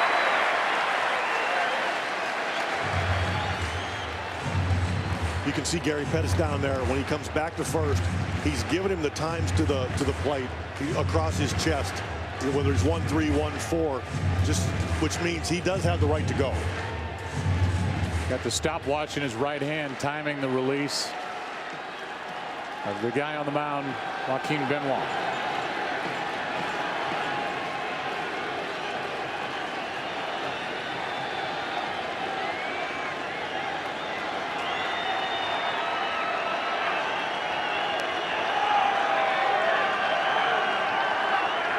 You can see Gary Pettis down there. When he comes back to first, he's giving him the times to the plate across his chest, whether it's 1-3, 1-4, just which means he does have the right to go. Got the stopwatch in his right hand, timing the release of the guy on the mound, Joaquin Benoit.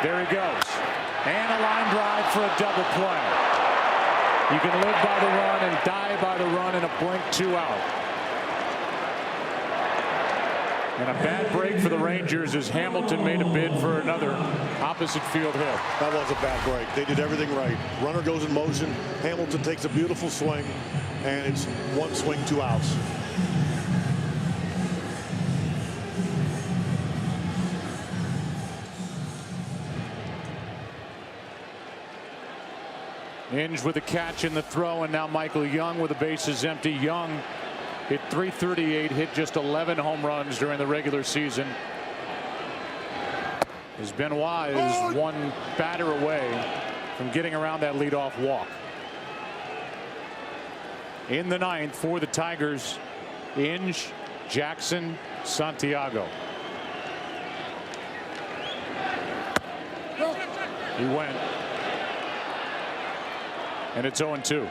There he goes. And a line drive for a double play. You can live by the run and die by the run in a blink, 2 out. And a bad break for the Rangers as Hamilton made a bid for another opposite field hit. That was a bad break. They did everything right. Runner goes in motion. Hamilton takes a beautiful swing, and it's 1 swing, 2 outs. Inge with a catch in the throw, and now Michael Young with the bases empty. Young hit .338, hit just 11 home runs during the regular season. As Benoit is one batter away from getting around that leadoff walk. In the 9th for the Tigers, Inge, Jackson, Santiago. He went. And it's 0-2.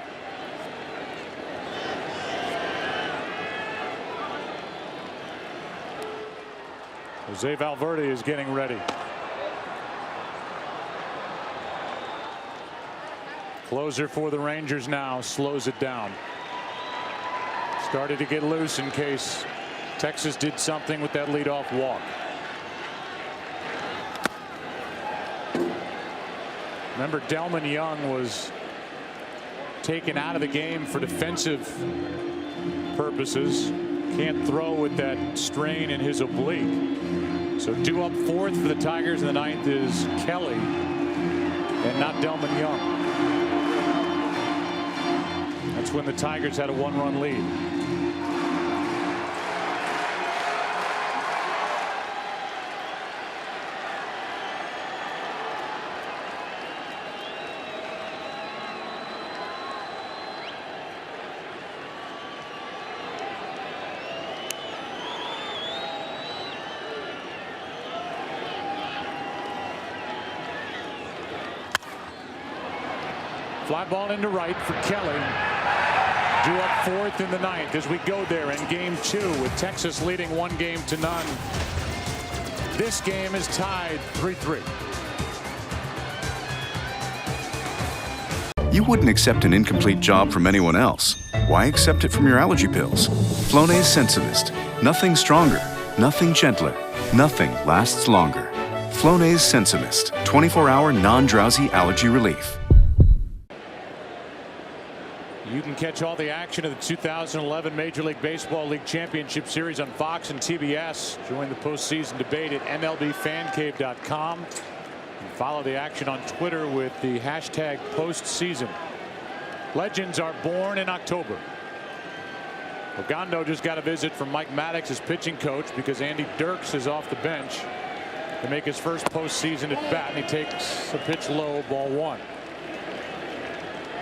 Jose Valverde is getting ready. Closer for the Rangers now, slows it down. Started to get loose in case Texas did something with that leadoff walk. Remember, Delman Young was taken out of the game for defensive purposes. Can't throw with that strain in his oblique. So due up 4th for the Tigers in the 9th is Kelly and not Delman Young. That's when the Tigers had a 1-run lead. Fly ball into right for Kelly. Due up 4th in the 9th as we go there in game 2 with Texas leading 1-0. This game is tied 3-3. You wouldn't accept an incomplete job from anyone else. Why accept it from your allergy pills? Flonase Sensitivist. Nothing stronger, nothing gentler, nothing lasts longer. Flonase Sensitivist. 24-hour non-drowsy allergy relief. You can catch all the action of the 2011 Major League Baseball League Championship Series on Fox and TBS. Join the postseason debate at MLBFancave.com. And follow the action on Twitter with the hashtag postseason. Legends are born in October. Ogando just got a visit from Mike Maddox, his pitching coach, because Andy Dirks is off the bench to make his first postseason at bat, and he takes a pitch low, ball 1.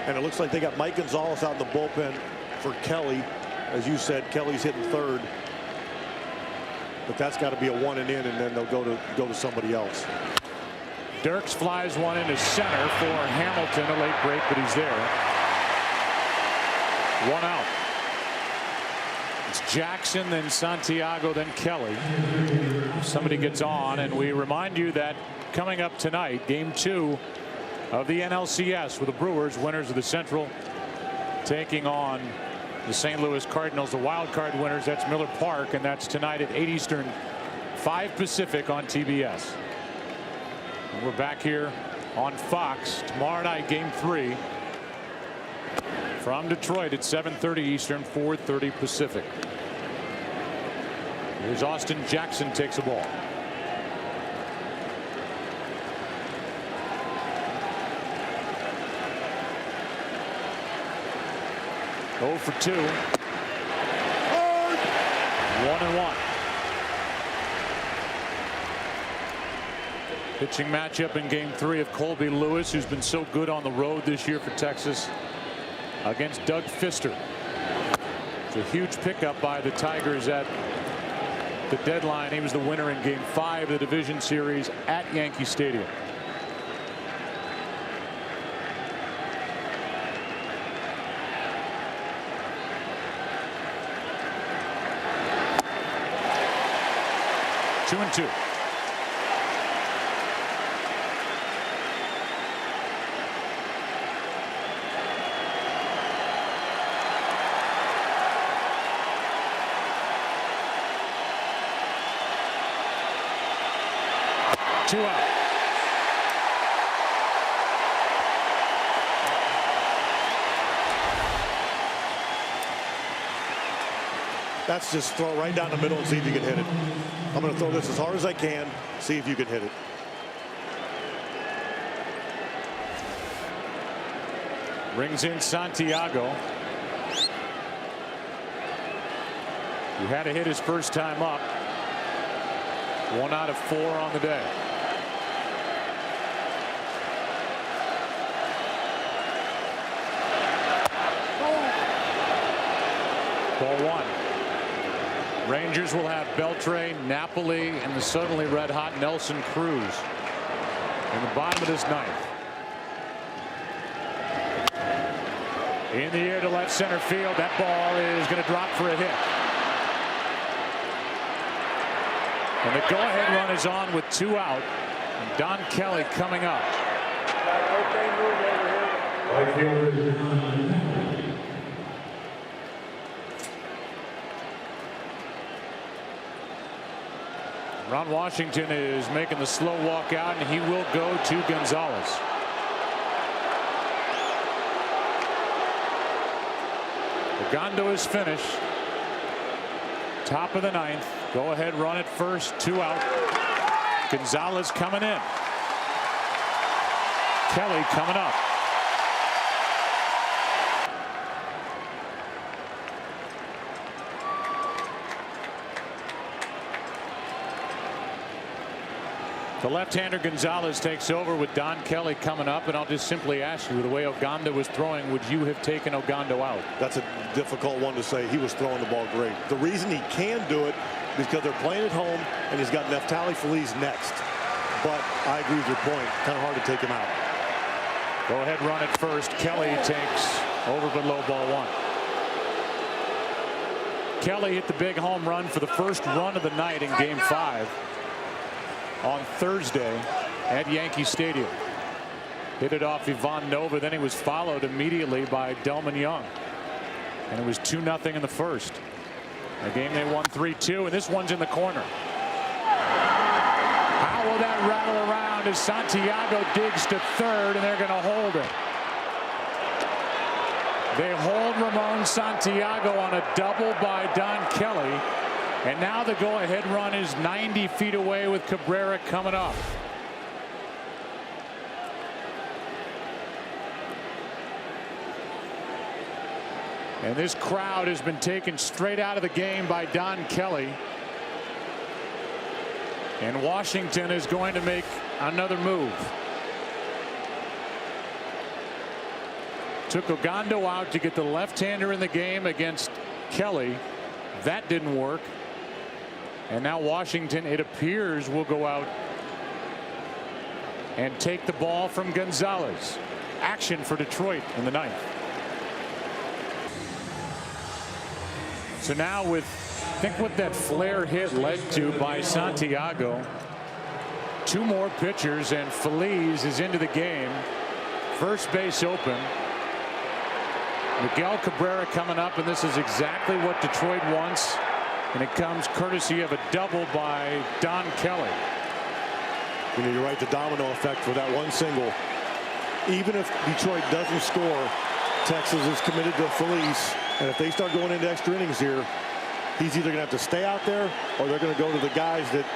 And it looks like they got Mike Gonzalez out in the bullpen for Kelly. As you said, Kelly's hitting 3rd. but that's got to be a 1 and in, and then they'll go to somebody else. Dirks flies one into center for Hamilton, a late break, but he's there. 1 out. It's Jackson, then Santiago, then Kelly. Somebody gets on, and we remind you that coming up tonight, game 2 of the NLCS with the Brewers, winners of the Central, taking on the St. Louis Cardinals, the wild card winners. That's Miller Park, and that's tonight at 8 Eastern, 5 Pacific on TBS. And we're back here on Fox tomorrow night, game 3 from Detroit at 7:30 Eastern, 4:30 Pacific. Here's Austin Jackson, takes a ball. Oh for 2. 1-1. Pitching matchup in game 3 of Colby Lewis, who's been so good on the road this year for Texas, against Doug Fister. It's a huge pickup by the Tigers at the deadline. He was the winner in game 5 of the division series at Yankee Stadium. Two and 2. Two out. That's just throw right down the middle and see if you can hit it. I'm going to throw this as hard as I can, see if you can hit it. Brings in Santiago. He had to hit his first time up. 1 out of 4 on the day. Ball 1. Rangers will have Beltre, Napoli, and the suddenly red hot Nelson Cruz in the bottom of this 9th. In the air to left center field. That ball is going to drop for a hit. And the go-ahead run is on with 2 out. And Don Kelly coming up. Ron Washington is making the slow walk out, and he will go to Gonzalez. Ogando is finished. Top of the 9th. Go ahead run at first. 2 out. Gonzalez coming in. Kelly coming up. The left-hander Gonzalez takes over with Don Kelly coming up, and I'll just simply ask you, the way Ogando was throwing, would you have taken Ogando out? That's a difficult one to say. He was throwing the ball great. The reason he can do it is because they're playing at home, and he's got Neftali Feliz next. But I agree with your point. Kind of hard to take him out. Go ahead run at first. Kelly takes over but low, ball 1. Kelly hit the big home run for the first run of the night in game 5 on Thursday at Yankee Stadium. Hit it off Ivan Nova, then he was followed immediately by Delman Young, and it was 2-0 in the first. A game they won 3-2, and this one's in the corner. How will that rattle around as Santiago digs to third, and they're going to hold it. They hold Ramon Santiago on a double by Don Kelly. And now the go-ahead run is 90 feet away with Cabrera coming up. And this crowd has been taken straight out of the game by Don Kelly. And Washington is going to make another move. Took Ogando out to get the left-hander in the game against Kelly. That didn't work. And now Washington, it appears, will go out and take the ball from Gonzalez. Action for Detroit in the ninth. So now with, I think what that flare hit led to by Santiago, 2 more pitchers and Feliz is into the game. First base open. Miguel Cabrera coming up, and this is exactly what Detroit wants. And it comes courtesy of a double by Don Kelly. You know, you're right, the domino effect for that one single. Even if Detroit doesn't score, Texas is committed to Feliz. And if they start going into extra innings here, he's either going to have to stay out there or they're going to go to the guys that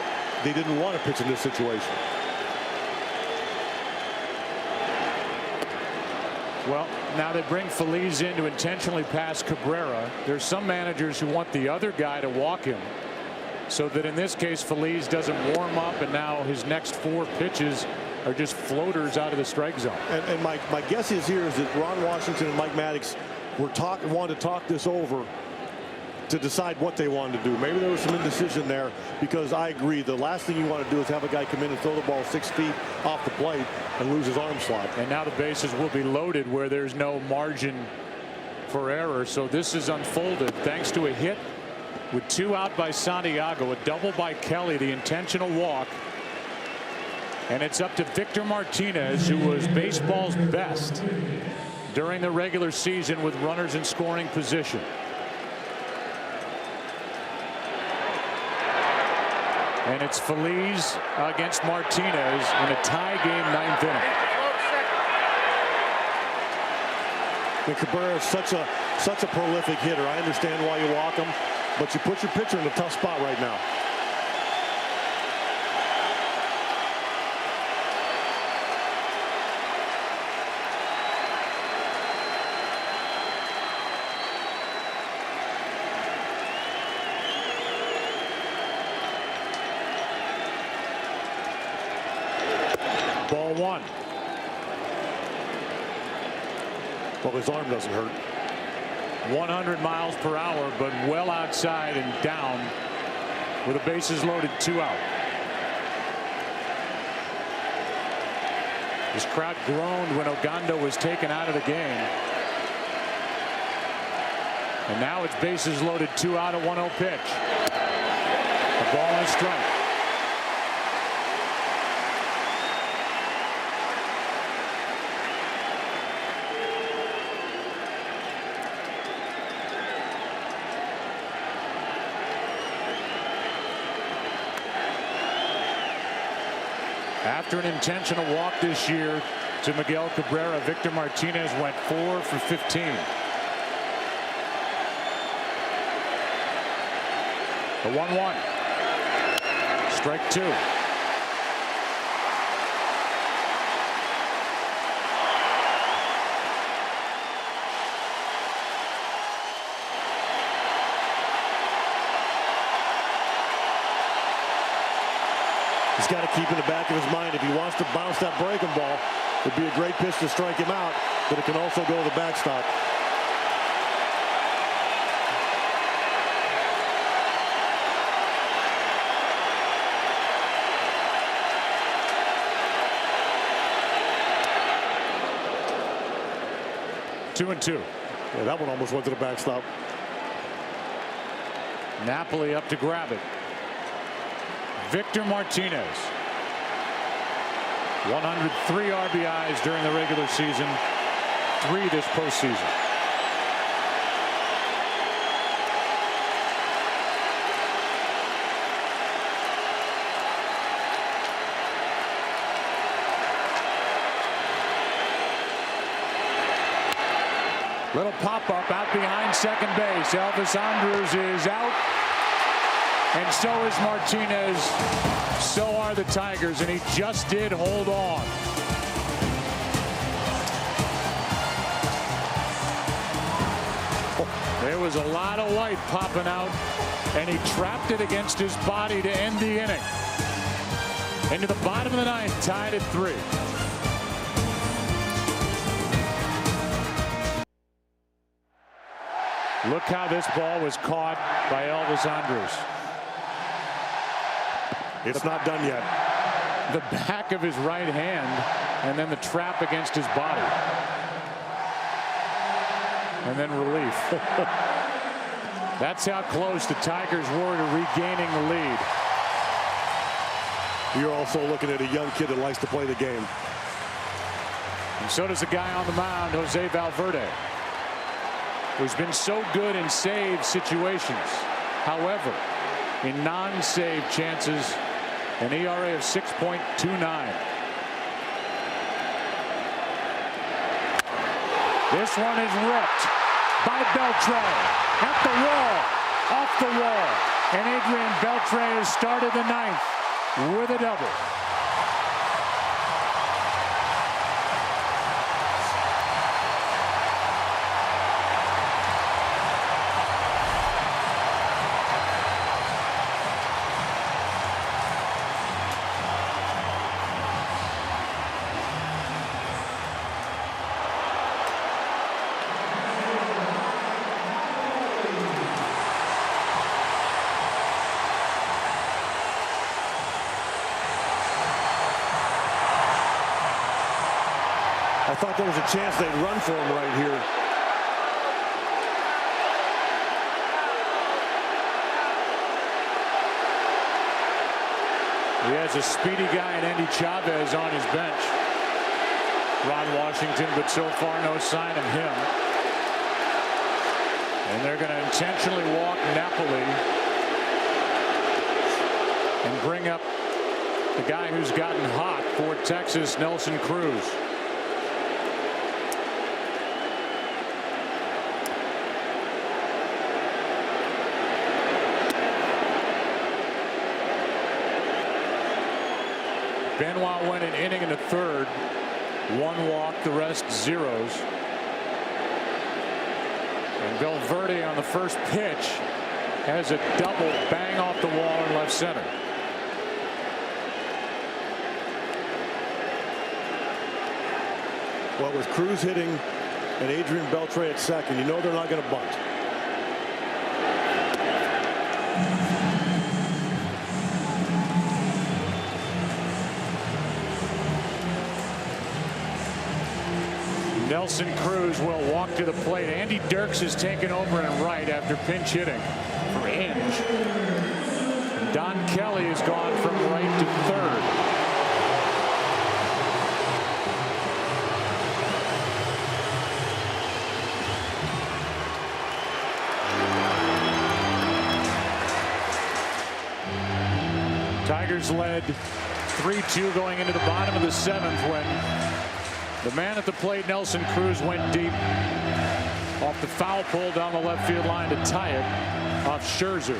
they didn't want to pitch in this situation. Well, now they bring Feliz in to intentionally pass Cabrera. There's some managers who want the other guy to walk him, so that in this case Feliz doesn't warm up, and now his next 4 pitches are just floaters out of the strike zone. And my guess is here is that Ron Washington and Mike Maddox wanted to talk this over to decide what they wanted to do. Maybe there was some indecision there, because I agree the last thing you want to do is have a guy come in and throw the ball 6 feet off the plate and lose his arm slot. And now the bases will be loaded where there's no margin for error. So this is unfolded thanks to a hit with 2 out by Santiago, a double by Kelly, the intentional walk. And it's up to Victor Martinez, who was baseball's best during the regular season with runners in scoring position. And it's Feliz against Martinez in a tie game 9th inning. And Cabrera is such a prolific hitter. I understand why you walk him, but you put your pitcher in a tough spot right now. Ball 1. Well, his arm doesn't hurt. 100 miles per hour, but well outside and down with the bases loaded, 2 out. This crowd groaned when Ogando was taken out of the game. And now it's bases loaded, 2 out, a 1-0 pitch. A ball and a strike. After an intentional walk this year to Miguel Cabrera, Victor Martinez went 4 for 15. The 1-1. Strike 2. He's got to keep in the back of his mind, if he wants to bounce that breaking ball, it'd be a great pitch to strike him out, but it can also go to the backstop. Two and 2. Yeah, that one almost went to the backstop. Napoli up to grab it. Victor Martinez, 103 RBIs during the regular season, 3 this postseason. Little pop-up out behind second base. Elvis Andrus is out. And so is Martinez. So are the Tigers, and he just did hold on. There was a lot of light popping out, and he trapped it against his body to end the inning. Into the bottom of the 9th, tied at 3. Look how this ball was caught by Elvis Andrus. It's not done yet. The back of his right hand and then the trap against his body. And then relief. That's how close the Tigers were to regaining the lead. You're also looking at a young kid that likes to play the game. And so does the guy on the mound, Jose Valverde, who's been so good in save situations. However, in non-save chances, an ERA of 6.29. This one is ripped by Beltre at the wall, off the wall. And Adrian Beltre has started the ninth with a double. I thought there was a chance they'd run for him right here. He has a speedy guy in Andy Chavez on his bench. Ron Washington, but so far no sign of him. And they're going to intentionally walk Napoli and bring up the guy who's gotten hot for Texas, Nelson Cruz. Benoit went an inning and a third. One walk, the rest zeros. And Valverde on the first pitch has a double bang off the wall in left center. Well, with Cruz hitting and Adrian Beltre at second, you know they're not going to bunt. Nelson Cruz will walk to the plate. Andy Dirks has taken over in right after pinch hitting for Inge. Don Kelly has gone from right to third. Tigers led 3-2 going into the bottom of the seventh when the man at the plate, Nelson Cruz, went deep off the foul pole down the left field line to tie it off Scherzer.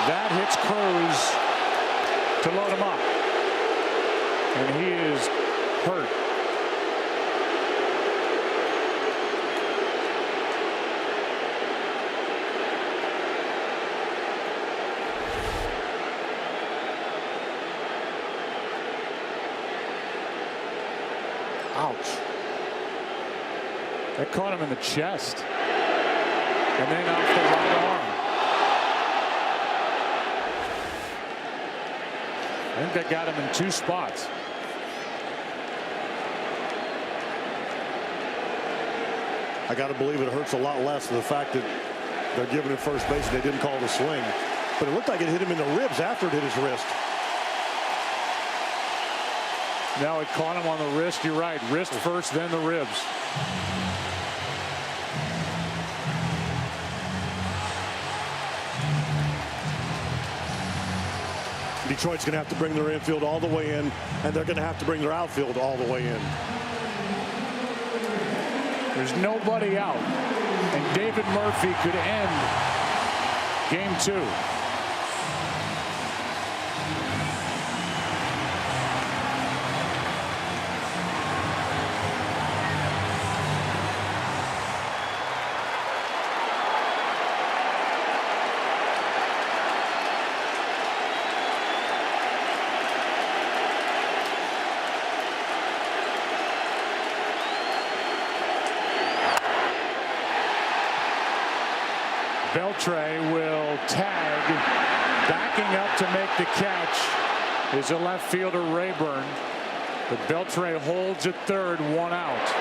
That hits Cruz to load him up. And he is hurt. Ouch. That caught him in the chest. And then off the right arm. I think that got him in two spots. I got to believe it hurts a lot less than the fact that they're giving him first base and they didn't call the swing. But it looked like it hit him in the ribs after it hit his wrist. Now it caught him on the wrist. You're right. Wrist first, then the ribs. Detroit's going to have to bring their infield all the way in, and they're going to have to bring their outfield all the way in. There's nobody out, and David Murphy could end game two. Beltre will tag. Backing up to make the catch is a left fielder, Rayburn. But Beltre holds at third, 1 out.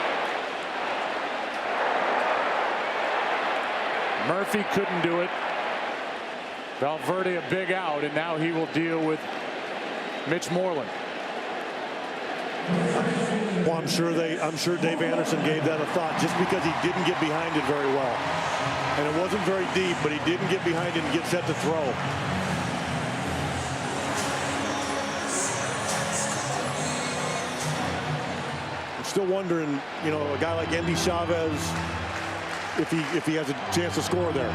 Murphy couldn't do it. Valverde a big out, and now he will deal with Mitch Moreland. Well, I'm sure Dave Anderson gave that a thought, just because he didn't get behind it very well. And it wasn't very deep, but he didn't get behind it and get set to throw. I'm still wondering, you know, a guy like Andy Chavez, if he has a chance to score there.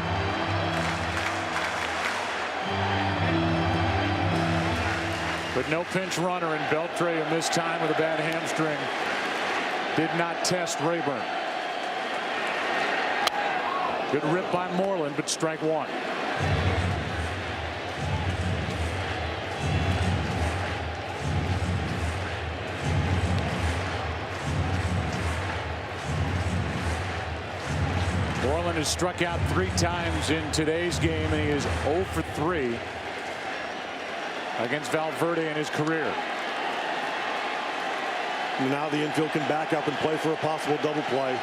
But no pinch runner, and Beltre in this time with a bad hamstring did not test Rayburn. Good rip by Moreland, but strike 1. Moreland has struck out 3 times in today's game, and he is 0 for 3 against Valverde in his career. Now the infield can back up and play for a possible double play.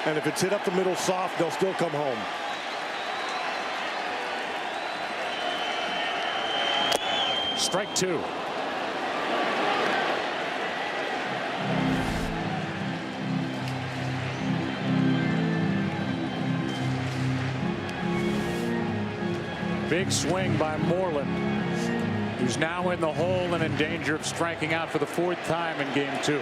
And if it's hit up the middle soft, they'll still come home. Strike 2. Big swing by Moreland, who's now in the hole and in danger of striking out for the 4th time in game 2.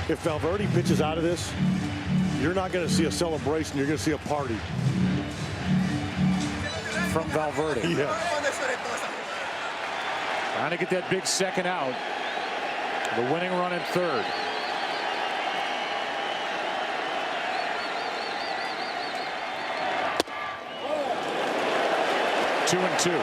If Valverde pitches out of this, you're not going to see a celebration. You're going to see a party. From Valverde. Yeah. Trying to get that big second out. The winning run at third. Two and 2.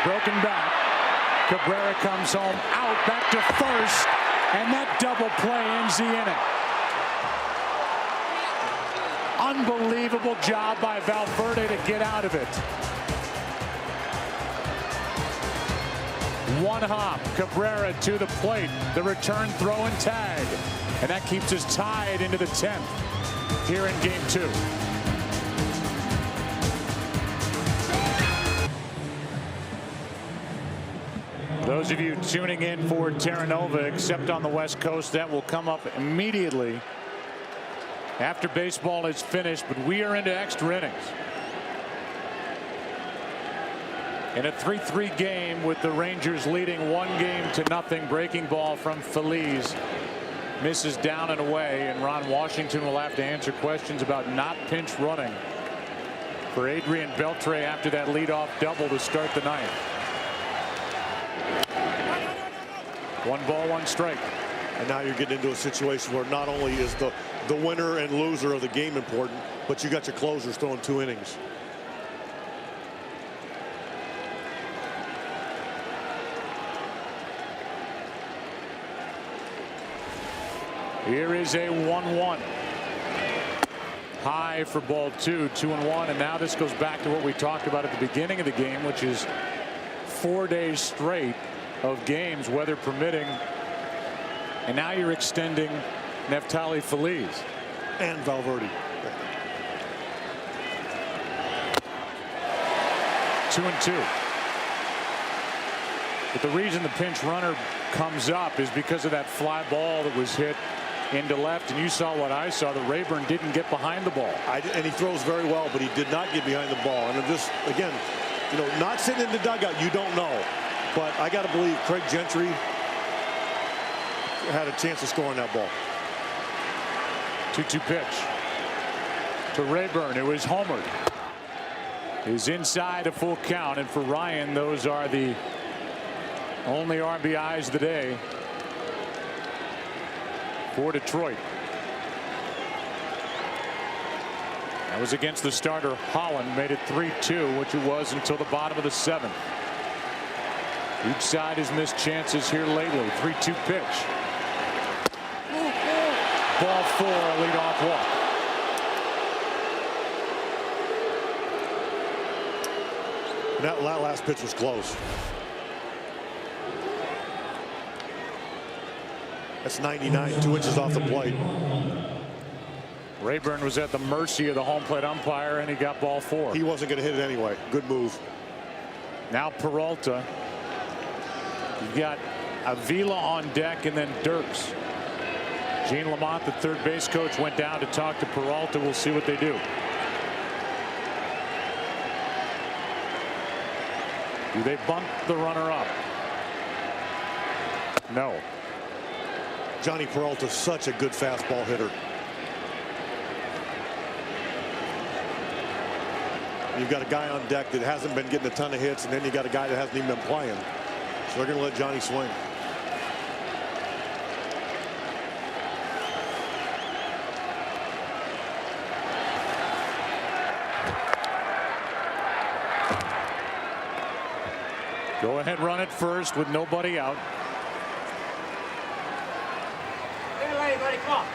Broken back. Cabrera comes home, out, back to first, and that double play ends the inning. Unbelievable job by Valverde to get out of it. One hop, Cabrera to the plate, the return throw and tag, and that keeps us tied into the 10th here in game 2. Those of you tuning in for Terra Nova, except on the West Coast, that will come up immediately after baseball is finished, but we are into extra innings. In a 3-3 game with the Rangers leading 1-0. Breaking ball from Feliz misses down and away, and Ron Washington will have to answer questions about not pinch running for Adrian Beltre after that leadoff double to start the 9th. 1 ball, 1 strike. And now you're getting into a situation where not only is the winner and loser of the game important, but you got your closers throwing 2 innings. Here is a 1-1. High for ball 2, 2-1, and now this goes back to what we talked about at the beginning of the game, which is 4 days straight of games, weather permitting, and now you're extending Neftali Feliz and Valverde. 2-2. But the reason the pinch runner comes up is because of that fly ball that was hit into left, and you saw what I saw, that Rayburn didn't get behind the ball. And he throws very well, but he did not get behind the ball. And just, again, you know, not sitting in the dugout, you don't know. But I got to believe Craig Gentry had a chance of scoring that ball. 2-2 pitch to Rayburn, who is homered. Is inside a full count, and for Ryan, those are the only RBIs of the day for Detroit. That was against the starter Holland, made it 3-2, which it was until the bottom of the 7th. Each side has missed chances here lately. 3-2 pitch. Ball 4, a leadoff walk. That last pitch was close. That's 99, 2 inches off the plate. Rayburn was at the mercy of the home plate umpire, and he got ball 4. He wasn't going to hit it anyway. Good move. Now Peralta. You've got Avila on deck, and then Dirks. Gene Lamont, the third base coach, went down to talk to Peralta. We'll see what they do. Do they bunt the runner up? No. Johnny Peralta, such a good fastball hitter. You've got a guy on deck that hasn't been getting a ton of hits, and then you got a guy that hasn't even been playing. So they're going to let Johnny swing. Go ahead, run it first with nobody out. Get away, buddy, come on.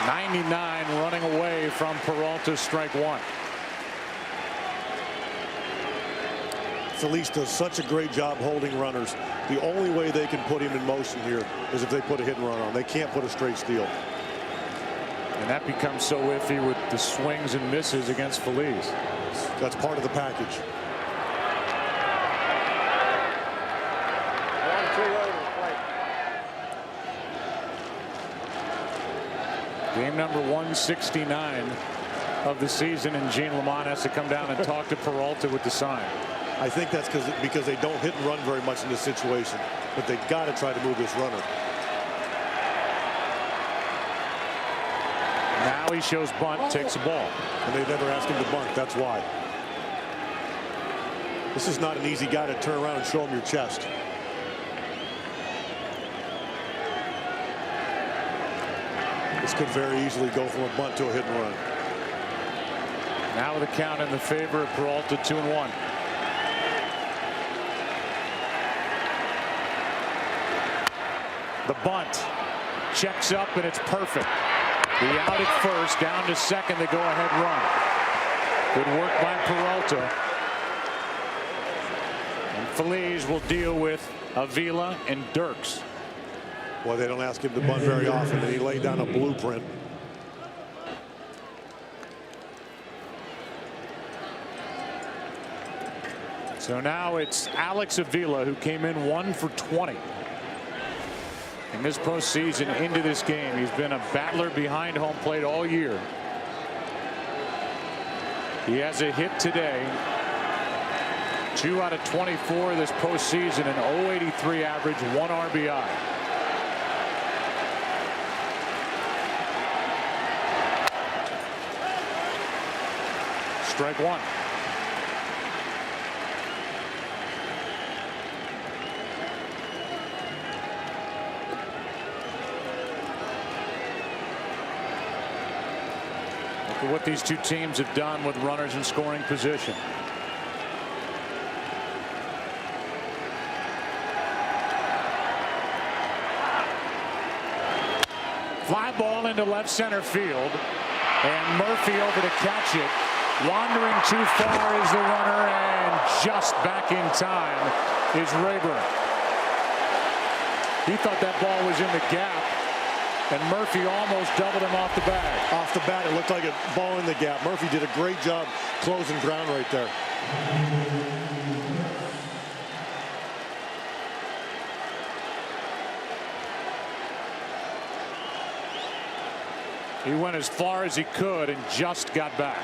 '99 running away from Peralta, strike 1. Felice does such a great job holding runners. The only way they can put him in motion here is if they put a hit and run on. They can't put a straight steal. And that becomes so iffy with the swings and misses against Felice. That's part of the package. Game number 169 of the season, and Gene Lamont has to come down and talk to Peralta with the sign. I think that's because they don't hit and run very much in this situation, but they got to try to move this runner. Now he shows bunt, takes a ball. And they never asked him to bunt. That's why. This is not an easy guy to turn around and show him your chest. This could very easily go from a bunt to a hit and run. Now with a count in the favor of Peralta, 2-1. The bunt checks up, and it's perfect. The out at first, down to second, the go-ahead run. Good work by Peralta. And Felice will deal with Avila and Dirks. Well, they don't ask him to bunt very often, and he laid down a blueprint. So now it's Alex Avila, who came in 1 for 20 in this postseason into this game. He's been a battler behind home plate all year. He has a hit today. 2 out of 24 this postseason, an .083 average, 1 RBI. Strike 1. Look at what these two teams have done with runners in scoring position. Fly ball into left center field, and Murphy over to catch it. Wandering too far is the runner, and just back in time is Rayburn. He thought that ball was in the gap, And Murphy almost doubled him off the bag. Off the bat, it looked like a ball in the gap. Murphy did a great job closing ground right there. He went as far as he could and just got back.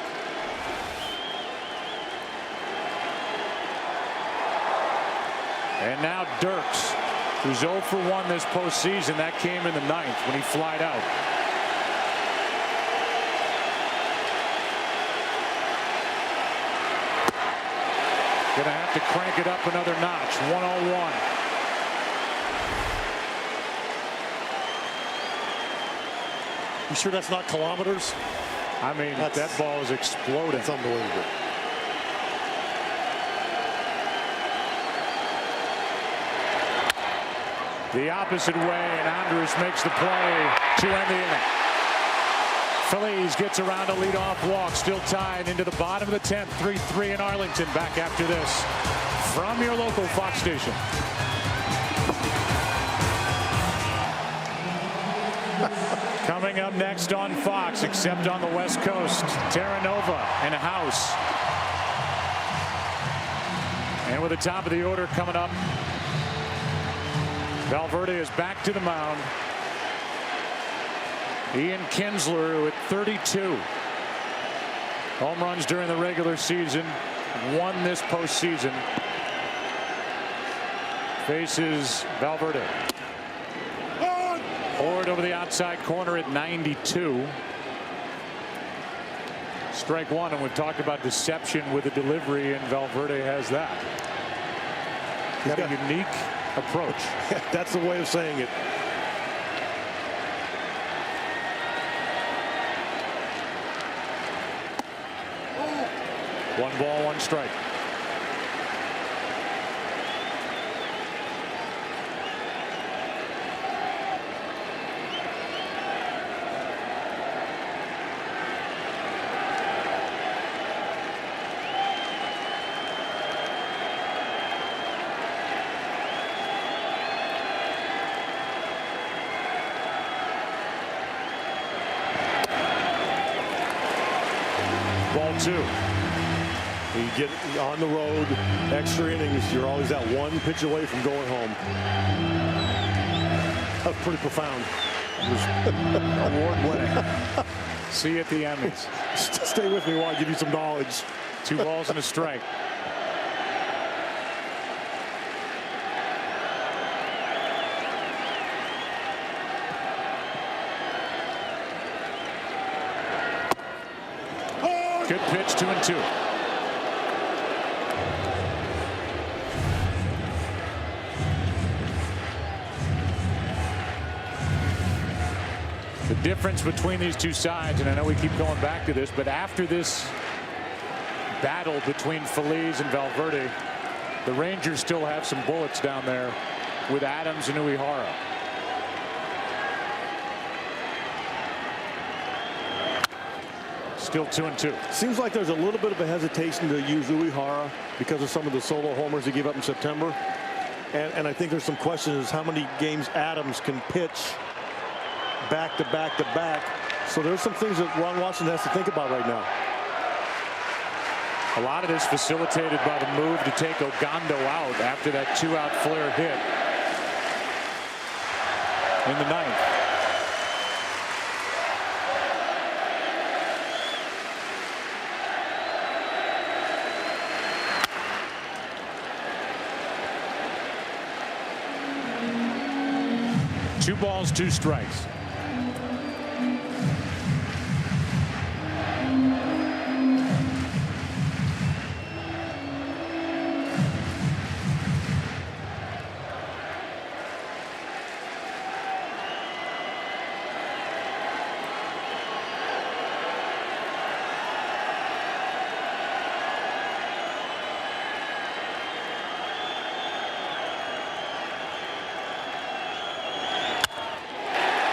And now Dirks, who's 0 for 1 this postseason. That came in the 9th when he flied out. Gonna have to crank it up another notch. 101. You sure that's not kilometers? I mean, that ball is exploding. It's unbelievable. The opposite way, and Andrus makes the play to end the inning. Feliz gets around a leadoff walk, still tied into the bottom of the 10th, 3-3 in Arlington. Back after this from your local Fox station. Coming up next on Fox, except on the West Coast, Terra Nova and House. And with the top of the order coming up, Valverde is back to the mound. Ian Kinsler, who at 32 home runs during the regular season, won this postseason, faces Valverde. Forward over the outside corner at 92. Strike one, and we've talked about deception with the delivery, and Valverde has that. He's got a unique approach. That's the way of saying it. One ball, one strike. Ball two. You get on the road, extra innings, you're always that one pitch away from going home. That was pretty profound. Award winning. See you at the Emmys. Stay with me while I give you some knowledge. 2 balls and a strike. Good pitch, 2-2. The difference between these two sides, and I know we keep going back to this, but after this battle between Feliz and Valverde, the Rangers still have some bullets down there with Adams and Uehara. Still 2-2. Seems like there's a little bit of a hesitation to use Uehara because of some of the solo homers he gave up in September. And I think there's some questions how many games Adams can pitch back to back to back. So there's some things that Ron Washington has to think about right now. A lot of this facilitated by the move to take Ogando out after that 2-out flare hit in the 9th. Two balls, 2 strikes.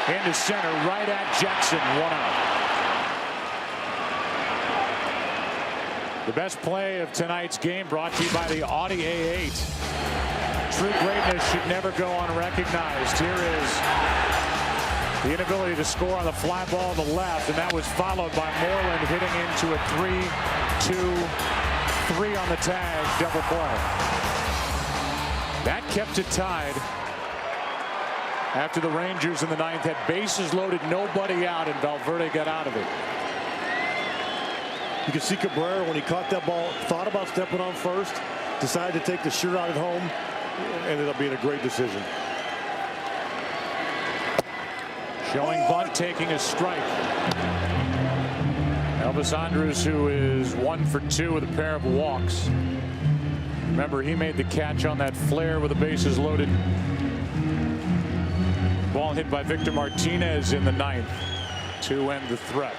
Into center, right at Jackson, 1 out. The best play of tonight's game brought to you by the Audi A8. True greatness should never go unrecognized. Here is The inability to score on the fly ball to the left, and that was followed by Moreland hitting into a 3-2-3 on the tag double play. That kept it tied after the Rangers in the 9th had bases loaded, nobody out, and Valverde got out of it. You can see Cabrera, when he caught that ball, thought about stepping on first, decided to take the shootout at home, ended up being a great decision. Showing bunt, taking a strike. Elvis Andrus, who is 1 for 2 with a pair of walks. Remember, he made the catch on that flare with the bases loaded. Ball hit by Victor Martinez in the 9th to end the threat.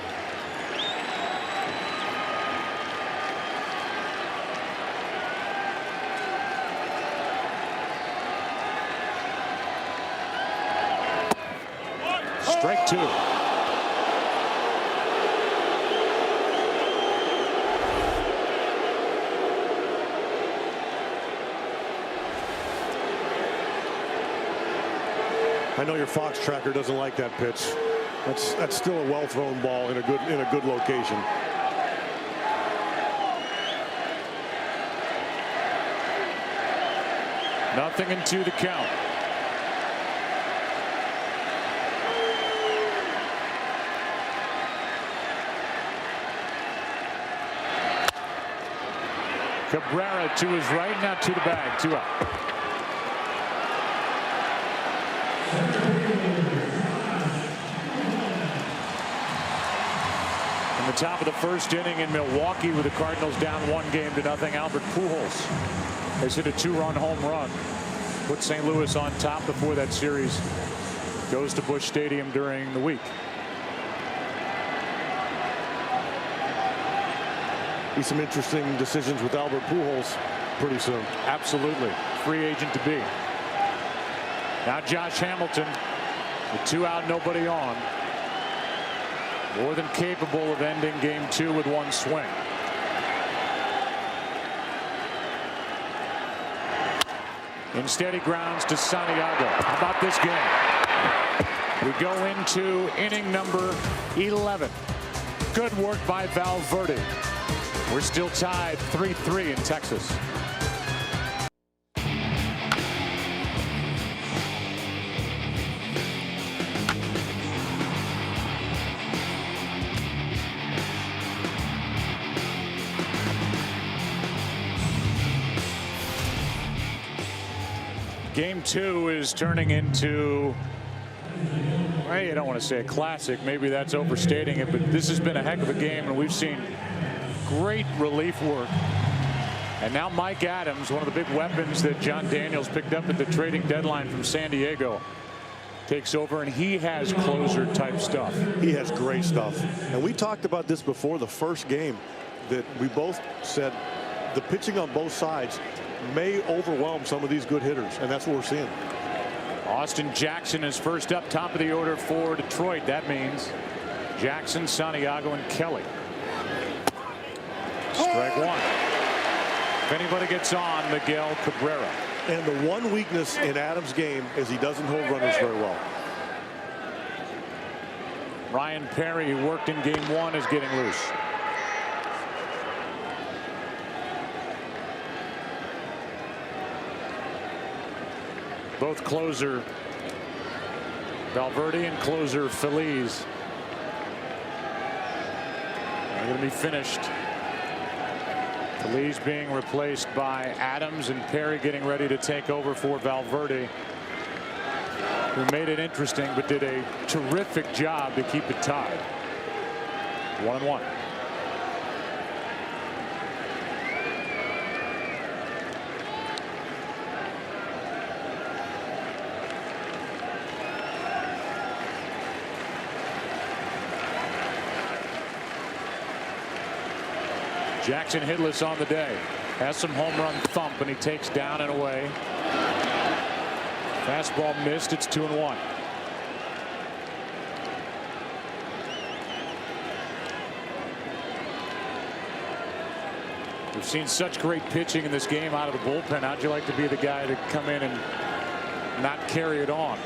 Strike 2. I know your Fox tracker doesn't like that pitch. That's still a well-thrown ball in a good location. Nothing and 2 the count. Cabrera to his right, now to the bag, 2 out. In the top of the 1st inning in Milwaukee, with the Cardinals down 1-0, Albert Pujols has hit a 2-run home run, put St. Louis on top before that series goes to Busch Stadium during the week. Be some interesting decisions with Albert Pujols pretty soon. Absolutely, free agent to be. Now Josh Hamilton with 2 out, nobody on. More than capable of ending game 2 with 1 swing. Instead, he grounds to Santiago. How about this game? We go into inning number 11. Good work by Valverde. We're still tied 3-3 in Texas. Game 2 is turning into, well, you don't want to say a classic. Maybe that's overstating it, but this has been a heck of a game, and we've seen great relief work. And now Mike Adams, one of the big weapons that John Daniels picked up at the trading deadline from San Diego, takes over, and he has closer type stuff. He has great stuff. And we talked about this before the first game, that we both said the pitching on both sides may overwhelm some of these good hitters, and that's what we're seeing. Austin Jackson is first up, top of the order for Detroit. That means Jackson, Santiago, and Kelly. Strike 1. If anybody gets on, Miguel Cabrera. And the one weakness in Adams' game is he doesn't hold runners very well. Ryan Perry, who worked in game 1, is getting loose. Both closer Valverde and closer Feliz are going to be finished. Feliz being replaced by Adams, and Perry getting ready to take over for Valverde, who made it interesting but did a terrific job to keep it tied. 1-1. Jackson hitless on the day. Has some home run thump, and he takes down and away. Fastball missed. It's 2-1. We've seen such great pitching in this game out of the bullpen. How'd you like to be the guy to come in and not carry it on?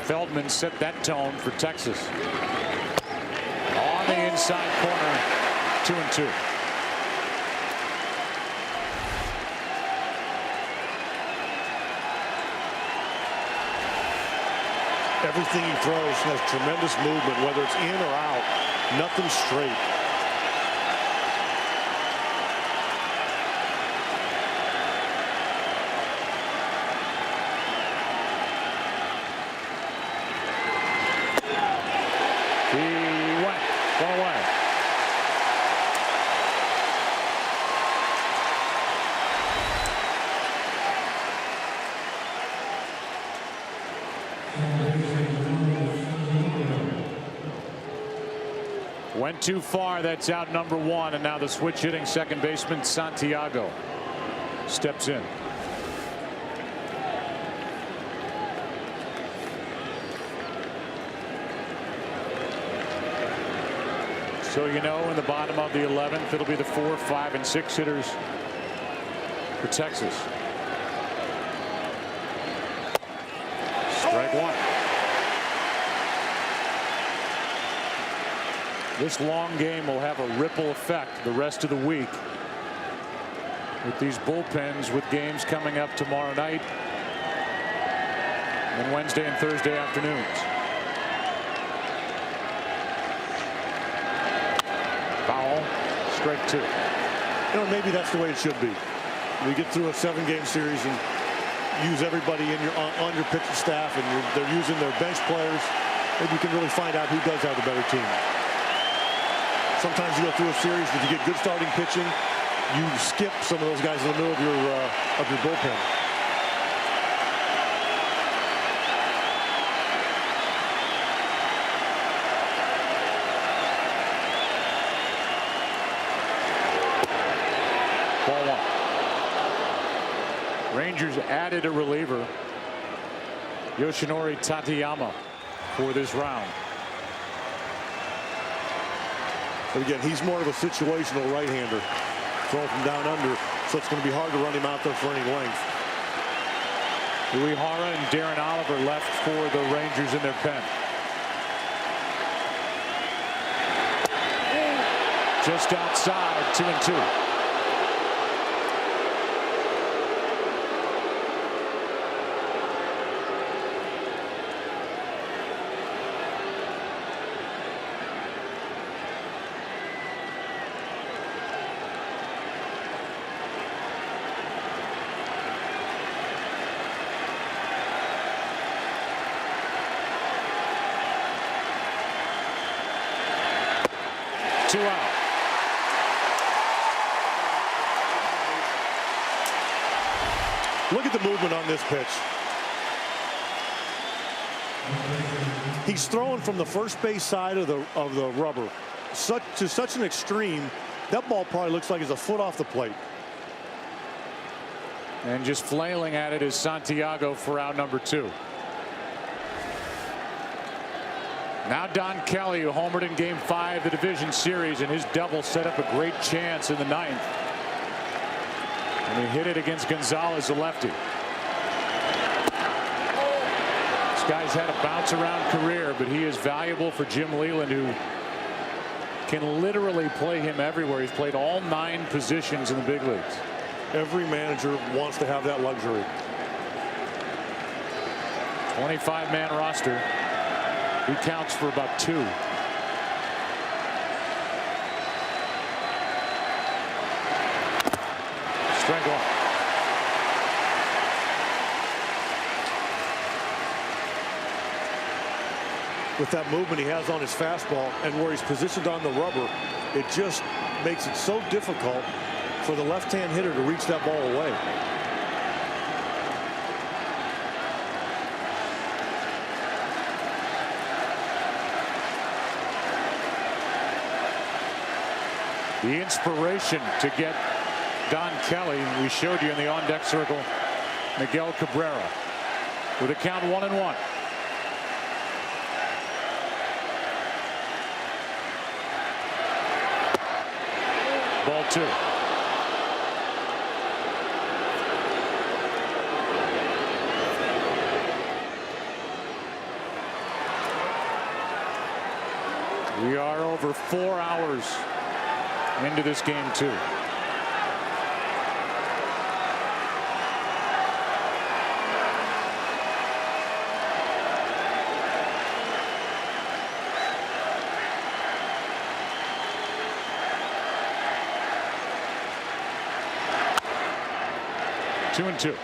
Feldman set that tone for Texas. On the inside corner, 2-2. Everything he throws has tremendous movement, whether it's in or out. Nothing straight. He went one away. Went too far. That's out number 1. And now the switch hitting second baseman Santiago steps in. So you know, in the bottom of the 11th, it'll be the 4, 5, and 6 hitters for Texas. Strike 1. This long game will have a ripple effect the rest of the week with these bullpens, with games coming up tomorrow night and Wednesday and Thursday afternoons. Foul. Strike 2. You know, maybe that's the way it should be. We get through a 7-game series and use everybody in your on your pitching staff, and they're using their bench players. Maybe you can really find out who does have the better team. Sometimes you go through a series, if you get good starting pitching, you skip some of those guys in the middle of your bullpen. Ball 1. Rangers added a reliever, Yoshinori Tateyama, for this round. But again, he's more of a situational right-hander, throwing from down under, so it's going to be hard to run him out there for any length. Uehara and Darren Oliver left for the Rangers in their pen. Just outside, 2-2. Two out. Look at the movement on this pitch. He's throwing from the first base side of the rubber to such an extreme. That ball probably looks like it's a foot off the plate. And just flailing at it is Santiago for out number 2. Now Don Kelly, who homered in Game 5 of the division series, and his double set up a great chance in the 9th. And he hit it against Gonzalez, the lefty. This guy's had a bounce around career, but he is valuable for Jim Leland, who can literally play him everywhere. He's played all 9 positions in the big leagues. Every manager wants to have that luxury. 25-man roster. He counts for about 2. Strike 1. With that movement he has on his fastball and where he's positioned on the rubber, it just makes it so difficult for the left-hand hitter to reach that ball away. The inspiration to get Don Kelly, we showed you in the on-deck circle, Miguel Cabrera, with a count 1-1. Ball 2. We are over 4 hours into this game, too. Two and two.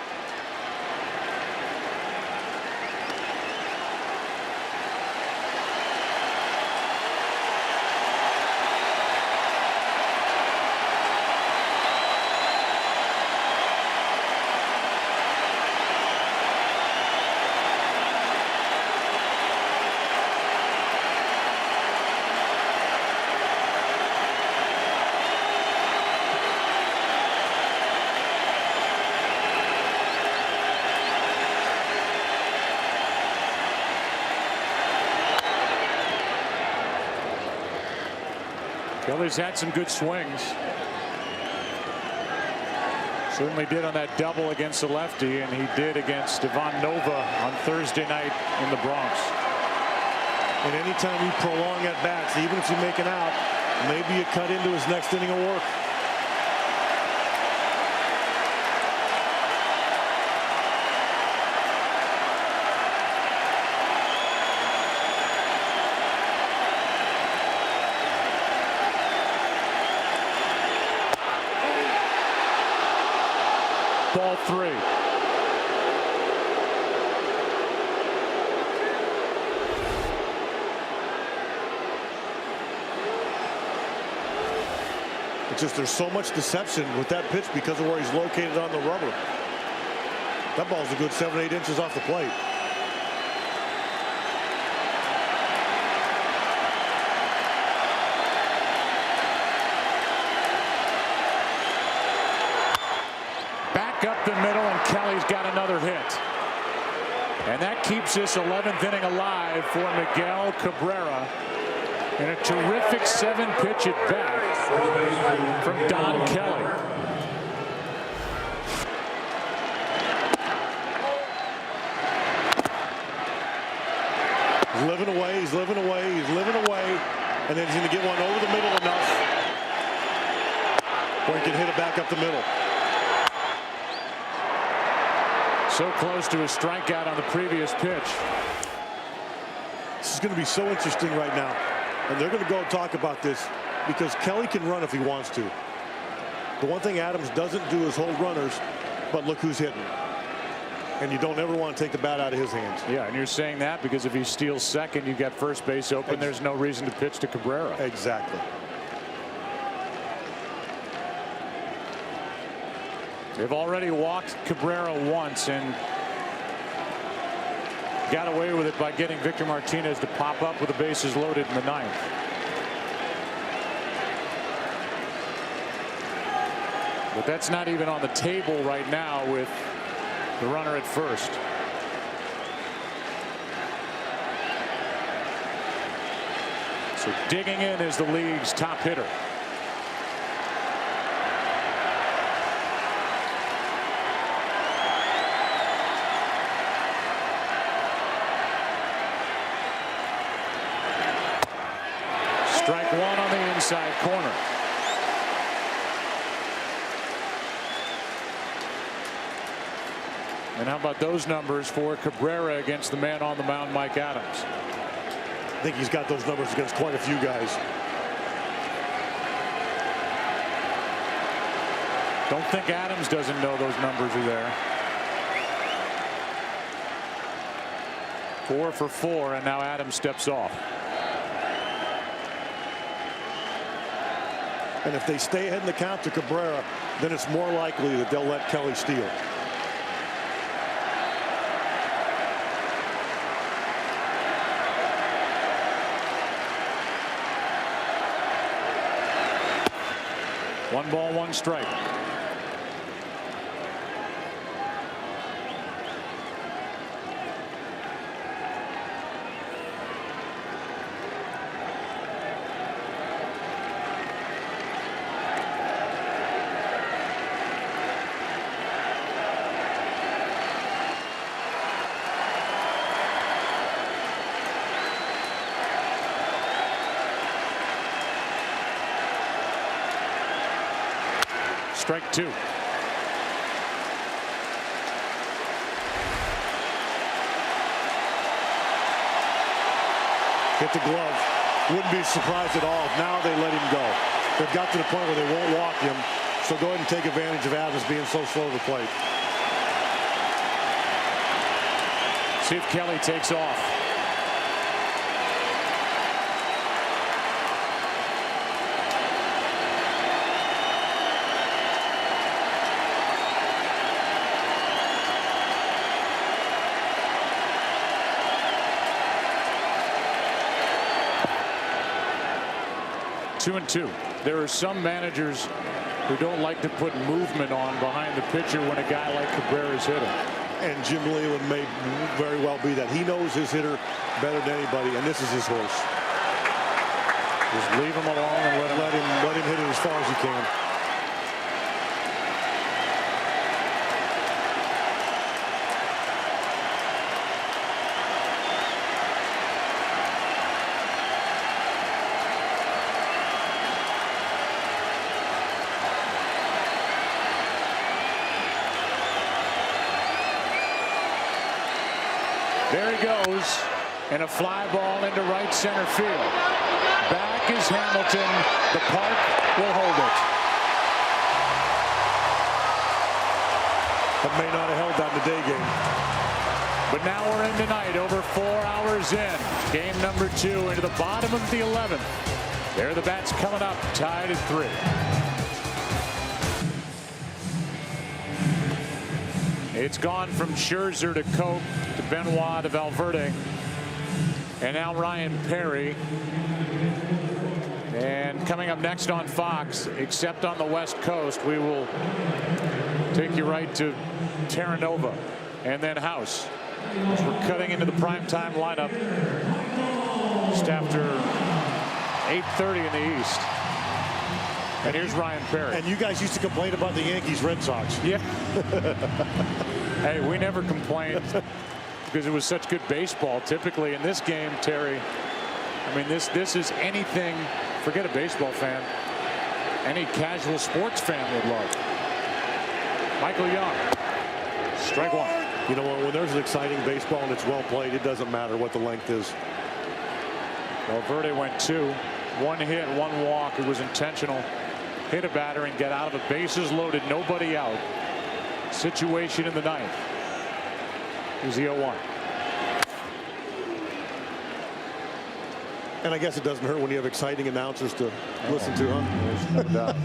Kelly's had some good swings. Certainly did on that double against the lefty, and he did against Ivan Nova on Thursday night in the Bronx. And anytime you prolong at bats, even if you make it out, maybe you cut into his next inning of work. Ball three. It's just there's so much deception with that pitch because of where he's located on the rubber. That ball's a good 7-8 inches off the plate. Up the middle, and Kelly's got another hit. And that keeps this 11th inning alive for Miguel Cabrera in a terrific 7-pitch at bat from Don Kelly. He's living away, he's living away, he's living away, and then he's going to get one over the middle enough where he can hit it back up the middle. So close to a strikeout on the previous pitch. This is going to be so interesting right now. And they're going to go talk about this because Kelly can run if he wants to. The one thing Adams doesn't do is hold runners, but look who's hitting. And you don't ever want to take the bat out of his hands. Yeah, and you're saying that because if he steals second, you got first base open. There's no reason to pitch to Cabrera. Exactly. They've already walked Cabrera once and got away with it by getting Victor Martinez to pop up with the bases loaded in the 9th. But that's not even on the table right now with the runner at first. So digging in is the league's top hitter. Strike one on the inside corner. And how about those numbers for Cabrera against the man on the mound, Mike Adams? I think he's got those numbers against quite a few guys. Don't think Adams doesn't know those numbers are there. 4 for 4, and now Adams steps off. And if they stay ahead in the count to Cabrera, then it's more likely that they'll let Kelly steal. One ball, one strike. Strike two. Hit the glove. Wouldn't be surprised at all if now they let him go. They've got to the point where they won't walk him. So go ahead and take advantage of Adams being so slow to the plate. See if Kelly takes off. Two and two. There are some managers who don't like to put movement on behind the pitcher when a guy like Cabrera is hitting. And Jim Leyland may very well be that. He knows his hitter better than anybody, and this is his horse. Just leave him alone and let him hit it as far as he can. There he goes, and a fly ball into right center field. Back is Hamilton. The park will hold it. That may not have held that in the day game. But now we're in tonight, over 4 hours in. Game number 2 into the bottom of the 11th. There are the bats coming up, tied at 3. It's gone from Scherzer to Cope to Benoit to Valverde. And now Ryan Perry. And coming up next on Fox, except on the West Coast, we will take you right to Terra Nova and then House. As we're cutting into the primetime lineup just after 8:30 in the East. And here's Ryan Perry. And you guys used to complain about the Yankees-Red Sox. Yeah. Hey, we never complained because it was such good baseball. Typically in this game, Terry, I mean, this is anything, forget a baseball fan, any casual sports fan would love. Michael Young, strike one. You know, when there's an exciting baseball and it's well played, it doesn't matter what the length is. Valverde went 2. 1 hit, 1 walk. It was intentional. Hit a batter and get out of the bases loaded, nobody out. Situation in the 9th. Here's the 0-1. And I guess it doesn't hurt when you have exciting announcers to listen to, huh? There's no doubt.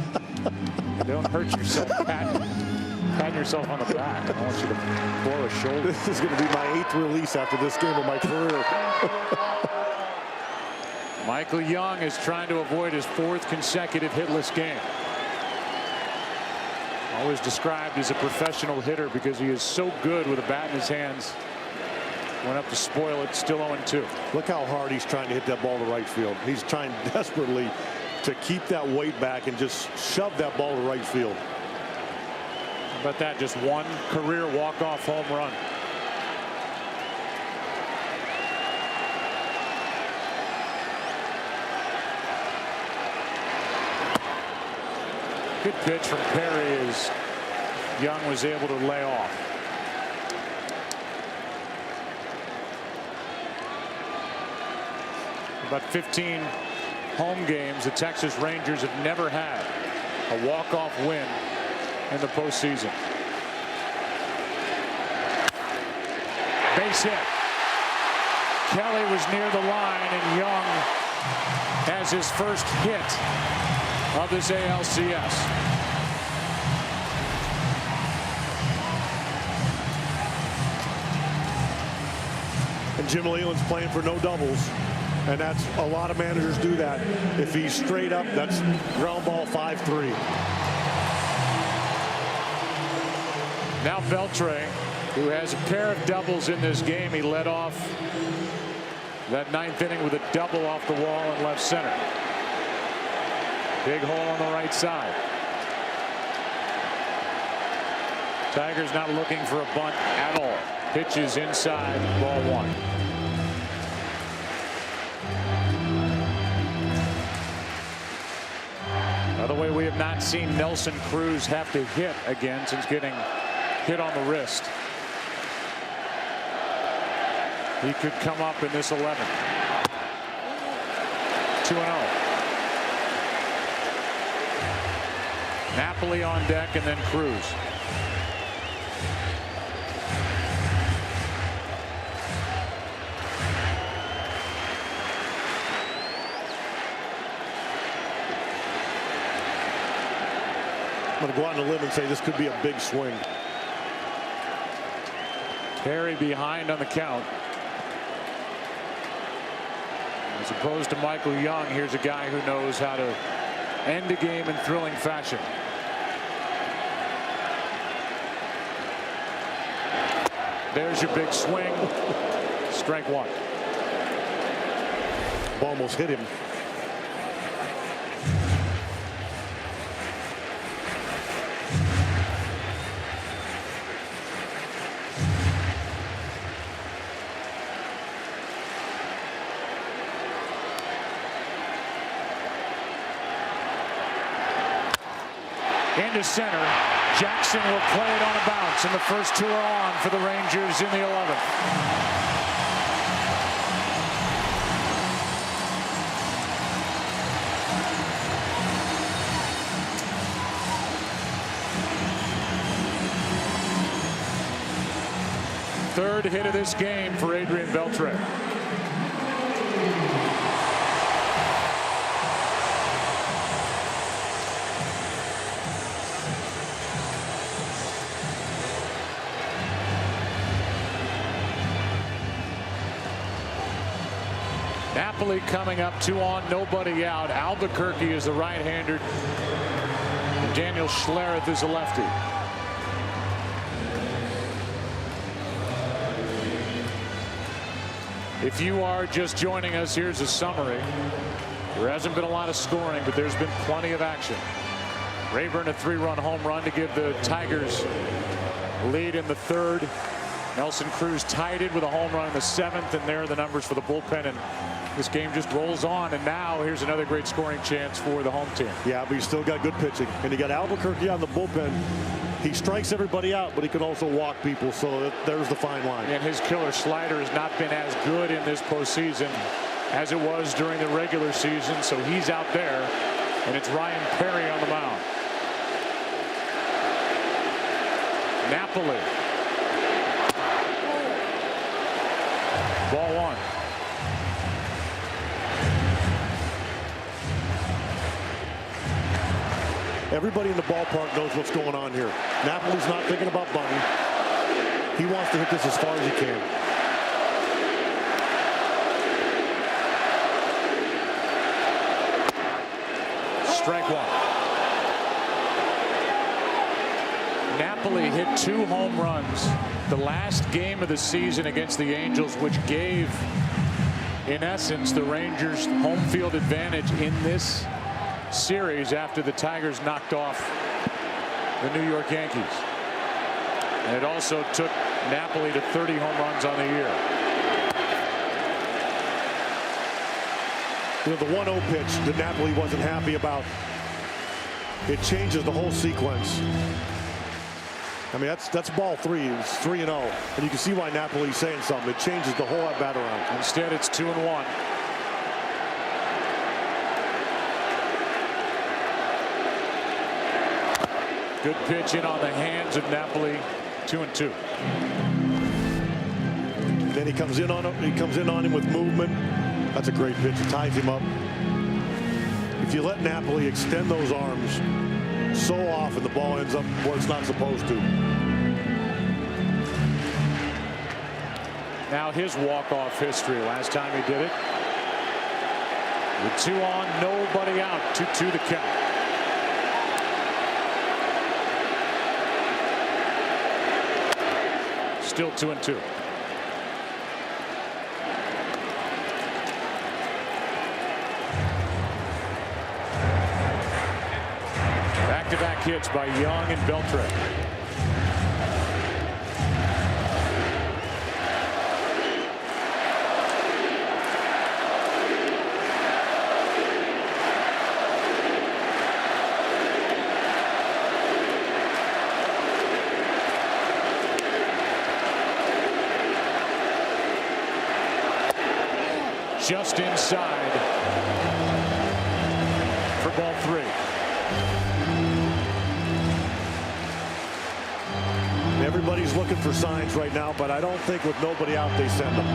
Don't hurt yourself patting yourself on the back. I want you to blow a shoulder. This is going to be my 8th release after this game of my career. Michael Young is trying to avoid his 4th consecutive hitless game. Always described as a professional hitter because he is so good with a bat in his hands. Went up to spoil it, still 0-2. Look how hard he's trying to hit that ball to right field. He's trying desperately to keep that weight back and just shove that ball to right field. How about that? Just 1 career walk-off home run. Good pitch from Perry as Young was able to lay off. About 15 home games, the Texas Rangers have never had a walk-off win in the postseason. Base hit. Kelly was near the line, and Young has his first hit of this ALCS. And Jim Leyland's playing for no doubles. And that's a lot of managers do that. If he's straight up, that's ground ball 5-3. Now Beltre, who has a pair of doubles in this game. He led off that 9th inning with a double off the wall in left center. Big hole on the right side. Tigers not looking for a bunt at all. Pitches inside, ball 1. By the way, we have not seen Nelson Cruz have to hit again since getting hit on the wrist. He could come up in this 11th. 2-0. Napoli on deck and then Cruz. I'm going to go out on a limb and say this could be a big swing. Perry behind on the count. As opposed to Michael Young, here's a guy who knows how to end a game in thrilling fashion. There's your big swing. Strike one. Ball almost hit him. Into center. Jackson will play it on a bounce, and the first two are on for the Rangers in the 11th. Third hit of this game for Adrian Beltre. Napoli coming up, 2 on, nobody out. Albuquerque is the right-hander. Daniel Schlereth is a lefty. If you are just joining us, here's a summary. There hasn't been a lot of scoring, but there's been plenty of action. Rayburn a 3-run home run to give the Tigers lead in the 3rd. Nelson Cruz tied it with a home run in the 7th, and there are the numbers for the bullpen, and this game just rolls on. And now here's another great scoring chance for the home team. Yeah, but he's still got good pitching, and he got Albuquerque on the bullpen. He strikes everybody out, but he can also walk people, so there's the fine line. And his killer slider has not been as good in this postseason as it was during the regular season, so he's out there, and it's Ryan Perry on the mound. Napoli. Ball one. Everybody in the ballpark knows what's going on here. Napoli's not thinking about bunting. He wants to hit this as far as he can. Strike one. Napoli hit 2 home runs the last game of the season against the Angels, which gave, in essence, the Rangers home field advantage in this series after the Tigers knocked off the New York Yankees. And it also took Napoli to 30 home runs on the year. You know, the 1-0 pitch that Napoli wasn't happy about, it changes the whole sequence. I mean, that's ball 3. It's 3-0, and you can see why Napoli's saying something. It changes the whole at bat around. Instead, it's 2-1. Good pitch in on the hands of Napoli. 2-2. Then he comes in on him. He comes in on him with movement. That's a great pitch. It ties him up. If you let Napoli extend those arms so often, the ball ends up where it's not supposed to. Now his walk-off history. Last time he did it, with 2 on, nobody out. 2-2 the count. Still 2-2. Back-to-back hits by Young and Beltre. just inside for ball 3. Everybody's looking for signs right now, but I don't think with nobody out they send them.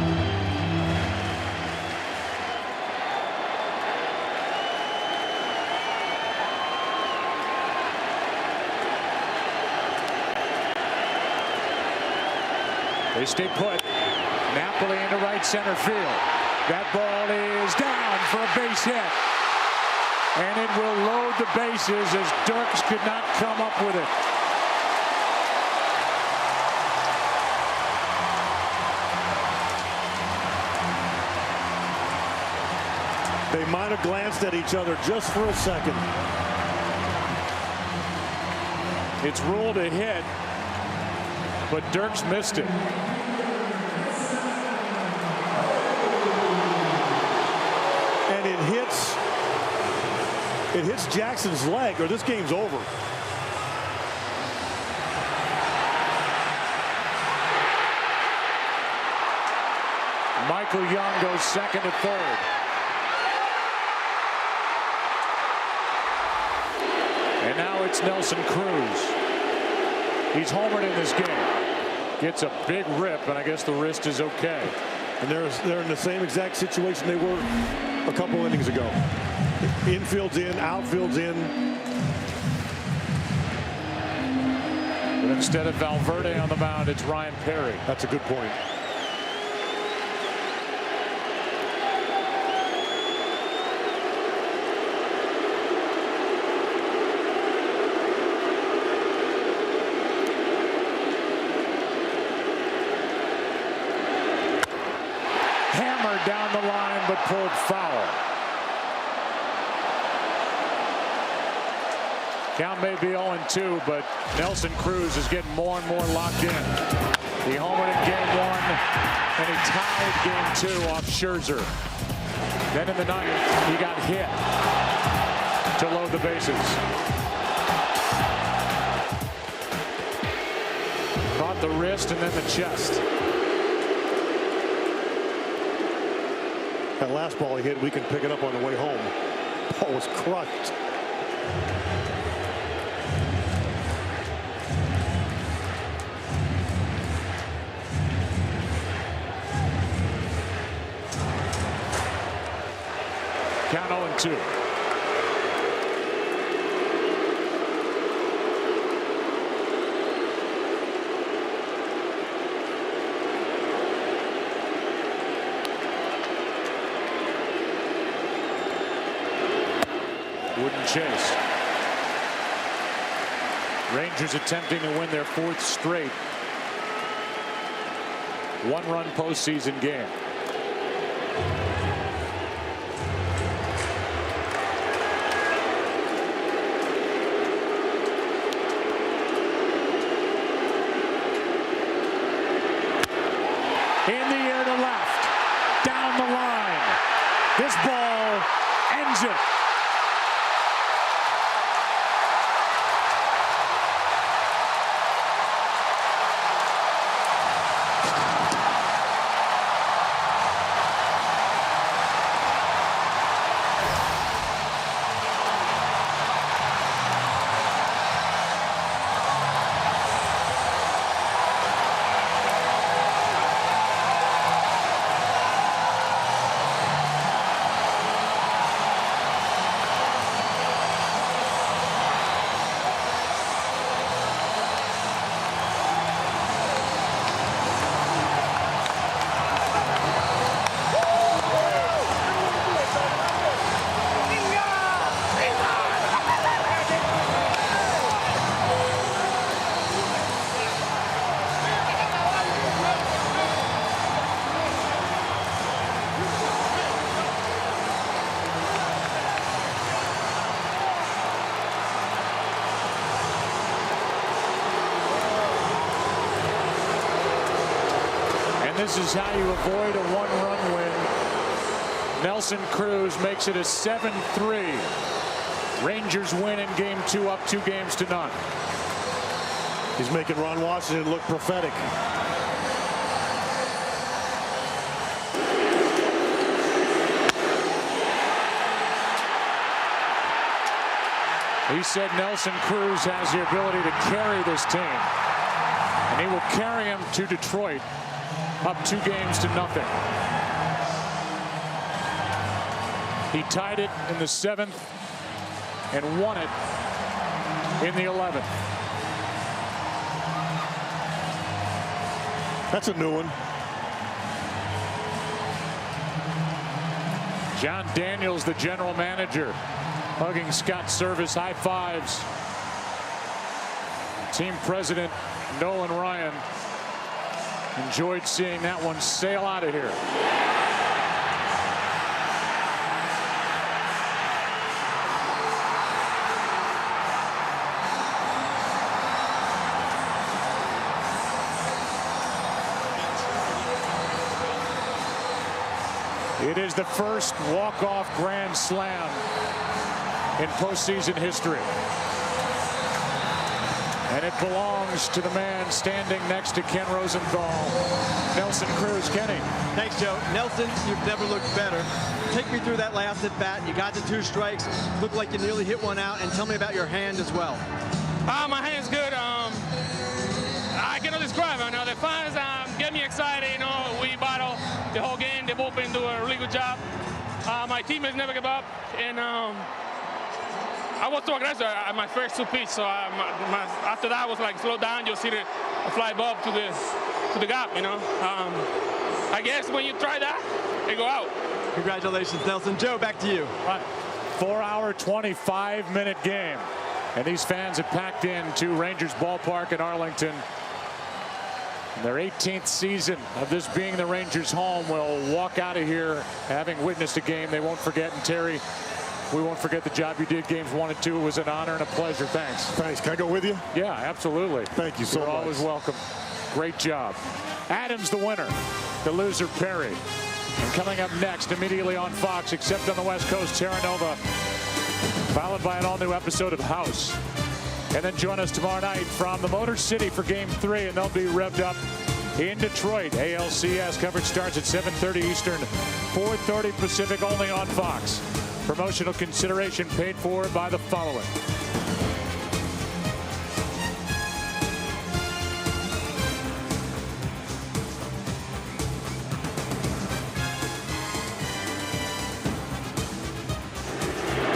They stay put. Napoli into right center field. That ball is down for a base hit. And it will load the bases as Dirks could not come up with it. They might have glanced at each other just for a second. It's ruled a hit, but Dirks missed it. And it hits Jackson's leg, or this game's over. Michael Young goes second to third. And now it's Nelson Cruz. He's homered in this game. Gets a big rip, and I guess the wrist is okay. And they're in the same exact situation they were a couple innings ago. Infield's in, outfield's in. But instead of Valverde on the mound, it's Ryan Perry. That's a good point. Hammered down the line, but pulled foul. Count may be 0-2, but Nelson Cruz is getting more and more locked in. He homered in game 1, and he tied game 2 off Scherzer. Then in the 9th, he got hit to load the bases. Caught the wrist and then the chest. That last ball he hit, we can pick it up on the way home. Ball was crushed. Count 0-2. Wouldn't chase. Rangers attempting to win their 4th straight one-run postseason game. In the air to left, down the line. This ball ends it. This is how you avoid a one-run win. Nelson Cruz makes it a 7-3. Rangers win in game 2, up 2 games to none. He's making Ron Washington look prophetic. He said Nelson Cruz has the ability to carry this team, and he will carry him to Detroit up 2-0. He tied it in the 7th and won it in the 11th. That's a new one. John Daniels, the general manager, hugging Scott Service, high fives. Team president Nolan Ryan enjoyed seeing that one sail out of here. It is the first walk-off grand slam in postseason history. And it belongs to the man standing next to Ken Rosenthal, Nelson Cruz. Kenny. Thanks, Joe. Nelson, you've never looked better. Take me through that last at bat. You got the 2 strikes. Looked like you nearly hit one out. And tell me about your hand as well. My hand's good. I cannot describe it. Now the fans get me excited. You know, we battle the whole game. The bullpen do a really good job. My teammates never give up, and I was so aggressive at my first 2 pitches. So after that, I was like, slow down. You'll see the fly ball to the gap. You know, I guess when you try that, they go out. Congratulations, Nelson. Joe, back to you. 4-hour, 25-minute game. And these fans have packed into Rangers ballpark in Arlington. Their 18th season of this being the Rangers' home will walk out of here having witnessed a game they won't forget. And Terry, we won't forget the job you did games 1 and 2. It was an honor and a pleasure. Thanks. Thanks. Can I go with you? Yeah, absolutely. Thank you so much. You're always welcome. Great job. Adams the winner. The loser Perry. And coming up next immediately on Fox, except on the West Coast, Terra Nova, followed by an all-new episode of House. And then join us tomorrow night from the Motor City for Game 3, and they'll be revved up in Detroit. ALCS coverage starts at 7:30 Eastern, 4:30 Pacific, only on Fox. Promotional consideration paid for by the following.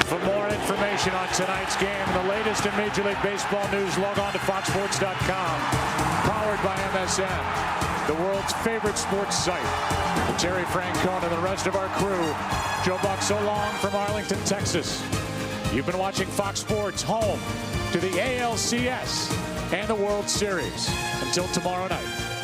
For more information on tonight's game and the latest in Major League Baseball news, log on to foxsports.com. Powered by MSN, the world's favorite sports site. For Terry Francona and the rest of our crew, Joe Buck so long from Arlington, Texas. You've been watching Fox Sports, home to the ALCS and the World Series. Until tomorrow night.